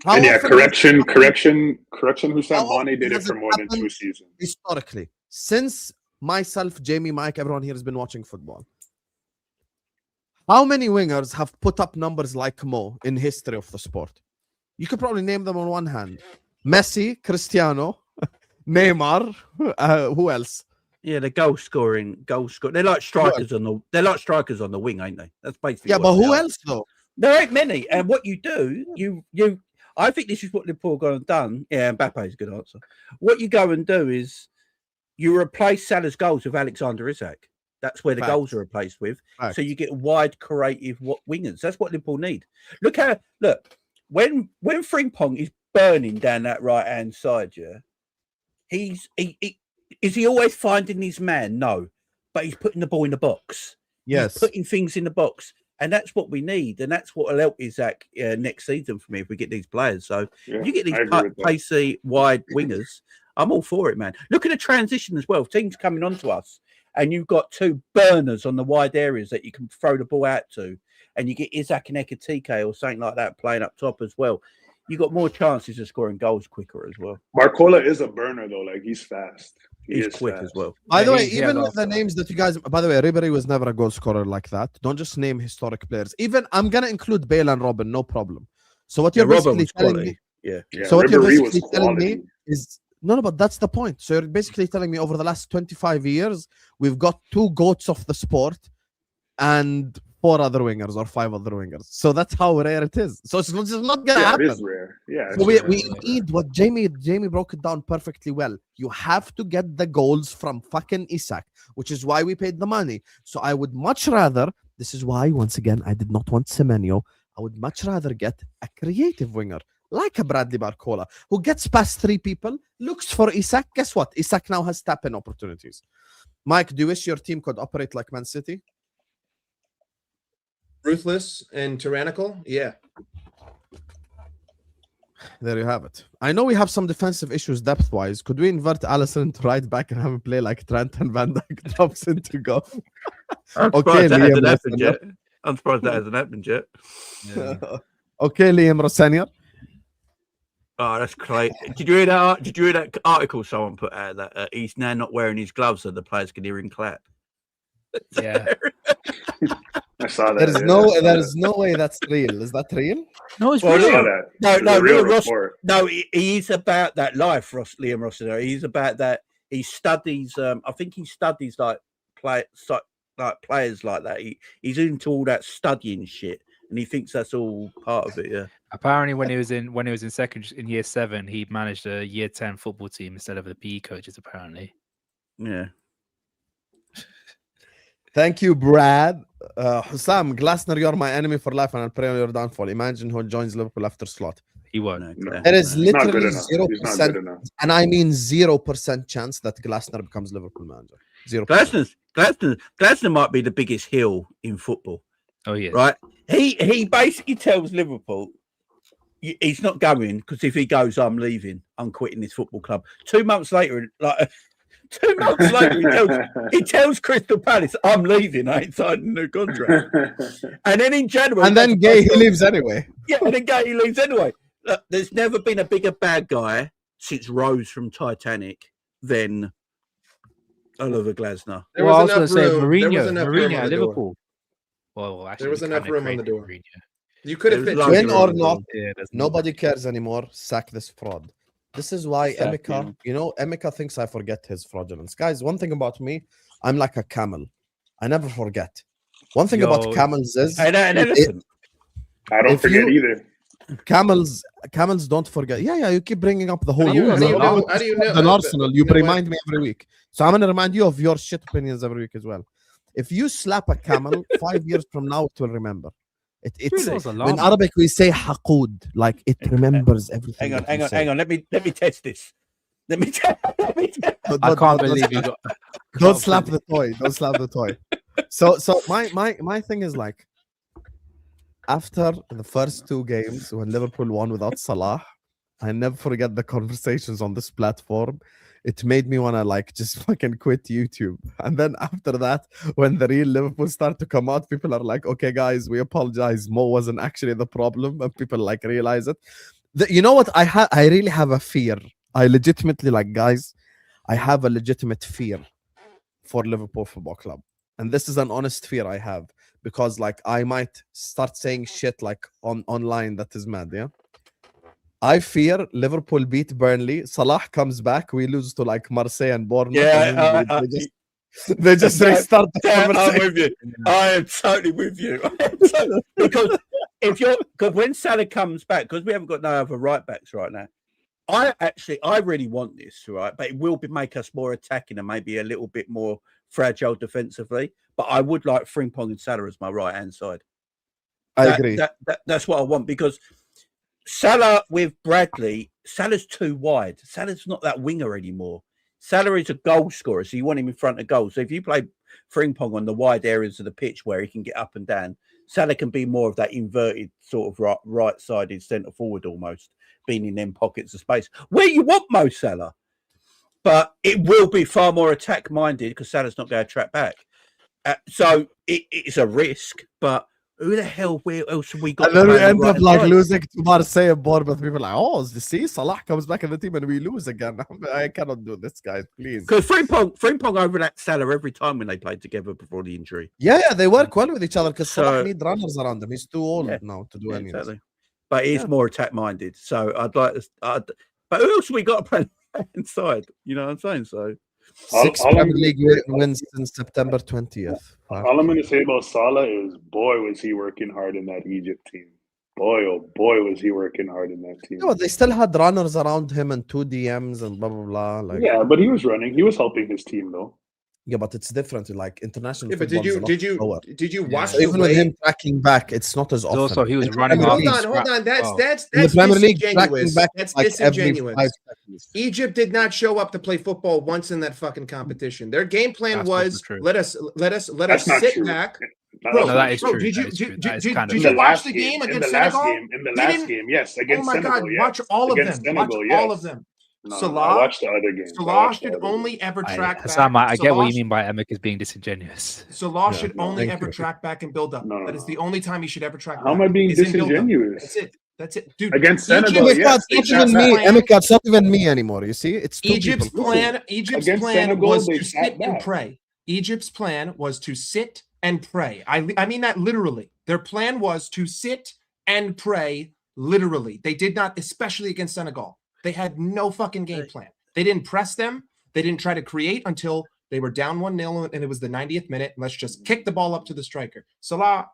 And yeah, correction. Husam Bani did it for more than 2 seasons. Historically, since myself, Jamie, Mike, everyone here has been watching football. How many wingers have put up numbers like Mo in history of the sport? You could probably name them on one hand. Messi, Cristiano, Neymar. Who else? Yeah, the goal scoring. They're like strikers on the. They're like strikers on the wing, ain't they? That's basically. Yeah, but who else though? There ain't many. And what you do, you. I think this is what Liverpool got and done. Yeah, Mbappe is a good answer. What you go and do is you replace Salah's goals with Alexander Isak. That's where the goals are replaced with. So you get wide, creative wingers. That's what Liverpool need. Look when Frimpong is burning down that right hand side, yeah. Is he always finding his man? No, but he's putting the ball in the box. Yes, he's putting things in the box, and that's what we need, and that's what will help Isak next season for me if we get these players. So you get these pacey, wide wingers. I'm all for it, man. Look at the transition as well. Teams coming onto us, and you've got 2 burners on the wide areas that you can throw the ball out to, and you get Isak and Ekatike or something like that playing up top as well. You got more chances of scoring goals quicker as well. Marcola is a burner though, like he's fast. He's quick as well. By the way, even with the names that you guys, by the way, Ribery was never a goal scorer like that. Don't just name historic players. Even I'm gonna include Bale and Robin, no problem. So what you're basically telling me, so what you're basically telling me is no, but that's the point. So you're basically telling me over the last 25 years, we've got 2 goats of the sport and 4 other wingers or 5 other wingers. So that's how rare it is. So it's just not gonna happen. It is rare. Yeah. So we need what Jamie broke it down perfectly well. You have to get the goals from fucking Isak, which is why we paid the money. So I would much rather. This is why once again I did not want Semenyo. I would much rather get a creative winger like a Bradley Barcola who gets past 3 people, looks for Isak. Guess what? Isak now has tap-in opportunities. Mike, do you wish your team could operate like Man City? Ruthless and tyrannical, yeah. There you have it. I know we have some defensive issues depth-wise. Could we invert Alisson to right back and have him play like Trent and Van Dijk drops into goal? Okay, Liam. I'm surprised that hasn't happened yet. Yeah. Okay, Liam Rossenior. Oh, that's great. Did you read that article someone put out that he's now not wearing his gloves so the players can hear him clap? Yeah. I saw that. There is no way that's real. Is that real? No, it's real. No, he's about that life, Liam Rossiter. He's about that. He studies. I think he studies like players like that. He's into all that studying shit, and he thinks that's all part of it. Yeah. Apparently, when he was in year 7, he managed a year 10 football team instead of the PE coaches. Apparently. Yeah. Thank you, Brad. Hussam, Glasner, you're my enemy for life and I'll pray on your downfall. Imagine who joins Liverpool after Slot. He won't. No. There is literally 0%, and I mean 0% chance that Glasner becomes Liverpool manager. 0%. Glasner might be the biggest heel in football. Oh, yeah. Right? He basically tells Liverpool he's not going because if he goes, I'm leaving. I'm quitting this football club. 2 months later, 2 months later, he tells Crystal Palace, I'm leaving. I ain't signed a new contract. And then in January... And then Guehi leaves anyway. Yeah, and then Guehi leaves anyway. Look, there's never been a bigger bad guy since Rose from Titanic than Oliver Glasner. There was enough room. Mourinho at Liverpool. Well, actually, there was enough room on the door. Mourinho. You could have fit win or not. Nobody cares anymore. Sack this fraud. This is why Emeka thinks I forget his fraudulence. Guys, one thing about me, I'm like a camel. I never forget. One thing about camels is I don't forget either. Camels don't forget. Yeah, you keep bringing up the whole How do you know? An Arsenal. You remind me every week. So I'm gonna remind you of your shit opinions every week as well. If you slap a camel 5 years from now, it will remember. It's in Arabic we say haqud, like it remembers everything. Hang on. Let me test this. I can't believe you got. Don't slap the toy. Don't slap the toy. So my thing is like, after the first 2 games when Liverpool won without Salah, I never forget the conversations on this platform. it made me want to like just fucking quit YouTube. And then after that, when the real Liverpool start to come out, people are like, okay, guys, we apologize. Mo wasn't actually the problem. And people like realize it. You know what? I really have a fear. I legitimately, like, guys, I have a legitimate fear for Liverpool Football Club. And this is an honest fear I have, because like I might start saying shit like online that is mad, yeah? I fear Liverpool beat Burnley, Salah comes back, we lose to like Marseille and Bournemouth. Yeah, they just restart the I'm with you. I am totally with you. Because when Salah comes back, because we haven't got no other right backs right now, I really want this, right? But it will make us more attacking and maybe a little bit more fragile defensively. But I would like Frimpong and Salah as my right hand side. I agree. That's what I want, because Salah with Bradley, Salah's too wide. Salah's not that winger anymore. Salah is a goal scorer, so you want him in front of goals. So if you play Frimpong on the wide areas of the pitch where he can get up and down, Salah can be more of that inverted sort of right-sided centre forward almost, being in them pockets of space where you want Mo Salah. But it will be far more attack-minded because Salah's not going to track back. So it's a risk, but who the hell else have we got? And then we end up like losing to Marseille and Bournemouth. People are like, oh, see, Salah comes back in the team and we lose again. I cannot do this, guys, please. Because Frimpong overlapped Salah every time when they played together before the injury. Yeah, they work well with each other because Salah need runners around him. He's too old now to do anything. Exactly. But he's more attack-minded. So I'd like to... but who else have we got to play inside? You know what I'm saying? So... 6 Premier League wins since September 20th. All I'm going to say about Salah is, boy, was he working hard in that Egypt team. Boy, oh boy, was he working hard in that team. No, they still had runners around him and 2 DMs and blah, blah, blah. Like, yeah, but he was running. He was helping his team, though. Yeah, but it's different. Like international. Yeah, but did you watch? So even with him tracking back, it's not as often. Also, he was running. Hold on. That's disingenuous. That's disingenuous. Egypt did not show up to play football once in that fucking competition. Their game plan was let us sit back. Bro, that is true. Did you watch the game against Senegal? In the last game, yes, against Senegal. Oh my God! Watch all of them. Watch all of them. No, Salah, I watched the other game. Salah should only ever track back. Hassan, I get what you mean by Emek is being disingenuous. Salah should only ever track back and build up. That is the only time he should ever track back. How am I being disingenuous? That's it. Dude, against Senegal, it's not even me. Emeka, it's not even me anymore. You see, it's Egypt's plan was to sit and pray. Egypt's plan was to sit and pray. I mean that literally. Their plan was to sit and pray literally. They did not, especially against Senegal. They had no fucking game plan. They didn't press them. They didn't try to create until they were down 1-0 and it was the 90th minute. Let's just kick the ball up to the striker. Salah,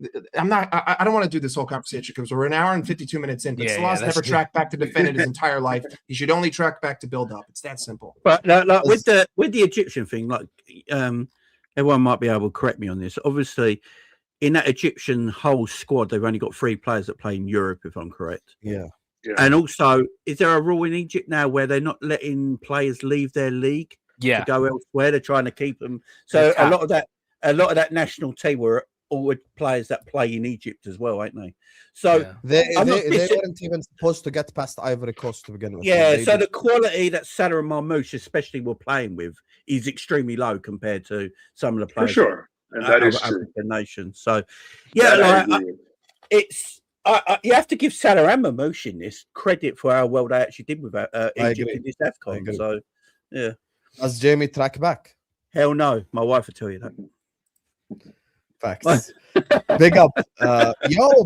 I don't want to do this whole conversation because we're an hour and 52 minutes in, but Salah's never tracked back to defend it his entire life. He should only track back to build up. It's that simple. But like with the Egyptian thing, like everyone might be able to correct me on this. Obviously, in that Egyptian whole squad, they've only got 3 players that play in Europe, if I'm correct. Yeah. And also, is there a rule in Egypt now where they're not letting players leave their league to go elsewhere? They're trying to keep them. So a lot of that national team were all players that play in Egypt as well, ain't they? So they weren't even supposed to get past Ivory Coast to begin with. Yeah, so the quality that Salah and Marmoush especially were playing with is extremely low compared to some of the players. For sure, and that is true. The nation. So it's. You have to give Salah and Marmoush in this credit for how well they actually did with Egypt in this AFCON. So, yeah. Does Jamie track back? Hell no. My wife will tell you that. Facts. Big up.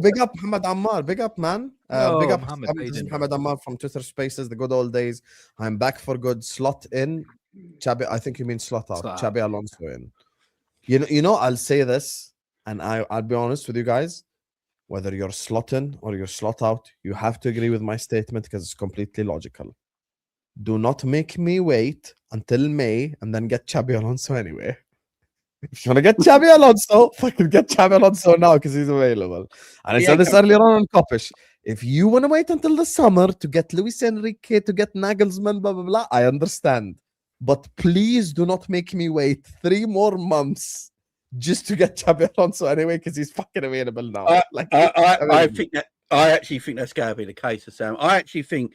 Big up Muhammad Ammar. Big up, man. Big up Muhammad Ammar from Twitter Spaces, the good old days. I'm back for good. Slot in. Chabi, I think you mean slot out. Chabi Alonso in. You know, I'll say this, and I'll be honest with you guys. Whether you're slot in or you're slot out, you have to agree with my statement because it's completely logical. Do not make me wait until May and then get Chabi Alonso anyway. If you want to get Chabi Alonso, fucking get Chabi Alonso now because he's available. And I said this earlier on Kopish. If you want to wait until the summer to get Luis Enrique, to get Nagelsmann, blah, blah, blah, I understand. But please do not make me wait 3 more months just to get Chabi Alonso anyway, because he's fucking available now. I actually think that's going to be the case of Sam. I actually think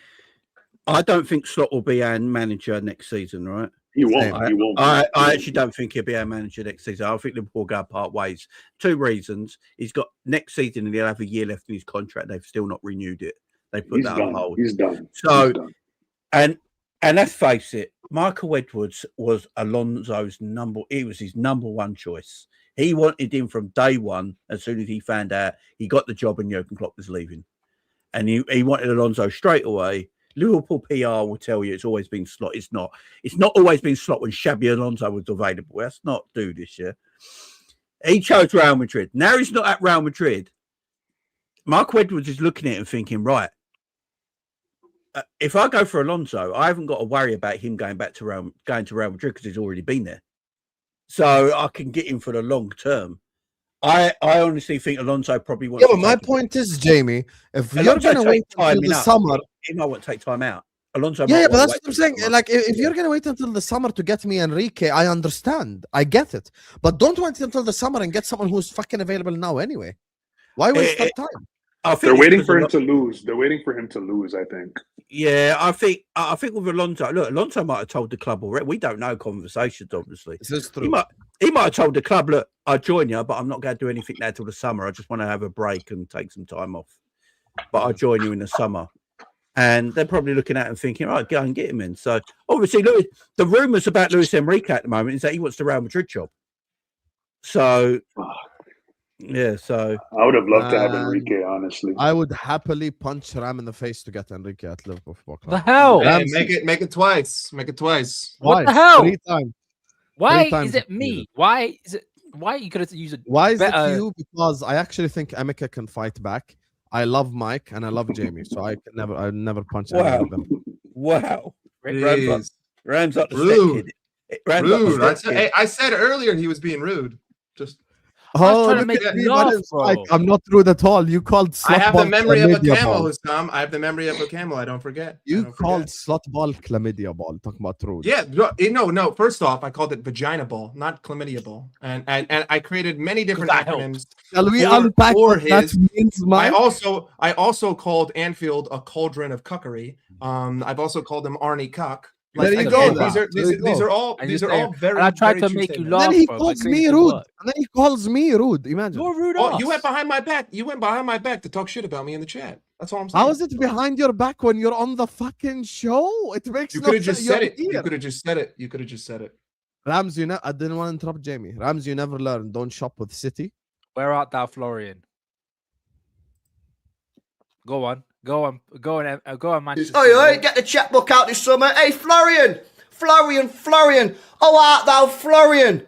I don't think Slot will be our manager next season, right? He won't. He won't. I actually don't think he'll be our manager next season. I think Liverpool go part ways. 2 reasons. He's got next season and he'll have a year left in his contract. They've still not renewed it. They put that on hold. He's done. So, He's done. And let's face it, Michael Edwards was Alonso's his number 1 choice. He wanted him from day one. As soon as he found out he got the job and Jurgen Klopp was leaving, and he wanted Alonso straight away. Liverpool PR will tell you it's always been Slot. It's not always been Slot when Xabi Alonso was available. That's not do this year. He chose Real Madrid. Now he's not at Real Madrid. Mark Edwards is looking at it and thinking, right, if I go for Alonso, I haven't got to worry about him going to Real Madrid because he's already been there. So I can get him for the long term. I honestly think Alonso probably wants. Yeah, but my point is, Jamie, if you're going to wait until the summer, he might want to take time out. Alonso. Yeah, but that's what I'm saying. Like, if you're going to wait until the summer to get me Enrique, I understand. I get it. But don't wait until the summer and get someone who's fucking available now anyway. Why waste that time? They're waiting for him to lose. They're waiting for him to lose, I think. Yeah, I think with Alonso, look, Alonso might have told the club already. We don't know conversations, obviously. This is true. He might have told the club, look, I'll join you, but I'm not going to do anything now till the summer. I just want to have a break and take some time off. But I'll join you in the summer. And they're probably looking at him thinking, right, go and get him in. So obviously, the rumours about Luis Enrique at the moment is that he wants the Real Madrid job. So yeah, so I would have loved to have Enrique, honestly. I would happily punch Ram in the face to get Enrique at Liverpool Football Club. The hell? Hey, make it twice. Make it twice. Why? What the hell? 3 times. Why 3 times is it me? Why is it? Why you could have used it? Why is it you? Because I actually think Emeka can fight back. I love Mike and I love Jamie, so I never punch any of them. Wow. Ram's up the rude. Rude. I said earlier he was being rude. Just look at me, I'm not rude at all. You called I have the memory of a camel, Hussam. I have the memory of a camel. I don't forget. You called slot ball chlamydia ball. Talking about rude. Yeah, no. First off, I called it vagina ball, not chlamydia ball, and I created many different acronyms. Shall we unpack what that means, Mike? I also called Anfield a cauldron of cuckery. I've also called him Arnie Cuck. There you go. These are all very. I tried to make you laugh. And then he calls me rude. And then he calls me rude. Imagine. You're rude. Oh, you went behind my back. You went behind my back to talk shit about me in the chat. That's all I'm saying. How is it behind your back when you're on the fucking show? It makes you no could have sense. just said it. You could have just said it. You could have just said it. Rams, I didn't want to interrupt Jamie. Rams, you never learn. Don't shop with City. Where art thou, Florian? Go on, Manchester. Oi, get the checkbook out this summer. Hey, Florian. Oh, art thou, Florian?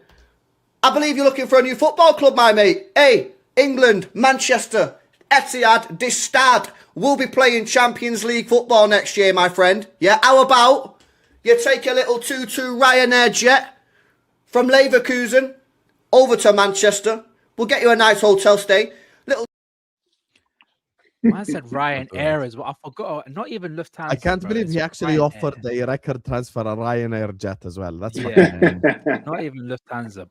I believe you're looking for a new football club, my mate. Hey, England, Manchester, Etihad, this Stad will be playing Champions League football next year, my friend. Yeah, how about you take a little 2-2 Ryanair jet from Leverkusen over to Manchester. We'll get you a nice hotel stay. I said Ryanair as well. I forgot. Not even Lufthansa. I can't believe he actually offered the record transfer a Ryanair jet as well. That's not even Lufthansa.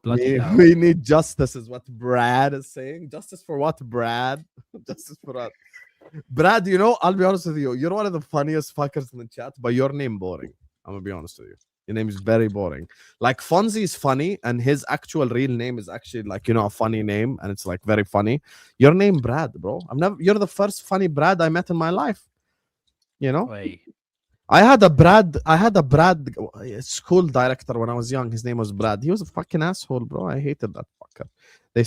We need justice, is what Brad is saying. Justice for what, Brad? Justice for what? Brad, I'll be honest with you. You're one of the funniest fuckers in the chat, but your name boring. I'm gonna be honest with you. Your name is very boring. Like Fonzie is funny, and his actual real name is actually a funny name, and it's like very funny. Your name, Brad, bro. You're the first funny Brad I met in my life. Wait. I had a Brad school director when I was young. His name was Brad. He was a fucking asshole, bro. I hated that fucker. They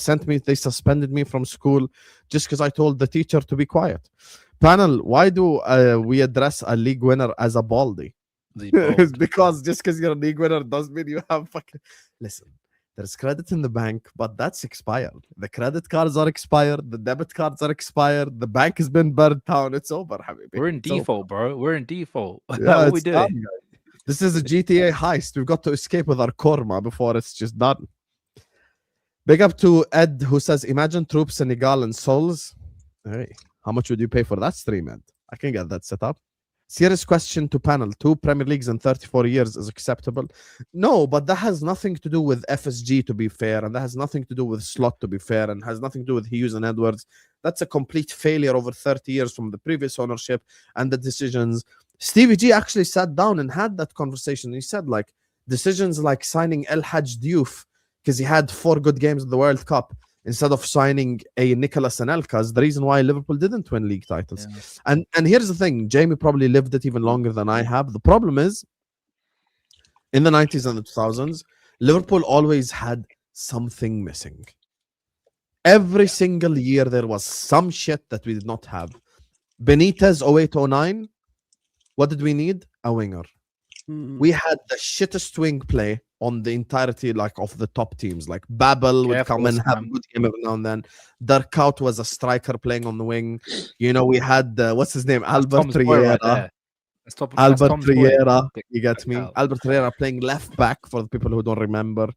suspended me from school just because I told the teacher to be quiet. Panel, why do we address a league winner as a baldy? It's because just because you're a league winner doesn't mean you have fucking. Listen, there's credit in the bank, but that's expired. The credit cards are expired. The debit cards are expired. The bank has been burned down. It's over, Habibi. We're in default, bro. We're in default. Yeah, what we doing? This is a GTA heist. We've got to escape with our korma before it's just done. Big up to Ed, who says, imagine troops Senegal and Souls. Hey, how much would you pay for that stream, Ed? I can get that set up. Serious question to panel. 2 Premier Leagues in 34 years is acceptable? No, but that has nothing to do with FSG, to be fair, and that has nothing to do with Slot, to be fair, and has nothing to do with Hughes and Edwards. That's a complete failure over 30 years from the previous ownership and the decisions Stevie G actually sat down and had that conversation. He said, like, decisions like signing El Hadj Diouf because he had 4 good games in the World Cup instead of signing a Nicolas Anelka is the reason why Liverpool didn't win league titles. Yeah. And here's the thing, Jamie probably lived it even longer than I have. The problem is, in the 90s and the 2000s, Liverpool always had something missing. Every single year there was some shit that we did not have. Benitez 08-09, what did we need? A winger. We had the shittest wing play on the entirety like of the top teams. Like Babel would come and have a good game every now and then. Darkout was a striker playing on the wing. You know, we had what's his name? Albert Riera. Albert Riera, you get me? Albert Riera playing left back for the people who don't remember.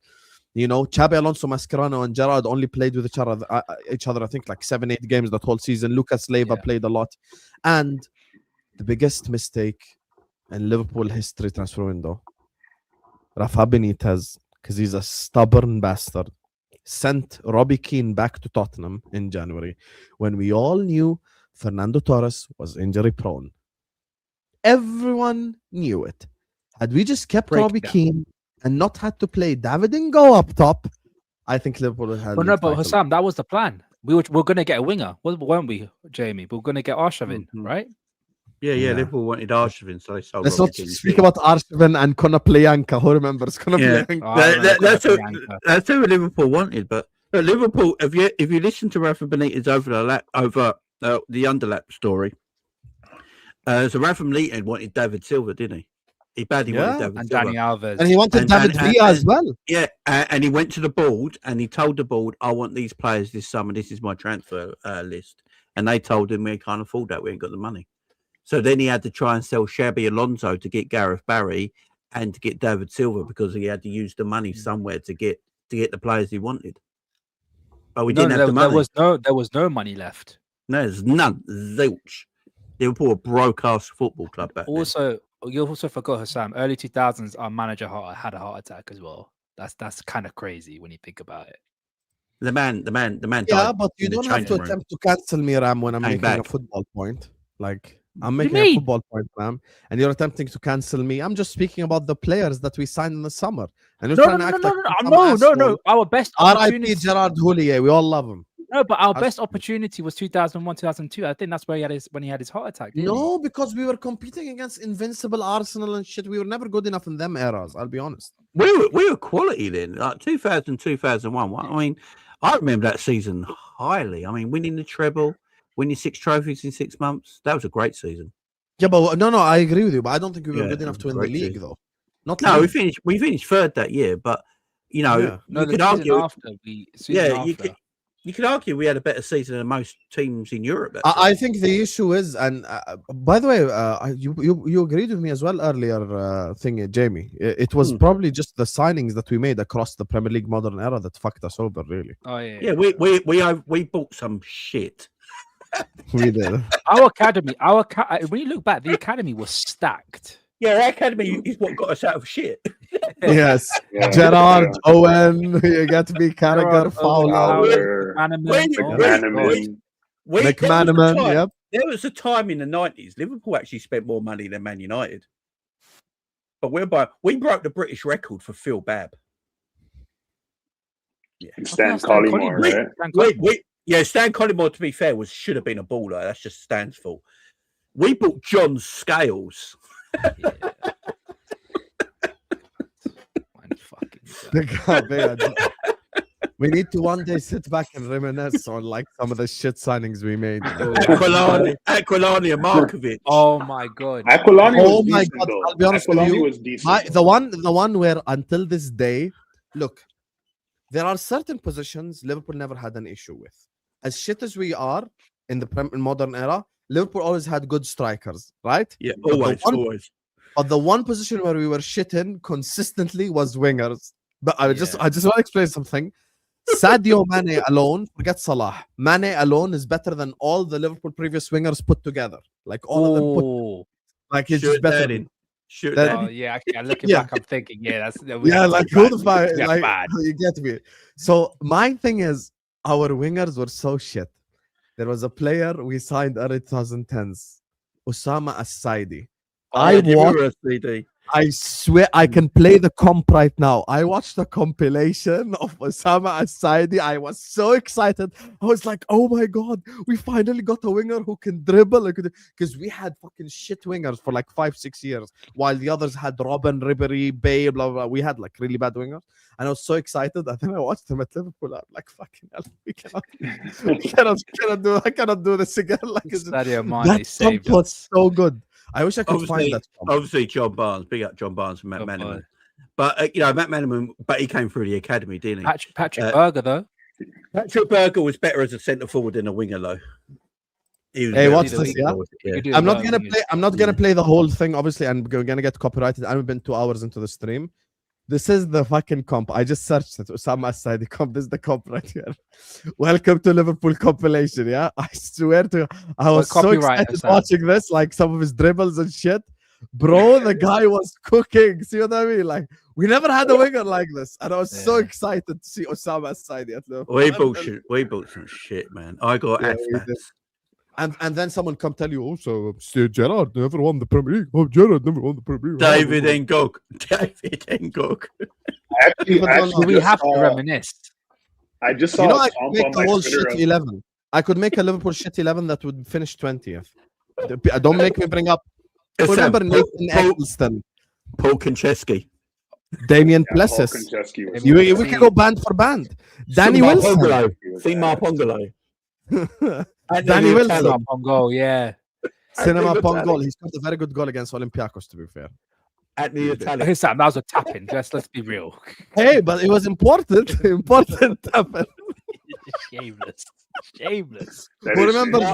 You know, Xabi Alonso, Mascherano, and Gerrard only played with each other, I think, like 7-8 games that whole season. Lucas Leiva played a lot. And the biggest mistake in Liverpool history transfer window, Rafa Benitez, because he's a stubborn bastard, sent Robbie Keane back to Tottenham in January when we all knew Fernando Torres was injury prone. Everyone knew it. Had we just kept Robbie Keane and not had to play David and go up top, I think Liverpool would have. Well, no, but Hussam, that was the plan. We're going to get a winger, weren't we, Jamie? We were going to get Arshavin, right? Yeah, Liverpool wanted Arshavin, so they sold. Let's not speak about Arshavin and Konoplyanka. Who remembers Konoplyanka? That's who Liverpool wanted. But Liverpool, if you listen to Rafa Benitez over the underlap story, so Rafa Benitez wanted David Silva, didn't he? He badly wanted David and Silva. Dani Alves, and he wanted David Villa as well. Yeah, and he went to the board and he told the board, "I want these players this summer. This is my transfer list." And they told him, "We can't afford that. We ain't got the money." So then he had to try and sell Xabi Alonso to get Gareth Barry and to get David Silva because he had to use the money somewhere to get the players he wanted. But we didn't have the money. There was no money left. No, there's none. Zilch. Liverpool were a broke-ass football club back then. You also forgot, Hussam, early 2000s, our manager had a heart attack as well. That's kind of crazy when you think about it. The man. Yeah, but you don't have to attempt to cancel me, Ram, when I'm making a football point. Like, I'm making a football point, Ram, and you're attempting to cancel me. I'm just speaking about the players that we signed in the summer. And you're trying to act like no. Our best opportunity. R.I.P. Gerard Houllier. We all love him. No, but our best opportunity was 2001, 2002. I think that's where when he had his heart attack. No, because we were competing against invincible Arsenal and shit. We were never good enough in them eras. I'll be honest. We were quality then, like 2000, 2001. I mean, I remember that season highly. I mean, winning the treble, winning 6 trophies in 6 months. That was a great season. Yeah, but no, I agree with you. But I don't think we were good enough to win the league, though. No, we finished third that year. But you know, you could argue you could argue we had a better season than most teams in Europe. I think the issue is, and by the way, you agreed with me as well earlier, Jamie. It was probably just the signings that we made across the Premier League modern era that fucked us over, really. Oh yeah. Yeah, we bought some shit. We did. Our academy, when you look back, the academy was stacked. Yeah, our academy is what got us out of shit. Yes. Yeah. Gerrard, Owen, you got to be Carragher, Fowler, McManaman. Yep. There was a time in the 90s, Liverpool actually spent more money than Man United. But we broke the British record for Phil Babb. Yeah. Stan Collymore, right? Stan Collymore, to be fair, should have been a baller. That's just Stan's fault. We bought John Scales. We need to one day sit back and reminisce on like some of the shit signings we made. Aquilani and Markovic. Oh my god. Oh my god. I'll be honest with you. The one where until this day, look, there are certain positions Liverpool never had an issue with. As shit as we are in the modern era, Liverpool always had good strikers, right? Yeah, always. But the one position where we were shitting consistently was wingers. But I just want to explain something. Sadio Mane alone, forget Salah. Mane alone is better than all the Liverpool previous wingers put together. Like all of them put. Like he's just better. Actually, looking back, I'm thinking, that's like who the fuck? Like bad. You get me. So my thing is, our wingers were so shit. There was a player we signed early 2010s, Osama As-Saidi. I swear I can play the comp right now. I watched the compilation of Osama As-Saidi. I was so excited. I was like, oh my God, we finally got a winger who can dribble. Because we had fucking shit wingers for like 5-6 years, while the others had Robin, Ribery, Bay, blah, blah. We had like really bad wingers. And I was so excited. And then I watched them at Liverpool. I'm like, fucking hell, I cannot do this again. Like, Sadio Mane that saved comp was us. so good. I wish I could find that. Obviously, John Barnes. Big up John Barnes and Matt Manaman. But Matt Manaman, but he came through the academy, didn't he? Patrick Berger, though. Patrick Berger was better as a centre forward than a winger, though. Hey, what's this? Yeah, I'm not gonna play. I'm not gonna play the whole thing. Obviously, I'm gonna get copyrighted. I've been 2 hours into the stream. This is the fucking comp. I just searched it. Osama As-Saidi comp. This is the comp right here. Welcome to Liverpool compilation. Yeah, I swear to. I was so excited watching this, like some of his dribbles and shit. Bro, the guy was cooking. See what I mean? Like, we never had a winger like this, and I was so excited to see Osama As-Saidi at Liverpool. We bought some shit, man. I got and then someone come tell you also, Gerrard never won the Premier League. Oh, Gerrard never won the Premier League. David Ngog. Actually, we have to reminisce. I just saw. I could make the whole shit 11. I could make a Liverpool shit 11 that would finish 20th. Don't make me bring up. Remember Nathan Eccleston, Paul Konchesky, Damian Plessis. We can go band for band. Danny Wilson. Seymour Pongolo. Danny Wilson. Cinema Pongo, yeah. Cinema Pongo. He scored a very good goal against Olympiacos, to be fair. At the Italian. That was a tap-in. Let's be real. Hey, but it was important. Important tap-in. Shameless. Who remembers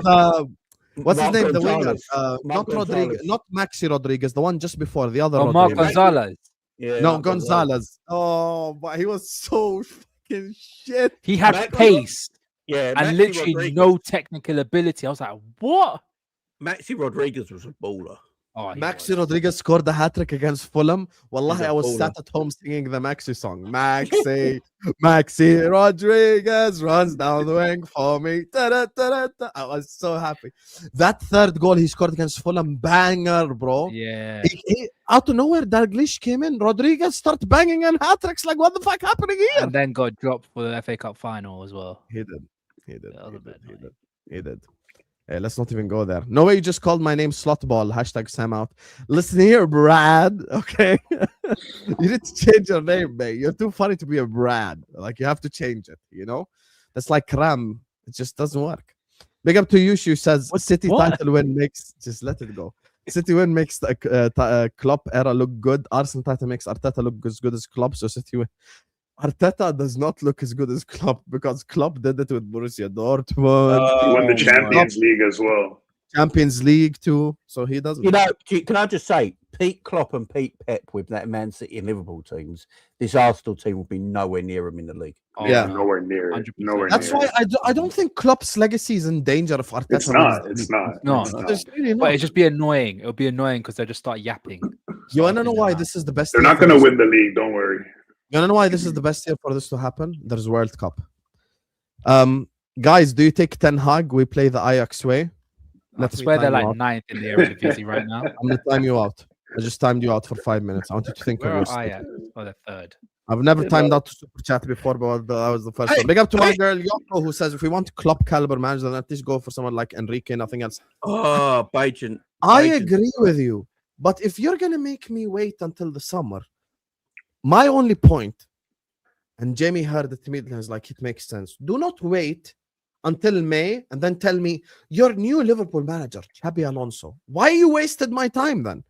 what's his name? The winger. Not Rodriguez. Not Maxi Rodriguez. The one just before. The other Marc Gonzalez. Yeah, no, Gonzalez. Oh, but he was so fucking shit. He had pace. Yeah, and literally no technical ability. I was like, what? Maxi Rodriguez was a baller. Oh, Maxi Rodriguez scored a hat-trick against Fulham. Wallahi, I was sat at home singing the Maxi song. Maxi Rodriguez runs down the wing for me. Da-da-da-da-da. I was so happy. That third goal he scored against Fulham, banger, bro. Yeah. He, out of nowhere, Dalglish came in. Rodriguez started banging in hat-tricks. Like, what the fuck happening here? And then got dropped for the FA Cup final as well. He did. Hey, let's not even go there. No way you just called my name Slotball. # Sam out. Listen here, Brad. Okay. You need to change your name, mate. You're too funny to be a Brad. Like, you have to change it, you know? That's like Ram. It just doesn't work. Big up to Yushu says, City title win makes... Just let it go. City win makes the Klopp era look good. Arsenal title makes Arteta look as good as Klopp. So City win. Arteta does not look as good as Klopp because Klopp did it with Borussia Dortmund. He won the Champions League as well. Champions League too, so he doesn't. You know, can I just say, Pete Klopp and Pete Pep with that Man City and Liverpool teams, this Arsenal team will be nowhere near them in the league. Oh, yeah, nowhere near. 100%. Nowhere. That's near. why I don't think Klopp's legacy is in danger if Arteta. It's not. No, but it'd just be annoying. It'll be annoying because they'll just start yapping. You wanna know why this is the best? They're not going to win the league. Don't worry. You wanna know why this is the best year for this to happen? There's World Cup. Guys, do you take Ten Hag? We play the Ajax way. I swear they're like 9th in the Eredivisie right now. I'm gonna time you out. I just timed you out for 5 minutes. I want you to think of your Ajax? Oh, the third. I've never timed out to super chat before, but that was the first one. Big up to my girl Yoko, who says if we want Klopp caliber manager, then at least go for someone like Enrique, nothing else. Oh, Bajan. I agree with you, but if you're gonna make me wait until the summer, my only point, and Jamie heard it immediately, and was like, it makes sense. Do not wait until May and then tell me your new Liverpool manager, Xabi Alonso. Why you wasted my time then?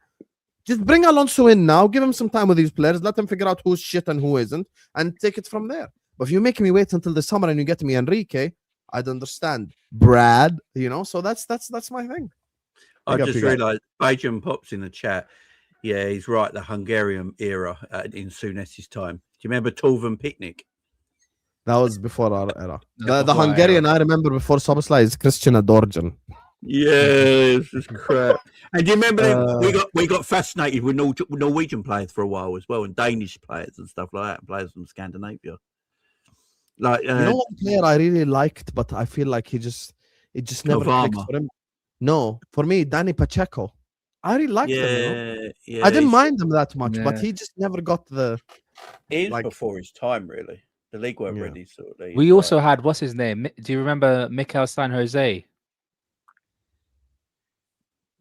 Just bring Alonso in now, give him some time with these players, let them figure out who's shit and who isn't, and take it from there. But if you make me wait until the summer and you get me Enrique, I'd understand. Brad, you know, so that's my thing. I just realised Bajan pops in the chat. Yeah, he's right. The Hungarian era in Souness's time. Do you remember Torven Picnic? That was before our era. The Hungarian I remember before Soboslai is Christian Adorjan. Yeah, this is crap. And do you remember we got fascinated with Norwegian players for a while as well, and Danish players and stuff like that, players from Scandinavia. Like you know what player I really liked, but I feel like it just never clicked for him. No, for me, Danny Pacheco. I really liked him. Yeah. I didn't mind him that much, but he just never got the. He was before his time, really. The league weren't ready. Sort of. We also had what's his name? Do you remember Mikel San Jose?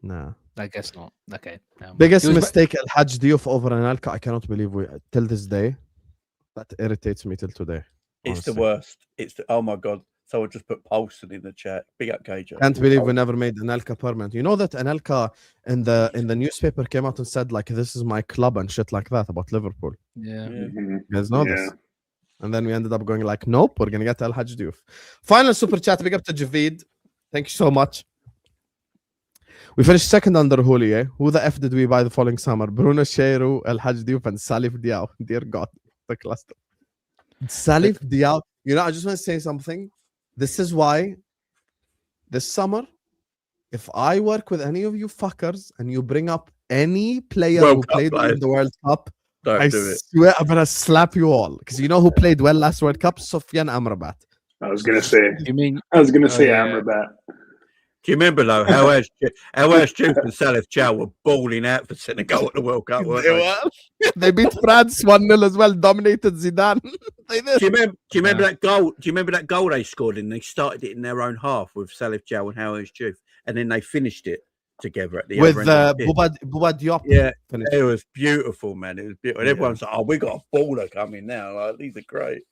No, I guess not. Okay. Biggest mistake El Hadj Diouf over Anelka. I cannot believe we till this day. That irritates me till today. It's the worst. Oh my god. Someone just put Paulson in the chat. Big up, KJ. Can't believe we never made Anelka permanent. You know that Anelka in the newspaper came out and said like this is my club and shit like that about Liverpool. Yeah. You guys know this. And then we ended up going like, nope, we're gonna get El Hadj Diouf. Final super chat. Big up to Javid. Thank you so much. We finished second under Houli. Who the F did we buy the following summer? Bruno Cheiro, El Hadj Diouf, and Salif Diao. Dear God, the cluster. Salif Diao. You know, I just want to say something. This is why this summer, if I work with any of you fuckers and you bring up any player who played in the World Cup, I swear I'm gonna slap you all. Because you know who played well last World Cup? Sofiane Amrabat. I was gonna say. Amrabat. Do you remember though how Juve and Salif Chow were balling out for Senegal at the World Cup? They beat France 1-0 as well, dominated Zidane. Do you remember that goal? Do you remember that goal they scored and they started it in their own half with Salif Chow and Howard Juve, and then they finished it together at the with Bouba Diop. Yeah, it was beautiful, man. It was beautiful. And everyone's like, "Oh, we got a baller coming now. Like, these are great."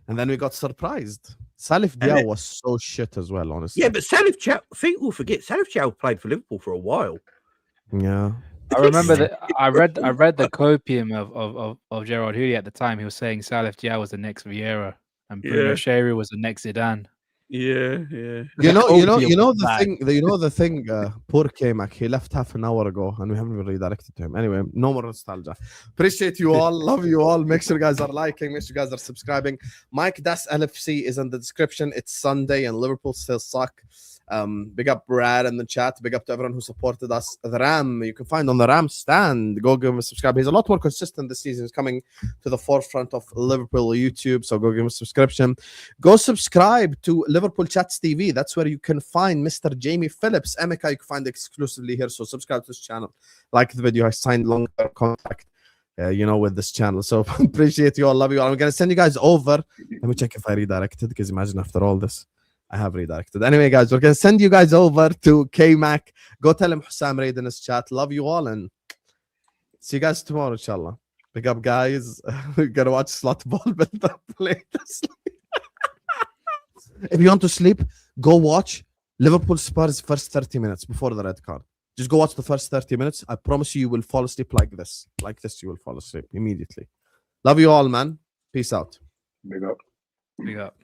And then we got surprised. Salif Diao was so shit as well, honestly. Yeah, but Salif Chow, I think we'll forget, Salif Chow played for Liverpool for a while. Yeah. I remember that I read the copium of Gerard Houllier at the time. He was saying Salif Diao was the next Vieira and Bruno Cheiro was the next Zidane. Yeah. You know the thing. Poor K-Mac, he left half an hour ago, and we haven't even redirected to him. Anyway, no more nostalgia. Appreciate you all, love you all. Make sure you guys are liking, make sure you guys are subscribing. Mike Das LFC is in the description. It's Sunday, and Liverpool still suck. Big up Brad in the chat. Big up to everyone who supported us. The Ram, you can find on the Ram stand. Go give him a subscribe. He's a lot more consistent this season. He's coming to the forefront of Liverpool YouTube. So go give him a subscription. Go subscribe to Liverpool Chats TV. That's where you can find Mr. Jamie Phillips. Emeka, you can find exclusively here. So subscribe to this channel. Like the video. I signed long-term contract. With this channel. So appreciate you all. Love you all. I'm going to send you guys over. Let me check if I redirected, because imagine after all this. I have redirected. Anyway, guys, we're going to send you guys over to K-Mac. Go tell him Hussam Raid in his chat. Love you all, and see you guys tomorrow, inshallah. Big up, guys. We're going to watch slot ball build up later. If you want to sleep, go watch Liverpool Spurs first 30 minutes before the red card. Just go watch the first 30 minutes. I promise you will fall asleep like this. Like this, you will fall asleep immediately. Love you all, man. Peace out. Big up. Big up.